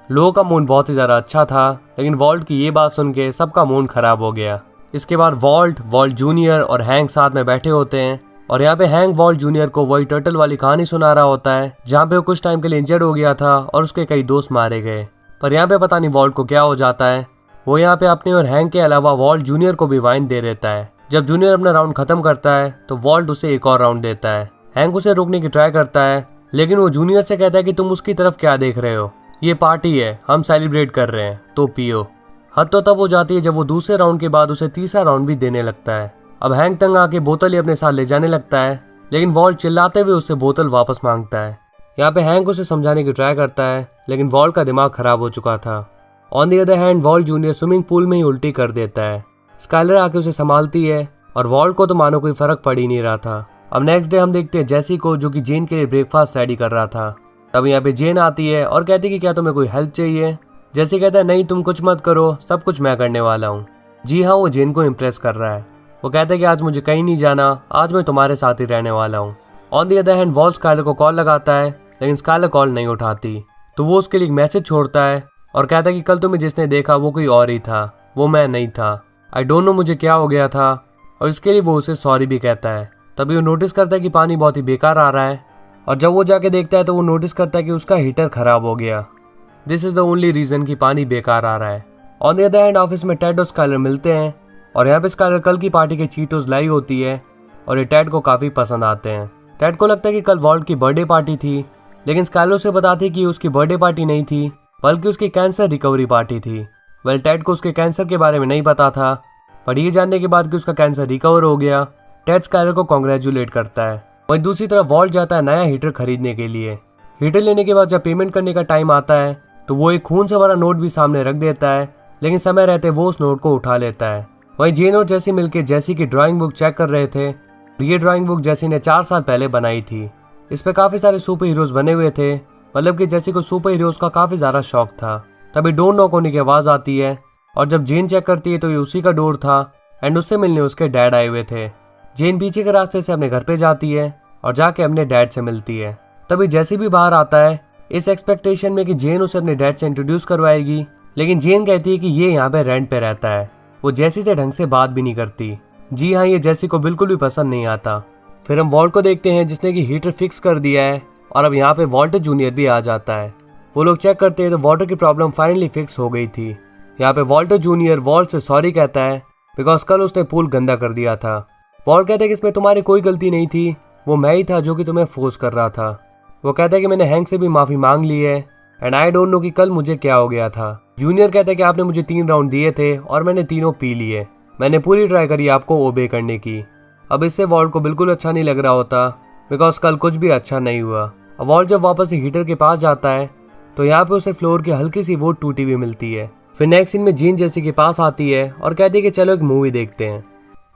लोगों का मूड बहुत ही ज़्यादा अच्छा था, लेकिन वॉल्ट की ये बात सुन के सबका मूड खराब हो गया। इसके बाद वॉल्ट जूनियर और हैंक साथ में बैठे होते हैं और यहाँ पे हैंक वॉल्ट जूनियर को वही टर्टल वाली कहानी सुना रहा होता है जहाँ पे वो कुछ टाइम के लिए इंजर्ड हो गया था और उसके कई दोस्त मारे गए। पर यहाँ पे पता नहीं वॉल्ट को क्या हो जाता है। वो यहाँ पे अपने और हैंक के अलावा वॉल्ट जूनियर को भी वाइन दे देता है। जब जूनियर अपना राउंड खत्म करता है तो वॉल्ट उसे एक और राउंड देता है। हैंक उसे रोकने की ट्राई करता है, लेकिन वो जूनियर से कहता है कि तुम उसकी तरफ क्या देख रहे हो, ये पार्टी है, हम सेलिब्रेट कर रहे हैं, तो पियो। हद तो तब हो जाती है जब वो दूसरे राउंड के बाद उसे तीसरा राउंड भी देने लगता है। अब हैंक तंग आके बोतल ही अपने साथ ले जाने लगता है, लेकिन वॉल्ट चिल्लाते हुए उससे बोतल वापस मांगता है। यहाँ पे हैंक उसे समझाने की ट्राई करता है, लेकिन वॉल्ट का दिमाग खराब हो चुका था। On the other hand Walt junior swimming pool में ही उल्टी कर देता है। स्काइलर आके उसे संभालती है और वॉल्ट को तो मानो कोई फर्क पड़ ही नहीं रहा था। अब नेक्स्ट डे हम देखते हैं जैसी को, जो कि जेन के लिए ब्रेकफास्ट रेडी कर रहा था। तब यहाँ पे जेन आती है और कहती है कि क्या तुम्हें कोई हेल्प चाहिए। जैसी कहता है नहीं, तुम कुछ मत करो, सब कुछ मैं करने वाला हूँ। जी हाँ, वो जेन को इम्प्रेस कर रहा है। वो कहता है कि आज मुझे कहीं नहीं जाना, आज मैं तुम्हारे साथ ही रहने वाला हूँ। On the other hand Walt Skyler को कॉल लगाता है, लेकिन स्काइलर कॉल नहीं उठाती। तो वो उसके लिए एक मैसेज छोड़ता है और कहता है कि कल तुम्हें जिसने देखा वो कोई और ही था, वो मैं नहीं था। आई डोंट नो मुझे क्या हो गया था, और इसके लिए वो उसे सॉरी भी कहता है। तभी वो नोटिस करता है कि पानी बहुत ही बेकार आ रहा है, और जब वो जाके देखता है तो वो नोटिस करता है कि उसका हीटर खराब हो गया। This is the only reason कि पानी बेकार आ रहा है। On the other hand office में टेड और स्काइलर मिलते हैं और यहाँ पे स्काइलर कल की पार्टी के चीटोस लाई होती है और ये टेड को काफी पसंद आते हैं। टेड को लगता है कि कल वॉल्ट की बर्थडे पार्टी थी, लेकिन स्काइलर उसे बताती है कि उसकी बर्थडे पार्टी नहीं थी, बल्कि उसकी कैंसर रिकवरी पार्टी थी। वेल, टेड को उसके कैंसर के बारे में नहीं पता था, पर ये जानने के बाद कि उसका कैंसर रिकवर हो गया, टेड स्काइलर को कॉन्ग्रेचुलेट करता है। वहीं दूसरी तरफ वॉल्ट जाता है नया हीटर खरीदने के लिए। हीटर लेने के बाद जब पेमेंट करने का टाइम आता है तो वो एक खून से भरा नोट भी सामने रख देता है, लेकिन समय रहते वो उस नोट को उठा लेता है। वहीं जेन और जैसी मिलकर जैसी की ड्राइंग बुक चेक कर रहे थे। ये ड्राइंग बुक जैसी ने 4 साल पहले बनाई थी। इस पे काफी सारे सुपर हीरोज बने हुए थे, मतलब कि जैसी को सुपर हीरोज का काफी ज्यादा शौक था। तभी डोर नॉक होने की आवाज आती है और जब जेन चेक करती है तो ये उसी का डोर था एंड उससे मिलने उसके डैड आए हुए थे। जेन पीछे के रास्ते से अपने घर पे जाती है और जाके अपने डैड से मिलती है। तभी जैसी भी बाहर आता है इस एक्सपेक्टेशन में कि जेन उसे अपने डैड से इंट्रोड्यूस करवाएगी, लेकिन जेन कहती है कि ये यहाँ पे रेंट पे रहता है। वो जैसी से ढंग से बात भी नहीं करती। जी हाँ, ये जैसी को बिल्कुल भी पसंद नहीं आता। फिर हम वॉल्ट को देखते हैं जिसने कि हीटर फिक्स कर दिया है और अब यहाँ पे वॉल्टर जूनियर भी आ जाता है। वो लोग चेक करते हैं तो वाटर की प्रॉब्लम फाइनली फिक्स हो गई थी। यहाँ पे वॉल्टर जूनियर वॉल्ट से सॉरी कहता है बिकॉज कल उसने पूल गंदा कर दिया था। वॉल्ट कहता है कि इसमें तुम्हारी कोई गलती नहीं थी, वो मैं ही था जो कि तुम्हें फोर्स कर रहा था। वो कहता है कि मैंने हैंक से भी माफी मांग ली है एंड आई डोंट नो कि कल मुझे क्या हो गया था। जूनियर कहता है कि आपने मुझे 3 राउंड दिए थे और मैंने तीनों पी लिए। मैंने पूरी ट्राई करी आपको ओबे करने की। अब इससे वॉल्ट को बिल्कुल अच्छा नहीं लग रहा होता बिकॉज कल कुछ भी अच्छा नहीं हुआ। अब वॉल्ट जब वापस हीटर के पास जाता है तो यहाँ पे उसे फ्लोर की हल्की सी वोट टूटी हुई मिलती है। फिर नेक्स्ट सीन में जीन जैसी के पास आती है और कहती है कि चलो एक मूवी देखते हैं।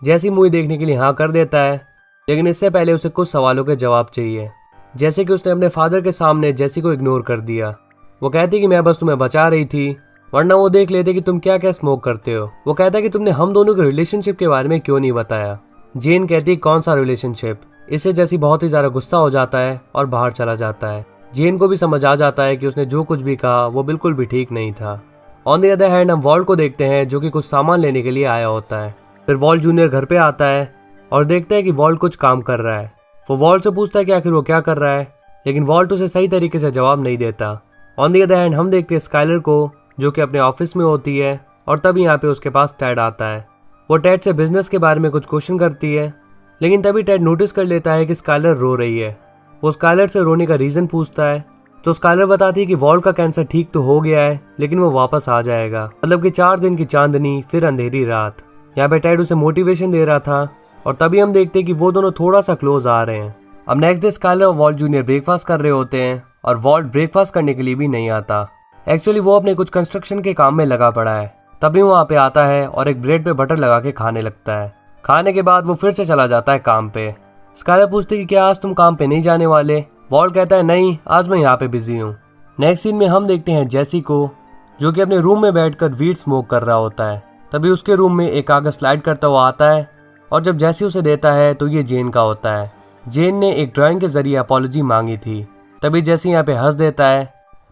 जैसी मूवी देखने के लिए हाँ कर देता है, लेकिन इससे पहले उसे कुछ सवालों के जवाब चाहिए। जैसे कि उसने अपने फादर के सामने जैसी को इग्नोर कर दिया। वो कहती कि मैं बस तुम्हें बचा रही थी, वरना वो देख लेते कि तुम क्या क्या स्मोक करते हो। वो कहता है कि तुमने हम दोनों के रिलेशनशिप के बारे में क्यों नहीं बताया। जेन कहती कौन सा रिलेशनशिप। इससे जैसी बहुत ही ज्यादा गुस्सा हो जाता है और बाहर चला जाता है। जेन को भी समझ आ जाता है कि उसने जो कुछ भी कहा वो बिल्कुल भी ठीक नहीं था। ऑन द अदर हैंड हम वॉल्ट को देखते हैं जो कि कुछ सामान लेने के लिए आया होता है। फिर वॉल्ट जूनियर घर पे आता है और देखता है कि वॉल्ट कुछ काम कर रहा है। वो वॉल्ट से पूछता है कि आखिर वो क्या कर रहा है, लेकिन वॉल्ट उसे सही तरीके से जवाब नहीं देता। ऑन द अदर हैंड हम देखते हैं स्काइलर को जो कि अपने ऑफिस में होती है और तभी यहाँ पे उसके पास टेड आता है। वो टेड से बिजनेस के बारे में कुछ क्वेश्चन करती है, लेकिन तभी टेड नोटिस कर लेता है कि स्काइलर रो रही है। वो स्काइलर से रोने का रीजन पूछता है तो स्काइलर बताती है कि वॉल्ट का कैंसर ठीक तो हो गया है, लेकिन वो वापस आ जाएगा। मतलब कि 4 दिन की चांदनी फिर अंधेरी रात। यहाँ पे टेड उसे मोटिवेशन दे रहा था और तभी हम देखते हैं कि वो दोनों थोड़ा सा क्लोज आ रहे हैं। अब नेक्स्ट डे स्काइलर और वॉल्ट जूनियर ब्रेकफास्ट कर रहे होते हैं और वॉल्ट ब्रेकफास्ट करने के लिए भी नहीं आता। एक्चुअली वो अपने कुछ कंस्ट्रक्शन के काम में लगा पड़ा है। तभी वो वहाँ पे आता है और एक ब्रेड पे बटर लगा के खाने लगता है। खाने के बाद वो फिर से चला जाता है काम पे। स्काइलर पूछती है कि क्या आज तुम काम पे नहीं जाने वाले? वॉल्ट कहता है नहीं, आज मैं यहाँ पे बिजी हूँ। नेक्स्ट सीन में हम देखते हैं जेसी को, जो कि अपने रूम में बैठकर वीड स्मोक कर रहा होता है। तभी उसके रूम में एक कागज स्लाइड करता हुआ आता है और जब जेसी उसे देता है तो ये जेन का होता है। जेन ने एक ड्राइंग के जरिए अपॉलॉजी मांगी थी। तभी जेसी यहाँ पे हंस देता है,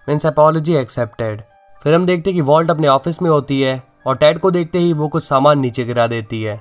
मीन्स अपॉलॉजी एक्सेप्टेड। फिर हम देखते हैं कि वॉल्ट अपने ऑफिस में होती है और टेड को देखते ही वो कुछ सामान नीचे गिरा देती है।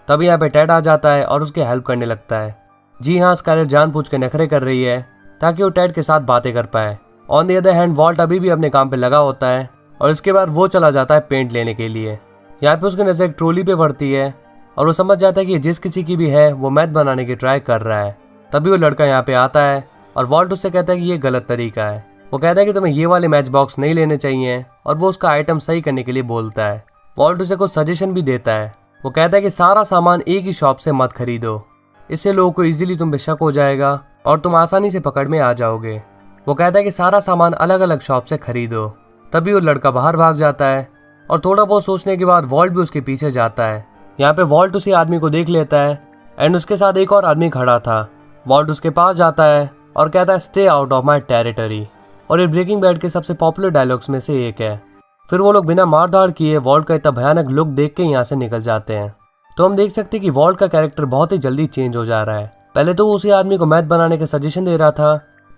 तभी यहाँ पे टेड आ जाता है और उसकी हेल्प करने लगता है। जी हाँ, स्काइलर जानबूझ के नखरे कर रही है ताकि वो टेड के साथ बातें कर पाए। On the other hand Walt अभी भी अपने काम पे लगा होता है और इसके बाद वो चला जाता है पेंट लेने के लिए। यहाँ पे उसकी नजर एक ट्रॉली पे पड़ती है और वो समझ जाता है कि जिस किसी की भी है वो मैथ बनाने की ट्राई कर रहा है। तभी वो लड़का यहाँ पे आता है और वॉल्ट उससे कहता है कि ये गलत तरीका है। वो कहता है कि तुम्हें ये वाले मैच बॉक्स नहीं लेने चाहिए और वो उसका आइटम सही करने के लिए बोलता है। वॉल्ट उसे कुछ सजेशन भी देता है। वो कहता है कि सारा सामान एक ही शॉप से मत खरीदो, इससे लोगों को इजीली तुम पे शक हो जाएगा और तुम आसानी से पकड़ में आ जाओगे। वो कहता है कि सारा सामान अलग अलग शॉप से खरीदो। तभी वो लड़का बाहर भाग जाता है और थोड़ा बहुत सोचने के बाद वॉल्ट भी उसके पीछे जाता है। यहाँ पे वॉल्ट उसी आदमी को देख लेता है एंड उसके साथ एक और आदमी खड़ा था। वॉल्ट उसके पास जाता है और कहता है stay out of my territory, और ये ब्रेकिंग बैड के सबसे पॉपुलर डायलॉग्स में से एक है। फिर वो लोग बिना मार धाड़ किए वॉल्ट का इतना भयानक लुक देख के यहाँ से निकल जाते हैं। तो हम देख सकते हैं कि वॉल्ट का कैरेक्टर बहुत ही जल्दी चेंज हो जा रहा है। पहले तो वो उसी आदमी को मैथ बनाने के सजेशन दे रहा था,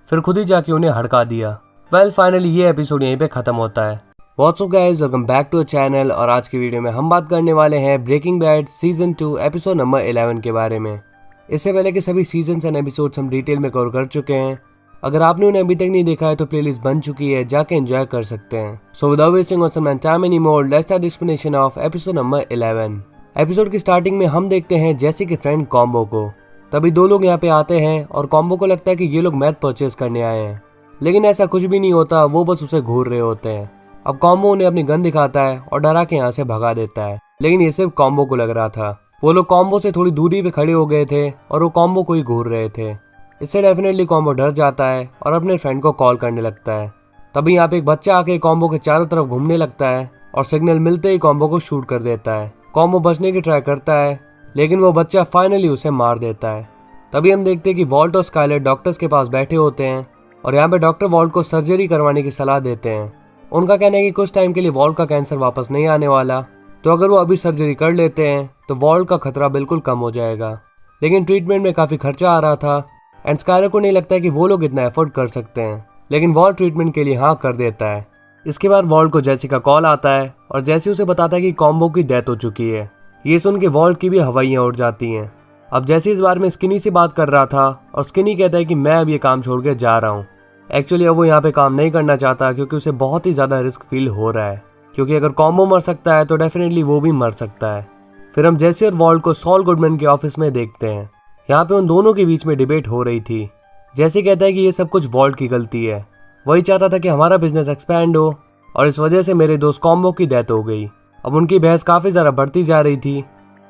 फिर खुद ही जाके उन्हें हड़का दिया। वेल फाइनली ये एपिसोड यहीं पे खत्म होता है। What's up guys, welcome back to a channel. और आज की वीडियो में हम बात करने वाले हैं Breaking Bad season 2 episode number 11 के बारे में। इससे पहले के सभी सीजन एंड एपिसोड्स हम डिटेल में कवर कर चुके हैं। अगर आपने उन्हें अभी तक नहीं देखा है तो प्लेलिस्ट बन चुकी है, जाके एंजॉय कर सकते हैं। So without wasting of time any more, let's start the explanation of episode number 11। Episode की स्टार्टिंग में हम देखते हैं जेसी के फ्रेंड कॉम्बो को। तभी 2 लोग यहाँ पे आते हैं और कॉम्बो को लगता है कि ये लोग मैथ परचेज करने आए हैं, लेकिन ऐसा कुछ भी नहीं होता। वो बस उसे घूर रहे होते हैं। अब कॉम्बो उन्हें अपनी गन दिखाता है और डरा के यहाँ से भगा देता है, लेकिन ये सिर्फ कॉम्बो को लग रहा था। वो लोग कॉम्बो से थोड़ी दूरी पे खड़े हो गए थे और वो कॉम्बो को ही घूर रहे थे। इससे डेफिनेटली कॉम्बो डर जाता है और अपने फ्रेंड को कॉल करने लगता है। तभी यहाँ पे एक बच्चा आके कॉम्बो के चारों तरफ घूमने लगता है और सिग्नल मिलते ही कॉम्बो को शूट कर देता है। कॉम्बो बचने की ट्राई करता है, लेकिन वो बच्चा फाइनली उसे मार देता है। तभी हम देखते हैं कि वॉल्ट और स्काइलर डॉक्टर्स के पास बैठे होते हैं और यहाँ पे डॉक्टर वॉल्ट को सर्जरी करवाने की सलाह देते हैं। उनका कहना है कि कुछ टाइम के लिए वॉल्ट का कैंसर वापस नहीं आने वाला, तो अगर वो अभी सर्जरी कर लेते हैं तो वॉल्ट का खतरा बिल्कुल कम हो जाएगा। लेकिन ट्रीटमेंट में काफी खर्चा आ रहा था एंड स्काइलर को नहीं लगता है कि वो लोग इतना एफोर्ड कर सकते हैं, लेकिन वॉल्ट ट्रीटमेंट के लिए हाँ कर देता है। इसके बाद वॉल्ट को जेसी का कॉल आता है और जेसी उसे बताता है कि कॉम्बो की डेथ हो चुकी है। ये सुन के वॉल्ट की भी हवाइयाँ उड़ जाती हैं। अब जेसी इस बारे में स्किनी से बात कर रहा था और स्किनी कहता है कि मैं अब ये काम छोड़ के जा रहा हूँ। एक्चुअली अब वो यहाँ पे काम नहीं करना चाहता क्योंकि उसे बहुत ही ज़्यादा रिस्क फील हो रहा है, क्योंकि अगर कॉम्बो मर सकता है तो डेफिनेटली वो भी मर सकता है। फिर हम जेसी और वॉल्ट को सॉल गुडमैन के ऑफिस में देखते हैं। यहाँ पे उन दोनों के बीच में डिबेट हो रही थी। जेसी कहता है कि ये सब कुछ वॉल्ट की गलती है, वही चाहता था कि हमारा बिजनेस एक्सपैंड हो और इस वजह से मेरे दोस्त कॉम्बो की डेथ हो गई। अब उनकी बहस काफ़ी ज़्यादा बढ़ती जा रही थी।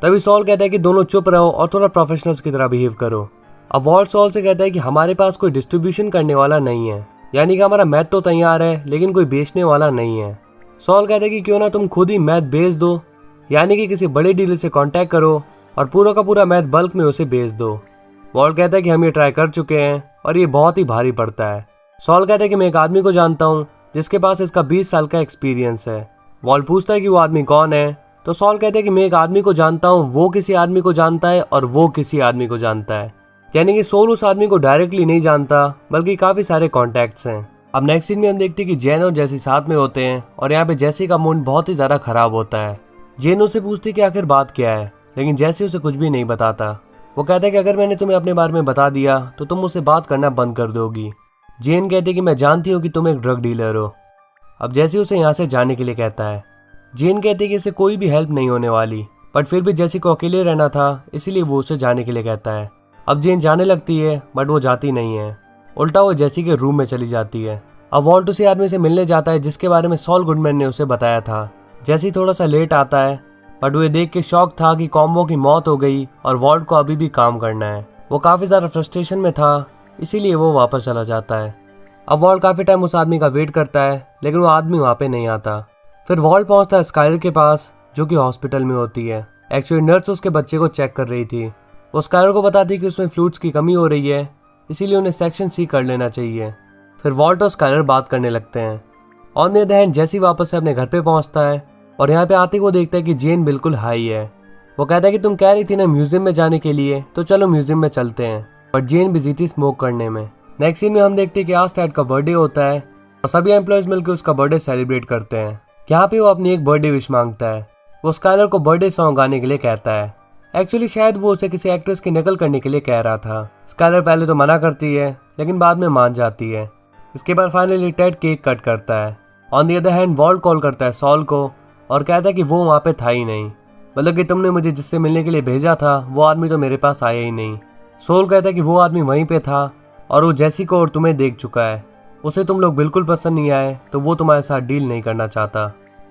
तभी सॉल कहता है कि दोनों चुप रहो और थोड़ा प्रोफेशनल्स की तरह बिहेव करो। अब वॉल्ट सॉल से कहता है कि हमारे पास कोई डिस्ट्रीब्यूशन करने वाला नहीं है, यानी कि हमारा मैथ तो तैयार है लेकिन कोई बेचने वाला नहीं है। सॉल कहता है कि क्यों ना तुम खुद ही मैथ बेच दो, यानी कि किसी बड़े डीलर से कांटेक्ट करो और पूरा का पूरा मैथ बल्क में उसे बेच दो। वॉल्ट कहता है कि हम ये ट्राई कर चुके हैं और ये बहुत ही भारी पड़ता है। सॉल कहता है कि मैं एक आदमी को जानता हूँ जिसके पास इसका 20 साल का एक्सपीरियंस है। वॉल्ट पूछता है कि वो आदमी कौन है, तो सॉल कहते हैं कि मैं एक आदमी को जानता हूँ, वो किसी आदमी को जानता है और वो किसी आदमी को जानता है। यानी कि सोल उस आदमी को डायरेक्टली नहीं जानता बल्कि काफी सारे कॉन्टैक्ट्स हैं। अब नेक्स्ट सीन में हम देखते हैं कि जैन और जेसी साथ में होते हैं और यहाँ पे जेसी का मूड बहुत ही ज्यादा खराब होता है। जैन उससे पूछती है कि आखिर बात क्या है, लेकिन जेसी उसे कुछ भी नहीं बताता। वो कहता है कि अगर मैंने तुम्हें अपने बारे में बता दिया तो तुम मुझसे बात करना बंद कर दोगी। जैन कहती है कि मैं जानती हूँ कि तुम एक ड्रग डीलर हो। अब जेसी उसे यहाँ से जाने के लिए कहता है। जैन कहती है कि इससे कोई भी हेल्प नहीं होने वाली, बट फिर भी जेसी को अकेले रहना था, इसीलिए वो उसे जाने के लिए कहता है। अब जेन जाने लगती है बट वो जाती नहीं है, उल्टा वो जेसी के रूम में चली जाती है। अब वॉल्ट उसी आदमी से मिलने जाता है जिसके बारे में सॉल गुडमैन ने उसे बताया था। जेसी थोड़ा सा लेट आता है बट वो देख के शॉक था कि कॉम्बो की मौत हो गई और वॉल्ट को अभी भी काम करना है। वो काफी ज्यादा फ्रस्ट्रेशन में था, इसीलिए वो वापस चला जाता है। अब वॉल्ट काफी टाइम उस आदमी का वेट करता है लेकिन वो आदमी वहाँ पे नहीं आता। फिर वॉल्ट पहुंचता है स्काइलर के पास जो कि हॉस्पिटल में होती है। एक्चुअली नर्स उसके बच्चे को चेक कर रही थी। वो स्काइलर को बताती है कि उसमें फ्लूइड्स की कमी हो रही है, इसीलिए उन्हें सेक्शन सी कर लेना चाहिए। फिर वॉल्ट और स्काइलर बात करने लगते हैं। ऑन द अदर हैंड जेसी वापस से अपने घर पे पहुंचता है और यहाँ पे आते ही वो देखता है कि जेन बिल्कुल हाई है। वो कहता है कि तुम कह रही थी ना म्यूजियम में जाने के लिए, तो चलो म्यूजियम में चलते हैं। बट जेन बिजी थी स्मोक करने में। नेक्स्ट सीन में हम देखते हैं कि आज टैड का बर्थडे होता है और सभी एम्प्लॉयज मिलकर उसका बर्थडे सेलिब्रेट करते हैं। यहाँ पे वो अपनी एक बर्थडे विश मांगता है। वो स्काइलर को बर्थडे सॉन्ग गाने के लिए कहता है। एक्चुअली शायद वो उसे किसी एक्ट्रेस की नकल करने के लिए कह रहा था। स्काइलर पहले तो मना करती है लेकिन बाद में मान जाती है। इसके बाद फाइनली टेड केक कट करता है। On the other hand Walt call करता है सॉल को और कहता है कि वो वहाँ पे था ही नहीं, मतलब कि तुमने मुझे जिससे मिलने के लिए भेजा था वो आदमी तो मेरे पास आया ही नहीं। सोल कहता है कि वो आदमी वहीं पे था और वो जेसी को और तुम्हें देख चुका है, उसे तुम लोग बिल्कुल पसंद नहीं आए तो वो तुम्हारे साथ डील नहीं करना चाहता।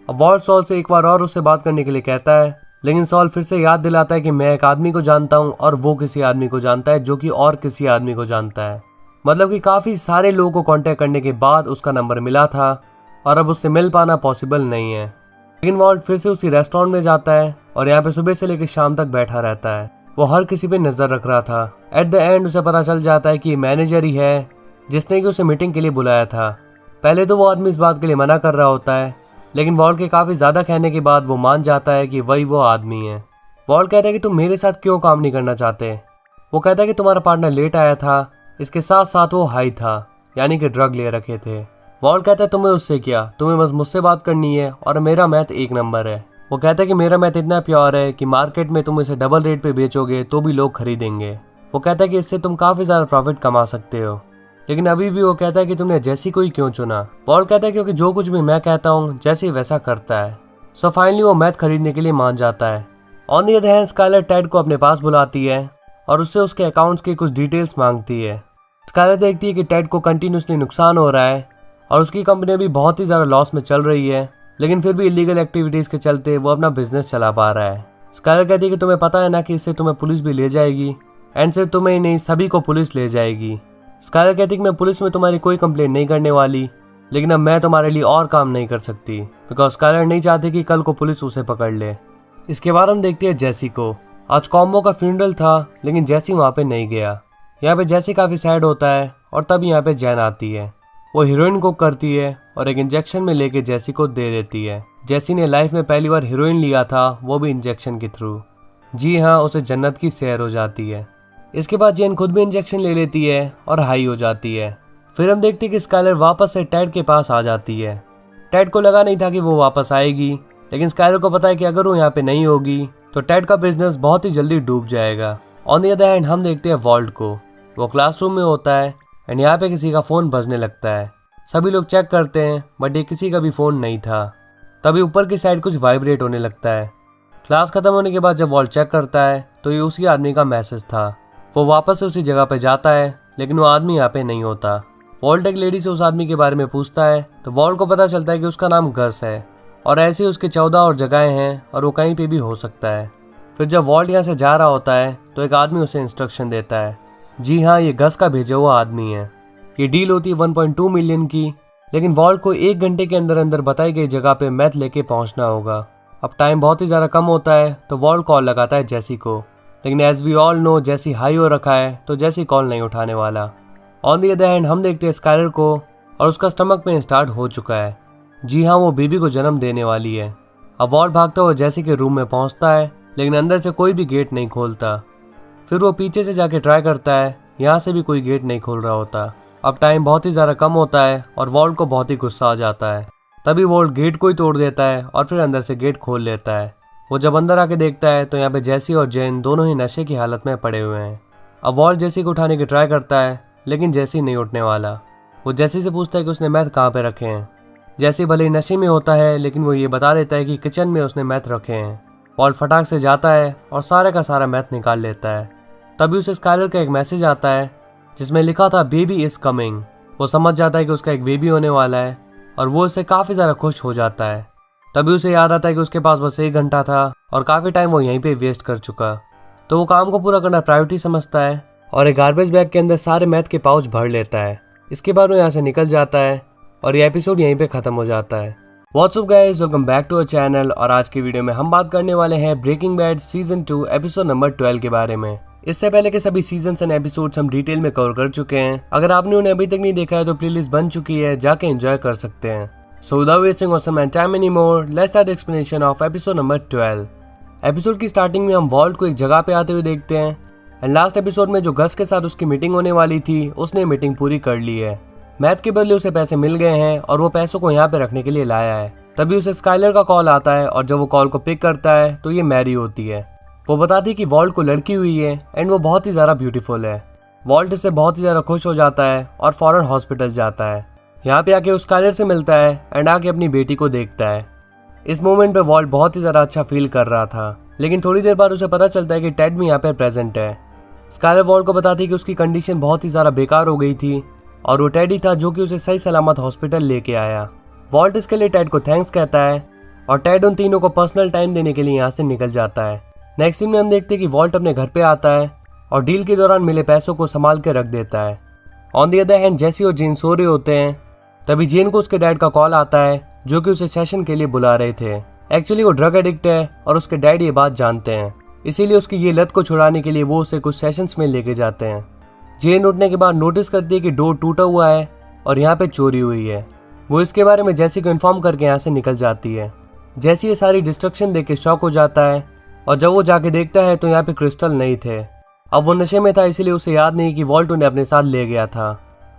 अब वॉल्ट सॉल से एक बार और उससे बात करने के लिए कहता है लेकिन सॉल फिर से याद दिलाता है कि मैं एक आदमी को जानता हूँ और वो किसी आदमी को जानता है जो कि और किसी आदमी को जानता है। मतलब कि काफ़ी सारे लोगों को कांटेक्ट करने के बाद उसका नंबर मिला था और अब उससे मिल पाना पॉसिबल नहीं है। लेकिन वॉल्ट फिर से उसी रेस्टोरेंट में जाता है और यहाँ पे सुबह से लेकर शाम तक बैठा रहता है। वो हर किसी पे नजर रख रहा था। एट द एंड उसे पता चल जाता है कि मैनेजर ही है जिसने कि उसे मीटिंग के लिए बुलाया था। पहले तो वो आदमी इस बात के लिए मना कर रहा होता है लेकिन वॉल्ट के काफी ज्यादा कहने के बाद वो मान जाता है कि वही वो आदमी है। वॉल्ट कहता है कि तुम मेरे साथ क्यों काम नहीं करना चाहते। वो कहता है कि तुम्हारा पार्टनर लेट आया था, इसके साथ साथ वो हाई था, यानी कि ड्रग ले रखे थे। वॉल्ट कहता है तुम्हें उससे क्या, तुम्हें बस मुझसे बात करनी है और मेरा मैथ एक नंबर है। वो कहता है कि मेरा मैथ इतना प्योर है कि मार्केट में तुम इसे डबल रेट पे बेचोगे तो भी लोग खरीदेंगे। वो कहता है कि इससे तुम काफी ज्यादा प्रॉफिट कमा सकते हो। लेकिन अभी भी वो कहता है कि तुमने जेसी को ही क्यों चुना। वॉल्ट कहता है क्योंकि जो कुछ भी मैं कहता हूँ जेसी वैसा करता है। सो फाइनली वो मैथ खरीदने के लिए मान जाता है। On the other hand Skyler Ted को अपने पास बुलाती है और उससे उसके अकाउंट्स की कुछ डिटेल्स मांगती है। स्काइलर देखती है कि टेड को कंटिन्यूसली नुकसान हो रहा है और उसकी कंपनी भी बहुत ही ज़्यादा लॉस में चल रही है, लेकिन फिर भी इलीगल एक्टिविटीज़ के चलते वो अपना बिजनेस चला पा रहा है। स्काइलर कहती है कि तुम्हें पता है ना कि इससे तुम्हें पुलिस भी ले जाएगी एंड से तुम्हें ही नहीं सभी को पुलिस ले जाएगी। स्काइलर कहती है कि मैं पुलिस में तुम्हारी कोई कंप्लेंट नहीं करने वाली, लेकिन अब मैं तुम्हारे लिए और काम नहीं कर सकती बिकॉज स्काइलर नहीं चाहती कि कल को पुलिस उसे पकड़ ले। इसके बाद हम देखते हैं जेसी को। आज कॉम्बो का फ्यूनरल था लेकिन जेसी वहाँ पे नहीं गया। यहाँ पे जेसी काफ़ी सैड होता है और तब यहाँ पे जैन आती है। वो हीरोइन को करती है और एक इंजेक्शन में लेके जेसी को दे देती है। जेसी ने लाइफ में पहली बार हीरोइन लिया था, वो भी इंजेक्शन के थ्रू। जी हाँ, उसे जन्नत की सैर हो जाती है। इसके बाद जेन खुद भी इंजेक्शन ले लेती है और हाई हो जाती है। फिर हम देखते हैं कि स्काइलर वापस से टेड के पास आ जाती है। टेड को लगा नहीं था कि वो वापस आएगी, लेकिन स्काइलर को पता है कि अगर वो यहाँ पे नहीं होगी तो टेड का बिजनेस बहुत ही जल्दी डूब जाएगा। ऑन द अदर हैंड हम देखते हैं वॉल्ट को। वो क्लासरूम में होता है एंड यहाँ पे किसी का फ़ोन बजने लगता है। सभी लोग चेक करते हैं बट ये किसी का भी फ़ोन नहीं था। तभी ऊपर की साइड कुछ वाइब्रेट होने लगता है। क्लास खत्म होने के बाद जब वॉल्ट चेक करता है तो ये उसी आदमी का मैसेज था। वो वापस से उसी जगह पे जाता है लेकिन वो आदमी यहाँ पे नहीं होता। वॉल्ट एक लेडी से उस आदमी के बारे में पूछता है तो वॉल्ट को पता चलता है कि उसका नाम गस है और ऐसे ही उसके 14 और जगहें हैं और वो कहीं पे भी हो सकता है। फिर जब वॉल्ट यहाँ से जा रहा होता है तो एक आदमी उसे इंस्ट्रक्शन देता है। जी हाँ, ये गस का भेजा हुआ आदमी है। ये डील होती है 1.2 मिलियन की, लेकिन वॉल्ट को 1 घंटे के अंदर अंदर बताई गई जगह पे मैथ लेके पहुंचना होगा। अब टाइम बहुत ही ज़्यादा कम होता है तो वॉल्ट कॉल लगाता है जेसी को, लेकिन as we all know Jesse high हो रखा है तो जेसी कॉल नहीं उठाने वाला। ऑन द अदर हैंड हम देखते हैं स्काइलर को और उसका स्टमक पेन स्टार्ट हो चुका है। जी हाँ, वो बेबी को जन्म देने वाली है। अब वॉल्ट भागता हुआ जेसी के रूम में पहुंचता है लेकिन अंदर से कोई भी गेट नहीं खोलता। फिर वो पीछे से जाके ट्राई करता है, यहाँ से भी कोई गेट नहीं खोल रहा होता। अब टाइम बहुत ही ज़्यादा कम होता है और वॉल्ट को बहुत ही गुस्सा आ जाता है। तभी वॉल्ट गेट को ही तोड़ देता है और फिर अंदर से गेट खोल लेता है। वो जब अंदर आके देखता है तो यहाँ पे जेसी और जेन दोनों ही नशे की हालत में पड़े हुए हैं। अब वॉल्ट जेसी को उठाने की ट्राई करता है लेकिन जेसी नहीं उठने वाला। वो जेसी से पूछता है कि उसने मैथ कहाँ पे रखे हैं। जेसी भले ही नशे में होता है लेकिन वो ये बता देता है कि किचन में उसने मैथ रखे हैं। वॉल्ट फटाक से जाता है और सारे का सारा मैथ निकाल लेता है। तभी उसे स्काइलर का एक मैसेज आता है जिसमें लिखा था बेबी इज कमिंग। वो समझ जाता है कि उसका एक बेबी होने वाला है और वो इससे काफ़ी ज़्यादा खुश हो जाता है। तभी उसे याद आता है कि उसके पास बस 1 घंटा था और काफ़ी टाइम वो यहीं पे वेस्ट कर चुका। तो वो काम को पूरा करना प्रायोरिटी समझता है और एक गार्बेज बैग के अंदर सारे मैथ के पाउच भर लेता है। इसके बाद वो यहाँ से निकल जाता है और ये एपिसोड यहीं पे ख़त्म हो जाता है। What's up guys, welcome back to our channel. और आज की वीडियो में हम बात करने वाले हैं Breaking Bad season 2 episode number 12 के बारे में। इससे पहले के सभी सीजन्स एंड एपिसोड्स हम डिटेल में कवर कर चुके हैं। अगर आपने उन्हें अभी तक नहीं देखा है तो प्लेलिस्ट बन चुकी है, जाके एंजॉय कर सकते हैं। So without wasting of time any more, let's start explanation of episode number 12। Episode की स्टार्टिंग में हम वॉल्ट को एक जगह पे आते हुए देखते हैं एंड लास्ट एपिसोड में जो गस के साथ उसकी मीटिंग होने वाली थी उसने मीटिंग पूरी कर ली है। मैथ के बदले उसे पैसे मिल गए हैं और वो पैसों को यहाँ पे रखने के लिए लाया है। तभी उसे स्काइलर का कॉल आता है और जब वो कॉल को पिक करता है तो ये मैरी होती है। वो बताती है कि वॉल्ट को लड़की हुई है एंड वो बहुत ही ज़्यादा ब्यूटीफुल है। वॉल्ट इससे बहुत ही ज़्यादा खुश हो जाता है और फौरन हॉस्पिटल जाता है। यहाँ पे आके उस स्काइलर से मिलता है एंड आके अपनी बेटी को देखता है। इस मोमेंट पे वॉल्ट बहुत ही ज़्यादा अच्छा फील कर रहा था, लेकिन थोड़ी देर बाद उसे पता चलता है कि टेड भी यहाँ पे प्रेजेंट है। स्काइलर वॉल्ट को बताती है कि उसकी कंडीशन बहुत ही ज़्यादा बेकार हो गई थी और वो टेड ही था जो कि उसे सही सलामत हॉस्पिटल लेके आया। वॉल्ट इसके लिए टेड को थैंक्स कहता है और टेड उन तीनों को पर्सनल टाइम देने के लिए यहाँ से निकल जाता है। नेक्स्ट सीन में हम देखते हैं कि वॉल्ट अपने घर पे आता है और डील के दौरान मिले पैसों को संभाल के रख देता है। ऑन दी अदर हैंड जेसी और जेन सो रहे होते हैं। तभी जेन को उसके डैड का कॉल आता है जो कि उसे सेशन के लिए बुला रहे थे। एक्चुअली वो ड्रग एडिक्ट है और उसके डैड ये बात जानते हैं, इसीलिए उसकी ये लत को छुड़ाने के लिए वो उसे कुछ सेशंस में लेके जाते हैं। जेन उठने के बाद नोटिस करती है कि डोर टूटा हुआ है और यहाँ पे चोरी हुई है। वो इसके बारे में जेसी को इन्फॉर्म करके यहाँ से निकल जाती है। जेसी ये सारी डिस्ट्रक्शन देख के शॉक हो जाता है और जब वो जाके देखता है तो यहाँ पे क्रिस्टल नहीं थे। अब वो नशे में था, इसीलिए उसे याद नहीं कि वॉल्ट उन्हें अपने साथ ले गया था।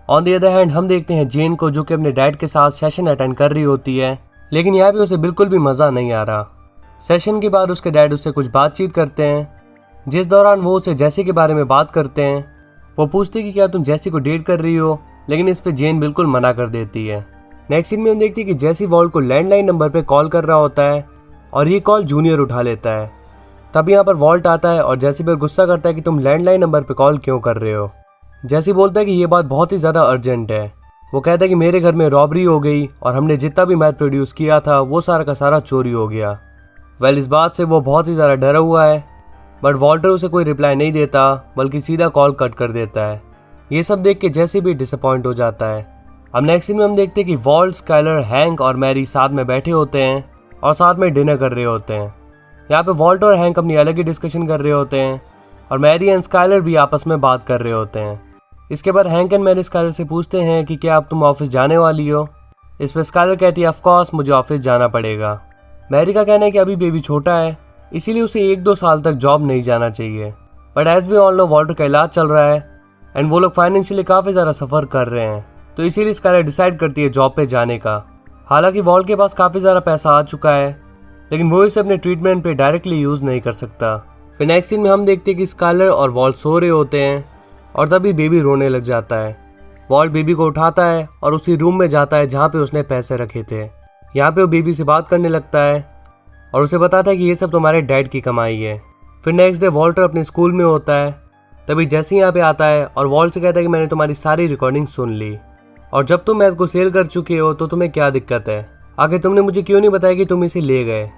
ऑन द अदर हैंड हम देखते हैं जेन को जो कि अपने डैड के साथ सेशन अटेंड कर रही होती है, लेकिन यहाँ पे उसे बिल्कुल भी मज़ा नहीं आ रहा। सेशन के बाद उसके डैड उससे कुछ बातचीत करते हैं, जिस दौरान वो उसे जेसी के बारे में बात करते हैं। वो पूछते कि क्या तुम जेसी को डेट कर रही हो, लेकिन इस पे जेन बिल्कुल मना कर देती है। नेक्स्ट सीन में हम देखते हैं कि जेसी वॉल्ट को लैंडलाइन नंबर पे कॉल कर रहा होता है और ये कॉल जूनियर उठा लेता है। तब यहाँ पर वॉल्ट आता है और जेसी पर गुस्सा करता है कि तुम लैंडलाइन नंबर पे कॉल क्यों कर रहे हो। जेसी बोलता है कि ये बात बहुत ही ज़्यादा अर्जेंट है। वो कहता है कि मेरे घर में रॉबरी हो गई और हमने जितना भी मैथ प्रोड्यूस किया था वो सारा का सारा चोरी हो गया। वेल, इस बात से वो बहुत ही ज़्यादा डरा हुआ है, बट वॉल्टर उसे कोई रिप्लाई नहीं देता बल्कि सीधा कॉल कट कर देता है। ये सब देख के जेसी भी डिसअपॉइंट हो जाता है। अब नेक्स्ट सीन में हम देखते हैं कि वॉल्ट, स्काइलर, हैंक और मैरी साथ में बैठे होते हैं और साथ में डिनर कर रहे होते हैं। यहाँ पे वॉल्ट और हैंक अपनी अलग ही डिस्कशन कर रहे होते हैं और मैरी एंड स्काइलर भी आपस में बात कर रहे होते हैं। इसके बाद हैंक एंड मैरी स्काइलर से पूछते हैं कि क्या अब तुम ऑफिस जाने वाली हो। इस पर स्काइलर कहती है ऑफ कोर्स मुझे ऑफिस जाना पड़ेगा। मैरी का कहना है कि अभी बेबी छोटा है, इसीलिए उसे 1-2 साल तक जॉब नहीं जाना चाहिए। But as we all know Walter का इलाज चल रहा है एंड वो लोग फाइनेंशियली काफ़ी ज़्यादा सफ़र कर रहे हैं, तो इसीलिए स्काइलर डिसाइड करती है जॉब पे जाने का। हालांकि वॉल्ट के पास काफ़ी ज़्यादा पैसा आ चुका है, लेकिन वो इसे अपने ट्रीटमेंट पे डायरेक्टली यूज़ नहीं कर सकता। फिर नेक्स्ट सीन में हम देखते हैं कि स्काइलर और वॉल्ट सो रहे होते हैं और तभी बेबी रोने लग जाता है। वॉल्ट बेबी को उठाता है और उसी रूम में जाता है जहाँ पे उसने पैसे रखे थे। यहाँ पे वो बेबी से बात करने लगता है और उसे बताता है कि ये सब तुम्हारे डैड की कमाई है। फिर नेक्स्ट डे वॉल्टर अपने स्कूल में होता है, तभी जेसी यहाँ पे आता है और वॉल्ट से कहता है कि मैंने तुम्हारी सारी रिकॉर्डिंग सुन ली और जब तुम मैथ को सेल कर चुके हो तो तुम्हें क्या दिक्कत है, आगे तुमने मुझे क्यों नहीं बताया कि तुम इसे ले गए।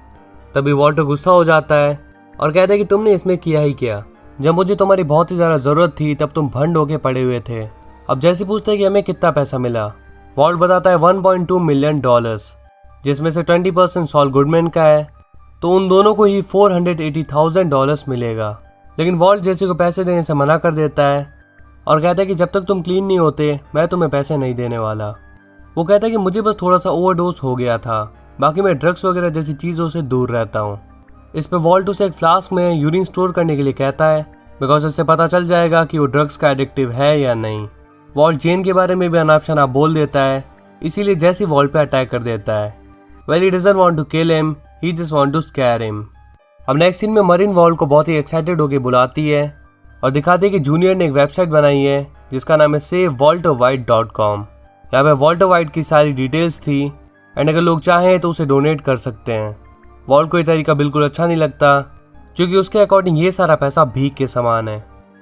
तभी वॉल्टर गुस्सा हो जाता है और कहता है कि तुमने इसमें किया ही क्या, जब मुझे तुम्हारी बहुत ही ज़्यादा ज़रूरत थी तब तुम भंड होके पड़े हुए थे। अब जैसे पूछते हैं कि हमें कितना पैसा मिला। वॉल्ट बताता है $1.2 मिलियन, जिसमें से 20% सॉल गुडमैन का है, तो उन दोनों को ही $480,000 मिलेगा। लेकिन वॉल्ट जेसी को पैसे देने से मना कर देता है और कहता है कि जब तक तुम क्लीन नहीं होते मैं तुम्हें पैसे नहीं देने वाला। वो कहता है कि मुझे बस थोड़ा सा ओवरडोज हो गया था, बाकी मैं ड्रग्स वगैरह जैसी चीज़ों से दूर रहता हूँ। इस पर वॉल्ट उसे एक फ्लास्क में यूरिन स्टोर करने के लिए कहता है, बिकॉज इससे पता चल जाएगा कि वो ड्रग्स का एडिक्टिव है या नहीं। वॉल्ट जेन के बारे में भी अनाप शनाप बोल देता है, इसीलिए जैसी वॉल्ट पे अटैक कर देता है। Well, he doesn't want to kill him, he just want to scare him. अब नेक्स्ट सीन में मरीन वॉल्ट को बहुत ही एक्साइटेड होकर बुलाती है और दिखाती है कि जूनियर ने एक वेबसाइट बनाई है जिसका नाम है savewalterwhite.com। यहाँ पे वॉल्टर वाइट की सारी डिटेल्स थी एंड अगर लोग चाहें तो उसे डोनेट कर सकते हैं। वॉल्ट को ये तरीका बिल्कुल अच्छा नहीं लगता, क्योंकि उसके अकॉर्डिंग ये सारा पैसा भीख के समान है।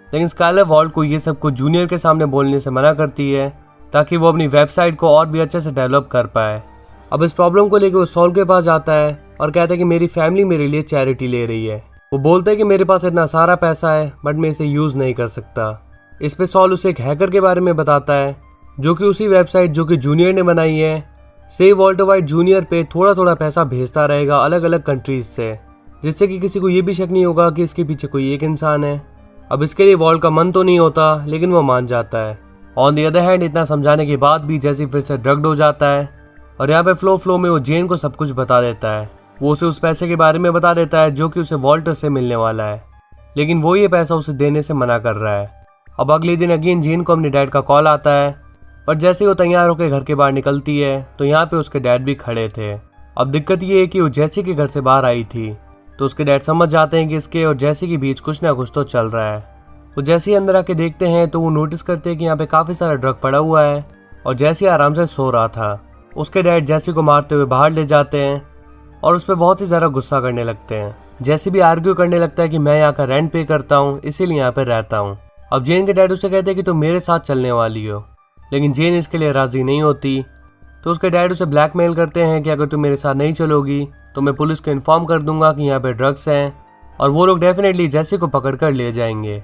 लेकिन स्काइलर वॉल्ट को ये सब कुछ जूनियर के सामने बोलने से मना करती है, ताकि वो अपनी वेबसाइट को और भी अच्छे से डेवलप कर पाए। अब इस प्रॉब्लम को लेकर वो सॉल के पास जाता है और कहता है कि मेरी फैमिली मेरे लिए चैरिटी ले रही है। वो बोलता है कि मेरे पास इतना सारा पैसा है बट मैं इसे यूज़ नहीं कर सकता। इस पे सॉल उसे एक हैकर के बारे में बताता है, जो कि उसी वेबसाइट जो कि जूनियर ने बनाई है, सेव वॉल्टर वाइट जूनियर पे थोड़ा थोड़ा पैसा भेजता रहेगा अलग अलग कंट्रीज से, जिससे कि किसी को ये भी शक नहीं होगा कि इसके पीछे कोई एक इंसान है। अब इसके लिए वॉल्ट का मन तो नहीं होता, लेकिन वो मान जाता है। ऑन द अदर हैंड इतना समझाने के बाद भी जैसी फिर से ड्रग्ड हो जाता है और यहाँ पे फ्लो में वो जेन को सब कुछ बता देता है। वो उसे उस पैसे के बारे में बता देता है जो कि उसे वॉल्टर से मिलने वाला है, लेकिन वो ये पैसा उसे देने से मना कर रहा है। अब अगले दिन अगेन जेन को अपने डैड का कॉल आता है, पर जैसे वो तैयार होकर घर के बाहर निकलती है तो यहाँ पे उसके डैड भी खड़े थे। अब दिक्कत ये है कि वो जैसी के घर से बाहर आई थी, तो उसके डैड समझ जाते हैं कि इसके और जैसी के बीच कुछ ना कुछ तो चल रहा है। वो जैसे अंदर आके देखते हैं तो वो नोटिस करते हैं कि यहाँ पे काफ़ी सारा ड्रग पड़ा हुआ है और जैसी आराम से सो रहा था। उसके डैड जैसी को मारते हुए बाहर ले जाते हैं और उस पर बहुत ही ज़्यादा गुस्सा करने लगते हैं। जैसी भी आर्ग्यू करने लगता है कि मैं यहाँ का रेंट पे करता हूँ, इसीलिए यहाँ पे रहता हूँ। अब जेन के डैड उसे कहते हैं कि तुम मेरे साथ चलने वाली हो, लेकिन जेन इसके लिए राज़ी नहीं होती। तो उसके डैड उसे ब्लैकमेल करते हैं कि अगर तुम मेरे साथ नहीं चलोगी तो मैं पुलिस को इन्फॉर्म कर दूंगा कि यहाँ पे ड्रग्स हैं और वो लोग डेफिनेटली जैसी को पकड़ कर ले जाएंगे।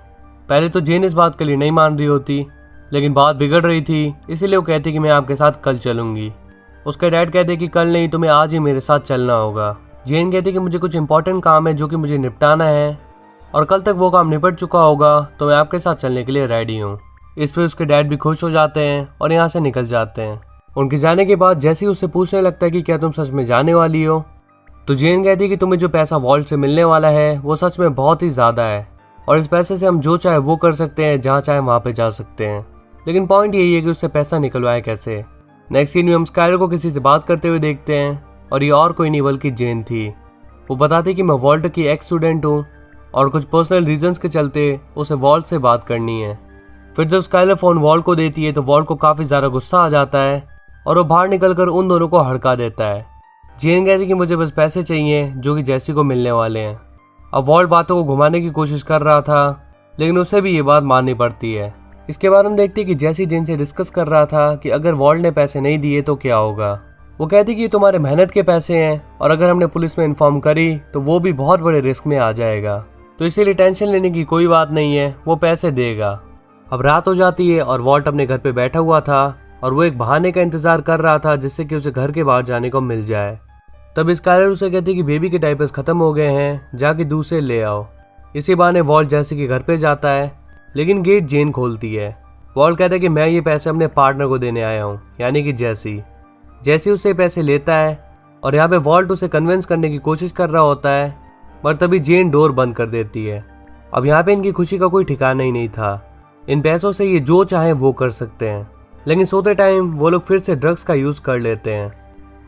पहले तो जेन इस बात के लिए नहीं मान रही होती, लेकिन बात बिगड़ रही थी, इसीलिए वो कहती कि मैं आपके साथ कल चलूंगी। उसके डैड कहते कि कल नहीं, तुम्हें आज ही मेरे साथ चलना होगा। जेन कहती कि मुझे कुछ इंपॉर्टेंट काम है जो कि मुझे निपटाना है और कल तक वो काम निपट चुका होगा, तो मैं आपके साथ चलने के लिए रेडी हूँ। इस पर उसके डैड भी खुश हो जाते हैं और यहाँ से निकल जाते हैं। उनके जाने के बाद जैसे उससे पूछने लगता है कि क्या तुम सच में जाने वाली हो, तो जेन कहती है कि तुम्हें जो पैसा वॉल्ट से मिलने वाला है वो सच में बहुत ही ज़्यादा है और इस पैसे से हम जो चाहे वो कर सकते हैं, जहाँ चाहे वहाँ पे जा सकते हैं। लेकिन पॉइंट यही है कि उससे पैसा निकलवाए कैसे। नेक्स्ट सीन में हम स्काइलर को किसी से बात करते हुए देखते हैं और ये और कोई नहीं बल्कि जेन थी। वो बताती कि मैं वॉल्ट की एक्स स्टूडेंट हूँ और कुछ पर्सनल रीजंस के चलते उसे वॉल्ट से बात करनी है। फिर जब स्काइलर फ़ोन वॉल्ट को देती है तो वॉल्ट को काफ़ी ज़्यादा गुस्सा आ जाता है और वो बाहर निकलकर उन दोनों को हड़का देता है। जेन कहती कि मुझे बस पैसे चाहिए जो कि जैसी को मिलने वाले हैं। अब वॉल्ट बातों को घुमाने की कोशिश कर रहा था, लेकिन उसे भी ये बात माननी पड़ती है। इसके बाद हम देखते हैं कि जैसी जेन से डिस्कस कर रहा था कि अगर वॉल्ट ने पैसे नहीं दिए तो क्या होगा। वो कहती कि ये तुम्हारे मेहनत के पैसे हैं और अगर हमने पुलिस में इन्फॉर्म करी तो वो भी बहुत बड़े रिस्क में आ जाएगा, तो इसीलिए टेंशन लेने की कोई बात नहीं है, वो पैसे देगा। अब रात हो जाती है और वॉल्ट अपने घर पे बैठा हुआ था और वो एक बहाने का इंतजार कर रहा था जिससे कि उसे घर के बाहर जाने को मिल जाए। तब स्काइलर उसे कहती कि बेबी के डायपर्स खत्म हो गए हैं, जाके दूसरे ले आओ। इसी बहाने वॉल्ट जैसी के घर पे जाता है, लेकिन गेट जेन खोलती है। वॉल्ट कहता है कि मैं ये पैसे अपने पार्टनर को देने आया हूँ, यानी कि जैसी उससे पैसे लेता है और यहाँ पे वॉल्ट उसे कन्विंस करने की कोशिश कर रहा होता है, पर तभी जेन डोर बंद कर देती है। अब यहाँ पे इनकी खुशी का कोई ठिकाना ही नहीं था। इन पैसों से ये जो चाहे वो कर सकते हैं, लेकिन सोते टाइम वो लोग फिर से ड्रग्स का यूज़ कर लेते हैं।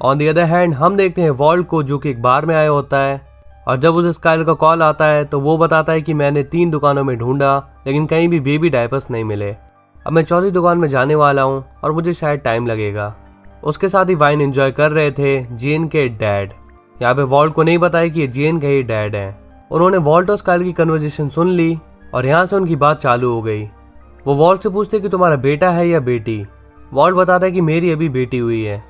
ऑन द अदर हैंड हम देखते हैं वॉल्ट को जो कि एक बार में आया होता है और जब उसे स्काइलर का कॉल आता है तो वो बताता है कि मैंने 3 दुकानों में ढूंढा लेकिन कहीं भी बेबी डायपर्स नहीं मिले। अब मैं चौथी दुकान में जाने वाला हूँ और मुझे शायद टाइम लगेगा। उसके साथ ही वाइन एंजॉय कर रहे थे जेन के डैड। यहाँ पे वॉल्ट को नहीं बताया कि ये जेन का ही डैड है। उन्होंने वॉल्ट और स्काइलर की कन्वर्सेशन सुन ली और यहाँ से उनकी बात चालू हो गई। वो वॉल्ट से पूछते कि तुम्हारा बेटा है या बेटी। वॉल्ट बताता है कि मेरी अभी बेटी हुई है।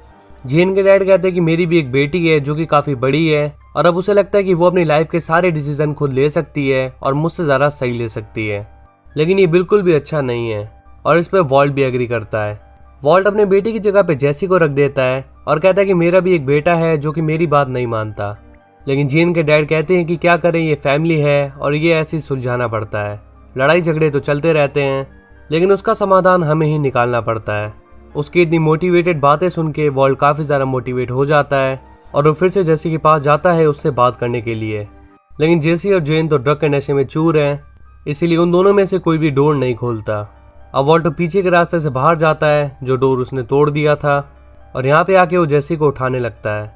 जेन के डैड कहते हैं कि मेरी भी एक बेटी है जो कि काफ़ी बड़ी है और अब उसे लगता है कि वो अपनी लाइफ के सारे डिसीजन खुद ले सकती है और मुझसे ज़्यादा सही ले सकती है, लेकिन ये बिल्कुल भी अच्छा नहीं है और इस पर वॉल्ट भी एग्री करता है। वॉल्ट अपने बेटी की जगह पे जैसी को रख देता है और कहता है कि मेरा भी एक बेटा है जो कि मेरी बात नहीं मानता, लेकिन जेन के डैड कहते हैं कि क्या करें, ये फैमिली है और ये ऐसे ही सुलझाना पड़ता है। लड़ाई झगड़े तो चलते रहते हैं, लेकिन उसका समाधान हमें ही निकालना पड़ता है। उसकी इतनी मोटिवेटेड बातें सुन के वॉल्ट काफ़ी ज़्यादा मोटिवेट हो जाता है और वो फिर से जेसी के पास जाता है उससे बात करने के लिए, लेकिन जेसी और जेन तो ड्रग के नशे में चूर हैं, इसीलिए उन दोनों में से कोई भी डोर नहीं खोलता। अब वॉल्ट पीछे के रास्ते से बाहर जाता है जो डोर उसने तोड़ दिया था और यहाँ पे आके वो जेसी को उठाने लगता है।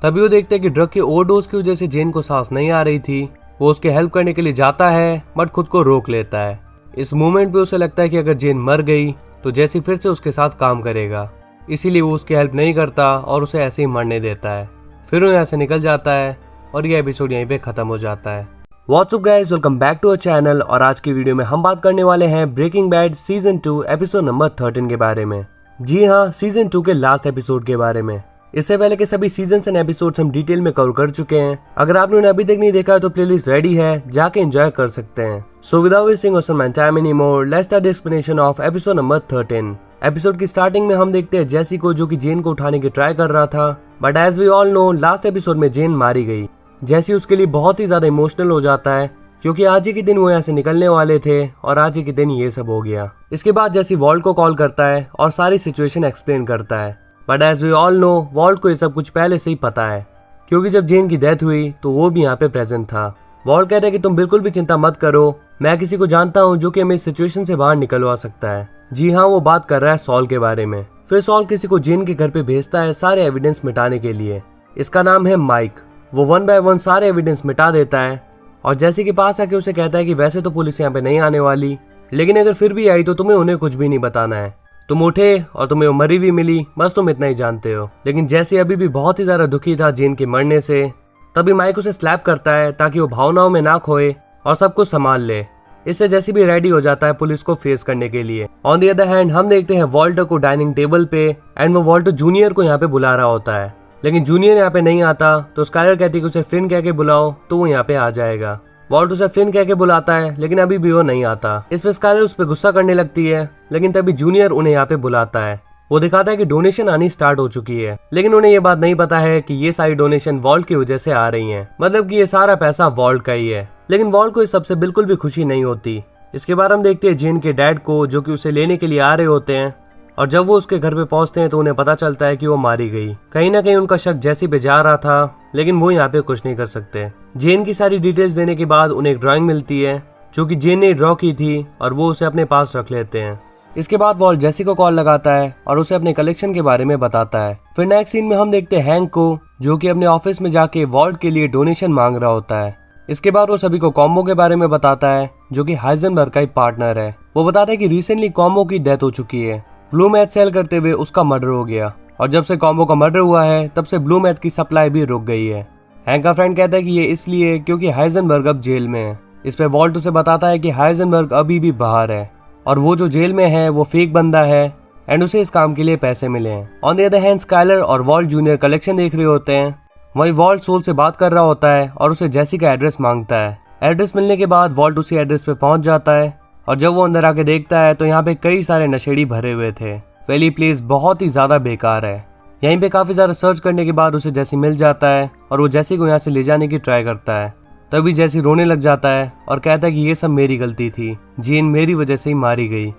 तभी वो देखते हैं कि ड्रग के ओवरडोज की वजह से जेन को सांस नहीं आ रही थी। वो उसके हेल्प करने के लिए जाता है बट खुद को रोक लेता है। इस मोमेंट पे उसे लगता है कि अगर जेन मर गई तो जेसी फिर से उसके साथ काम करेगा, इसीलिए वो उसकी हेल्प नहीं करता और उसे ऐसे ही मरने देता है। फिर वो यहाँ से निकल जाता है और ये एपिसोड यहीं पे खत्म हो जाता है। What's up guys, welcome back to our channel. और आज की वीडियो में हम बात करने वाले हैं Breaking Bad season 2 episode number 13 के बारे में। जी हाँ, सीजन 2 के लास्ट एपिसोड के बारे में। इससे पहले के सभी सीजन्स एंड एपिसोड्स हम डिटेल में कवर कर चुके हैं। अगर आपने उन्हें अभी तक नहीं देखा तो प्लेलिस्ट रेडी है, जाके एंजॉय कर सकते हैं। So without wasting some time any more, let's start the explanation of episode number 13। Episode की स्टार्टिंग में हम देखते हैं जैसी को, जो कि जेन को उठाने की ट्राई कर रहा था, but as we all know last episode में जेन मारी गई। जैसी उसके लिए बहुत ही ज्यादा इमोशनल हो जाता है क्योंकि आज ही के दिन वो यहाँ से निकलने वाले थे और आज ही के दिन ये सब हो गया। इसके बाद जैसी वॉल्ट को कॉल करता है और सारी सिचुएशन एक्सप्लेन करता है, but as we all know Walt को ये सब कुछ पहले से ही पता है क्योंकि जब जेन की डेथ हुई तो वो भी यहाँ पे प्रेजेंट था। वॉल्ट कहता है कि तुम बिल्कुल भी चिंता मत करो, मैं किसी को जानता हूँ जो कि हमें इस सिचुएशन से बाहर निकलवा सकता है। जी हाँ, वो बात कर रहा है सॉल के बारे में। फिर सॉल किसी को जेन के घर पे भेजता है सारे एविडेंस मिटाने के लिए। इसका नाम है माइक। वो 1 बाय 1 सारे एविडेंस मिटा देता है और जैसी के पास आके उसे कहता है कि वैसे तो पुलिस यहाँ पे नहीं आने वाली, लेकिन अगर फिर भी आई तो तुम्हें उन्हें कुछ भी नहीं बताना है। तुम उठे और तुम्हें वो मरी हुई मिली, बस तुम इतना ही जानते हो। लेकिन जैसे अभी भी बहुत ही ज्यादा दुखी था जेन के मरने से, तभी माइक उसे स्लैप करता है ताकि वो भावनाओं में ना खोए और सब कुछ संभाल ले। इससे जैसे भी रेडी हो जाता है पुलिस को फेस करने के लिए। ऑन द अदर हैंड हम देखते हैं वॉल्टर को डाइनिंग टेबल पे एंड वो वॉल्टर जूनियर को यहाँ पे बुला रहा होता है, लेकिन जूनियर यहाँ पे नहीं आता तो स्काइलर कहती है कि उसे फ्लिन कह के बुलाओ तो वो यहाँ पे आ जाएगा। वॉल्ट उसे फ्लिन कह के बुलाता है लेकिन अभी भी वो नहीं आता। इस पे स्काइलर उस पर गुस्सा करने लगती है, लेकिन तभी जूनियर उन्हें यहाँ पे बुलाता है। वो दिखाता है कि डोनेशन आनी स्टार्ट हो चुकी है, लेकिन उन्हें ये बात नहीं पता है कि ये सारी डोनेशन वॉल्ट की वजह से आ रही है, मतलब कि ये सारा पैसा वॉल्ट का ही है। लेकिन वॉल्ट को इस सबसे बिल्कुल भी खुशी नहीं होती। इसके बाद हम देखते हैं जेन के डैड को जो कि उसे लेने के लिए आ रहे होते हैं और जब वो उसके घर पे पहुंचते हैं तो उन्हें पता चलता है कि वो मारी गई। कहीं ना कहीं उनका शक जैसी पे जा रहा था, लेकिन वो यहाँ पे कुछ नहीं कर सकते। जेन की सारी डिटेल्स देने के बाद उन्हें एक ड्राइंग मिलती है जो कि जेन ने ड्रॉ की थी और वो उसे अपने पास रख लेते हैं। इसके बाद वॉल्ट जेसी को कॉल लगाता है और उसे अपने कलेक्शन के बारे में बताता है। फिर नेक्स्ट सीन में हम देखते हैं हैंक को जो कि अपने ऑफिस में जाके वॉल्ट के लिए डोनेशन मांग रहा होता है। इसके बाद वो सभी को कॉम्बो के बारे में बताता है जो कि हाइजेनबर्ग का ही पार्टनर है। वो बताता है कि रिसेंटली कॉम्बो की डेथ हो चुकी है, ब्लू मैथ सेल करते हुए उसका मर्डर हो गया और जब से कॉम्बो का मर्डर हुआ है तब से ब्लू मैथ की सप्लाई भी रुक गई है। हैंक का फ्रेंड कहता है कि ये इसलिए क्योंकि हाइजेनबर्ग अब जेल में है। इस पे वॉल्ट उसे बताता है कि हाइजेनबर्ग अभी भी बाहर है और वो जो जेल में है वो फेक बंदा है एंड उसे इस काम के लिए पैसे मिले हैं। On the other hand Skyler और वॉल्ट जूनियर कलेक्शन देख रहे होते हैं। वही वॉल्ट सोल से बात कर रहा होता है और उसे जेसी का एड्रेस मांगता है। एड्रेस मिलने के बाद वॉल्ट उसी एड्रेस पे पहुंच जाता है और जब वो अंदर आके देखता है तो यहाँ पे कई सारे नशेड़ी भरे हुए थे। वेली प्लेस बहुत ही ज्यादा बेकार है। यहीं पे काफी ज्यादा सर्च करने के बाद उसे जैसी मिल जाता है और वो जैसी को यहाँ से ले जाने की ट्राई करता है। तभी जैसी रोने लग जाता है और कहता है कि ये सब मेरी गलती थी, जेन मेरी वजह से ही मारी गई।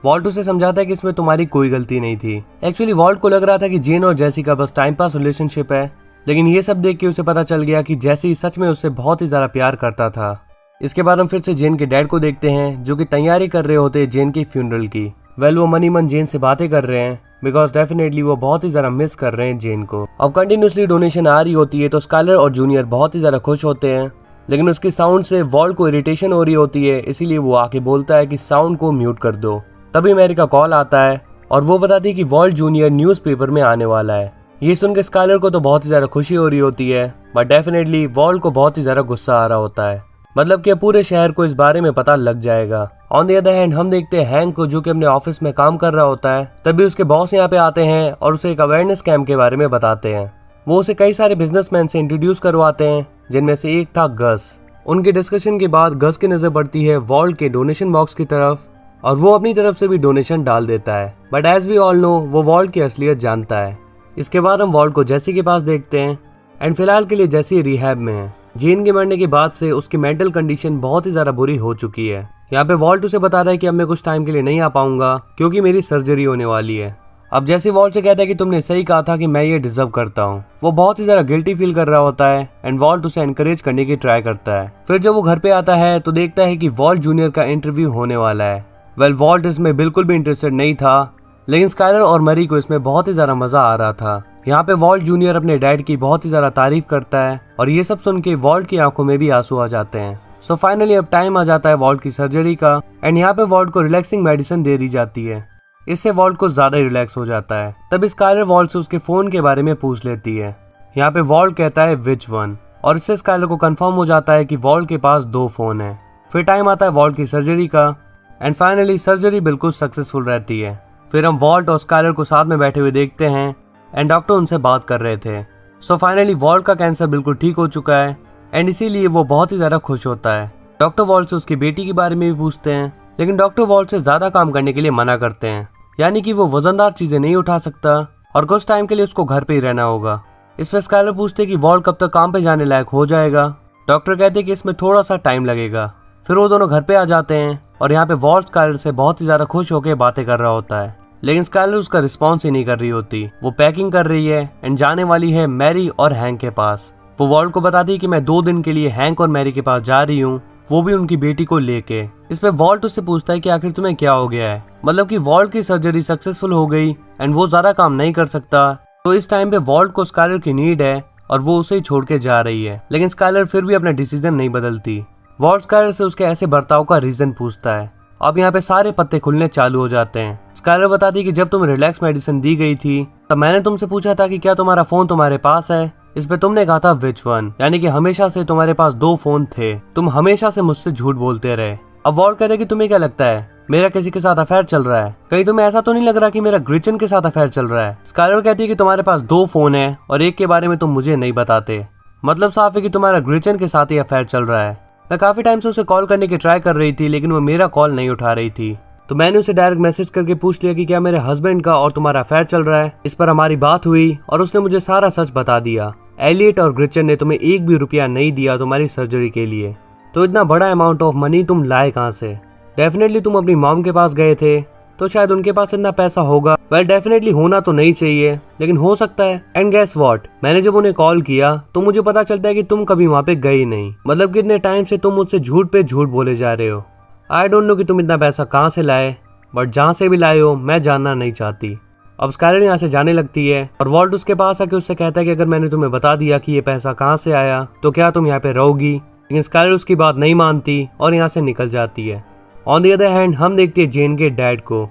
वॉल्ट उसे समझाता है कि इसमें तुम्हारी कोई गलती नहीं थी। एक्चुअली वॉल्ट को लग रहा था कि जेन और जैसी का बस टाइम पास रिलेशनशिप है, लेकिन ये सब देख के उसे पता चल गया कि जैसी सच में उससे बहुत ही ज्यादा प्यार करता था। इसके बाद हम फिर से जेन के डैड को देखते हैं जो कि तैयारी कर रहे होते हैं जेन की फ्यूनरल की। वो मनी मन जेन से बातें कर रहे हैं बिकॉज डेफिनेटली वो बहुत ही ज्यादा मिस कर रहे हैं जेन को। अब कंटिन्यूसली डोनेशन आ रही होती है तो स्काइलर और जूनियर बहुत ही ज्यादा खुश होते हैं, लेकिन उसकी साउंड से वॉल्ट को इरिटेशन हो रही होती है, इसीलिए वो आके बोलता है कि साउंड को म्यूट कर दो। तभी मैरी का कॉल आता है और वो बताती है कि वॉल्ट जूनियर न्यूज़पेपर में आने वाला है। ये सुन के स्काइलर को तो बहुत ही ज्यादा खुशी हो रही होती है, बट डेफिनेटली वॉल्ट को बहुत ही ज्यादा गुस्सा आ रहा होता है, मतलब कि पूरे शहर को इस बारे में पता लग जाएगा। ऑन द अदर हैंड हम देखते हैं हैंक को जो कि अपने ऑफिस में काम कर रहा होता है। तभी उसके बॉस यहाँ पे आते हैं और उसे एक अवेयरनेस कैंप के बारे में बताते हैं। वो उसे कई सारे बिजनेसमैन से इंट्रोड्यूस करवाते हैं जिनमें से एक था गस। उनके डिस्कशन के बाद गस की नजर पड़ती है वॉल्ट के डोनेशन बॉक्स की तरफ और वो अपनी तरफ से भी डोनेशन डाल देता है, but as we all know वो वॉल्ट की असलियत जानता है। इसके बाद हम वॉल्ट को जेसी के पास देखते हैं एंड फिलहाल के लिए जेसी रिहैब में है। जेन के मरने के बाद से उसकी मेंटल कंडीशन बहुत ही ज्यादा बुरी हो चुकी है। यहाँ पे वॉल्ट उसे बता रहा है कि अब मैं कुछ टाइम के लिए नहीं आ पाऊंगा क्योंकि मेरी सर्जरी होने वाली है। अब जैसे वॉल्ट से कहता है कि तुमने सही कहा था कि मैं ये डिजर्व करता हूँ। वो बहुत ही ज्यादा गिल्टी फील कर रहा होता है एंड वॉल्ट उसे एनकरेज करने की ट्राई करता है। फिर जब वो घर पे आता है तो देखता है कि वॉल्ट जूनियर का इंटरव्यू होने वाला है। वॉल्ट इसमें बिल्कुल भी इंटरेस्टेड नहीं था, लेकिन स्काइलर और मरी को इसमें बहुत ही ज्यादा मजा आ रहा था। यहाँ पे वॉल्ट जूनियर अपने डैड की बहुत ही ज्यादा तारीफ करता है और ये सब सुन के वॉल्ट की आंखों में भी आंसू आ जाते हैं। सो फाइनली अब टाइम आ जाता है वॉल्ट की सर्जरी का एंड यहाँ पे वॉल्ट को रिलैक्सिंग मेडिसिन दे दी जाती है। इससे वॉल्ट को ज्यादा रिलैक्स हो जाता है। तब स्काइलर वॉल्ट से उसके फोन के बारे में पूछ लेती है। यहाँ पे वॉल्ट कहता है विच वन। और इससे स्काइलर को कंफर्म हो जाता है कि वॉल्ट के पास 2 फोन है। फिर टाइम आता है वॉल्ट की सर्जरी का एंड फाइनली सर्जरी बिल्कुल सक्सेसफुल रहती है। फिर हम वॉल्ट और स्काइलर को साथ में बैठे हुए देखते हैं एंड डॉक्टर उनसे बात कर रहे थे। सो फाइनली वॉल्ट का कैंसर बिल्कुल ठीक हो चुका है एंड इसीलिए वो बहुत ही ज्यादा खुश होता है। डॉक्टर वॉल्ट से उसकी बेटी के बारे में भी पूछते हैं, लेकिन डॉक्टर वॉल्ट से ज्यादा काम करने के लिए मना करते हैं, यानी कि वो वजनदार चीजें नहीं उठा सकता और कुछ टाइम के लिए उसको घर पे ही रहना होगा। इस पर स्काइलर पूछते कि वॉल्ट कब तक काम पे जाने लायक हो जाएगा। डॉक्टर कहते कि इसमें थोड़ा सा टाइम लगेगा। फिर वो दोनों घर पे आ जाते हैं और यहाँ पे वॉल्ट स्काइलर से बहुत ही ज्यादा खुश होकर बातें कर रहा होता है, लेकिन स्काइलर उसका रिस्पॉन्स ही नहीं कर रही होती। वो पैकिंग कर रही है एंड जाने वाली है मैरी और हैंक के पास। वो वॉल्ट को बताती है कि मैं 2 दिन के लिए हैंक और मैरी के पास जा रही हूँ, वो भी उनकी बेटी को लेके। इस पे वॉल्ट उससे पूछता है कि आखिर तुम्हें क्या हो गया है, मतलब कि वॉल्ट की सर्जरी सक्सेसफुल हो गई एंड वो ज्यादा काम नहीं कर सकता। तो इस टाइम पे वॉल्ट को स्काइलर की नीड है और वो उसे ही छोड़ के जा रही है, लेकिन स्काइलर फिर भी अपना डिसीजन नहीं बदलती। वॉल्ट स्काइलर से उसके ऐसे बर्ताव का रीजन पूछता है। अब यहाँ पे सारे पत्ते खुलने चालू हो जाते हैं। स्काइलर बताती है कि जब तुम्हें रिलैक्स मेडिसिन दी गई थी तब मैंने तुमसे पूछा था कि क्या तुम्हारा फोन तुम्हारे पास है। इस पे तुमने कहा था विच वन, यानी कि हमेशा से तुम्हारे पास 2 फोन थे। तुम हमेशा से मुझसे झूठ बोलते रहे। अब वॉल्ट कहते कि तुम्हें क्या लगता है मेरा किसी के साथ अफेयर चल रहा है? कहीं तुम्हें ऐसा तो नहीं लग रहा कि मेरा ग्रिचन के साथ अफेयर चल रहा है? स्काइलर कहती है कि तुम्हारे पास 2 फोन है और एक के बारे में तुम मुझे नहीं बताते, मतलब साफ है कि तुम्हारा ग्रिचन के साथ ही अफेयर चल रहा है। मैं काफी टाइम से उसे कॉल करने की ट्राई कर रही थी, लेकिन वो मेरा कॉल नहीं उठा रही थी। तो मैंने उसे डायरेक्ट मैसेज करके पूछ लिया कि क्या मेरे हस्बैंड का और तुम्हारा अफेयर चल रहा है। इस पर हमारी बात हुई और उसने मुझे सारा सच बता दिया। एलियट और ग्रिचन ने तुम्हें 1 भी रुपया नहीं दिया तुम्हारी सर्जरी के लिए, तो इतना बड़ा अमाउंट ऑफ मनी तुम लाए कहाँ से? डेफिनेटली तुम अपनी मॉम के पास गए थे तो शायद उनके पास इतना पैसा होगा। वेल डेफिनेटली होना तो नहीं चाहिए, लेकिन हो सकता है। एंड गेस व्हाट, मैंने जब उन्हें कॉल किया तो मुझे पता चलता है कि तुम कभी वहाँ पे गई नहीं, मतलब कि इतने टाइम से तुम मुझसे झूठ पे झूठ बोले जा रहे हो। आई डोंट नो कि तुम इतना पैसा कहाँ से लाए, बट जहाँ से भी लाए हो मैं जानना नहीं चाहती। अब स्काइलर यहाँ से जाने लगती है और वॉल्ट उसके पास आके उससे कहता है कि अगर मैंने तुम्हें बता दिया कि ये पैसा कहाँ से आया तो क्या तुम यहाँ पे रहोगी? लेकिन स्काइलर उसकी बात नहीं मानती और यहाँ से निकल जाती है। ऑन द अदर हैंड हम देखते हैं जेन के डैड को।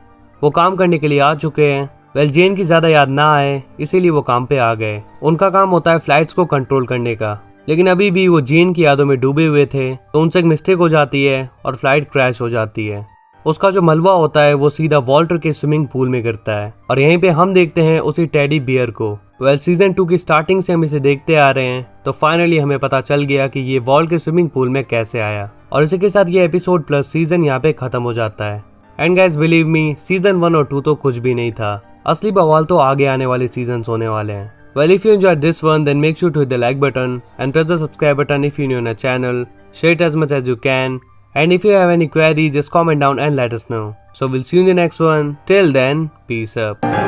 वो काम करने के लिए आ चुके हैं। वेल जेन की ज्यादा याद ना आए इसीलिए वो काम पे आ गए। उनका काम होता है फ्लाइट्स को कंट्रोल करने का, लेकिन अभी भी वो जेन की यादों में डूबे हुए थे तो उनसे एक मिस्टेक हो जाती है और फ्लाइट क्रैश हो जाती है। उसका जो मलबा होता है वो सीधा वॉल्टर के स्विमिंग पूल में गिरता है और यहीं पे हम देखते हैं उसी टेडी बियर को। वेल सीजन 2 की स्टार्टिंग से हम इसे देखते आ रहे हैं, तो फाइनली हमें पता चल गया कि ये वॉल्ट के स्विमिंग पूल में कैसे आया। और इसी के साथ ये एपिसोड प्लस सीजन यहाँ पे खत्म हो जाता है। And guys believe me, season 1 और 2 तो कुछ भी नहीं था। असली बवाल तो आगे आने वाले सीजन होने वाले हैं। Well, if you enjoyed this one, then make sure to hit the like button and press the subscribe button if you're new on our channel. Share it as much as you can. And if you have any query, just comment down and let us know. So we'll see you in the next one. Till then, peace up.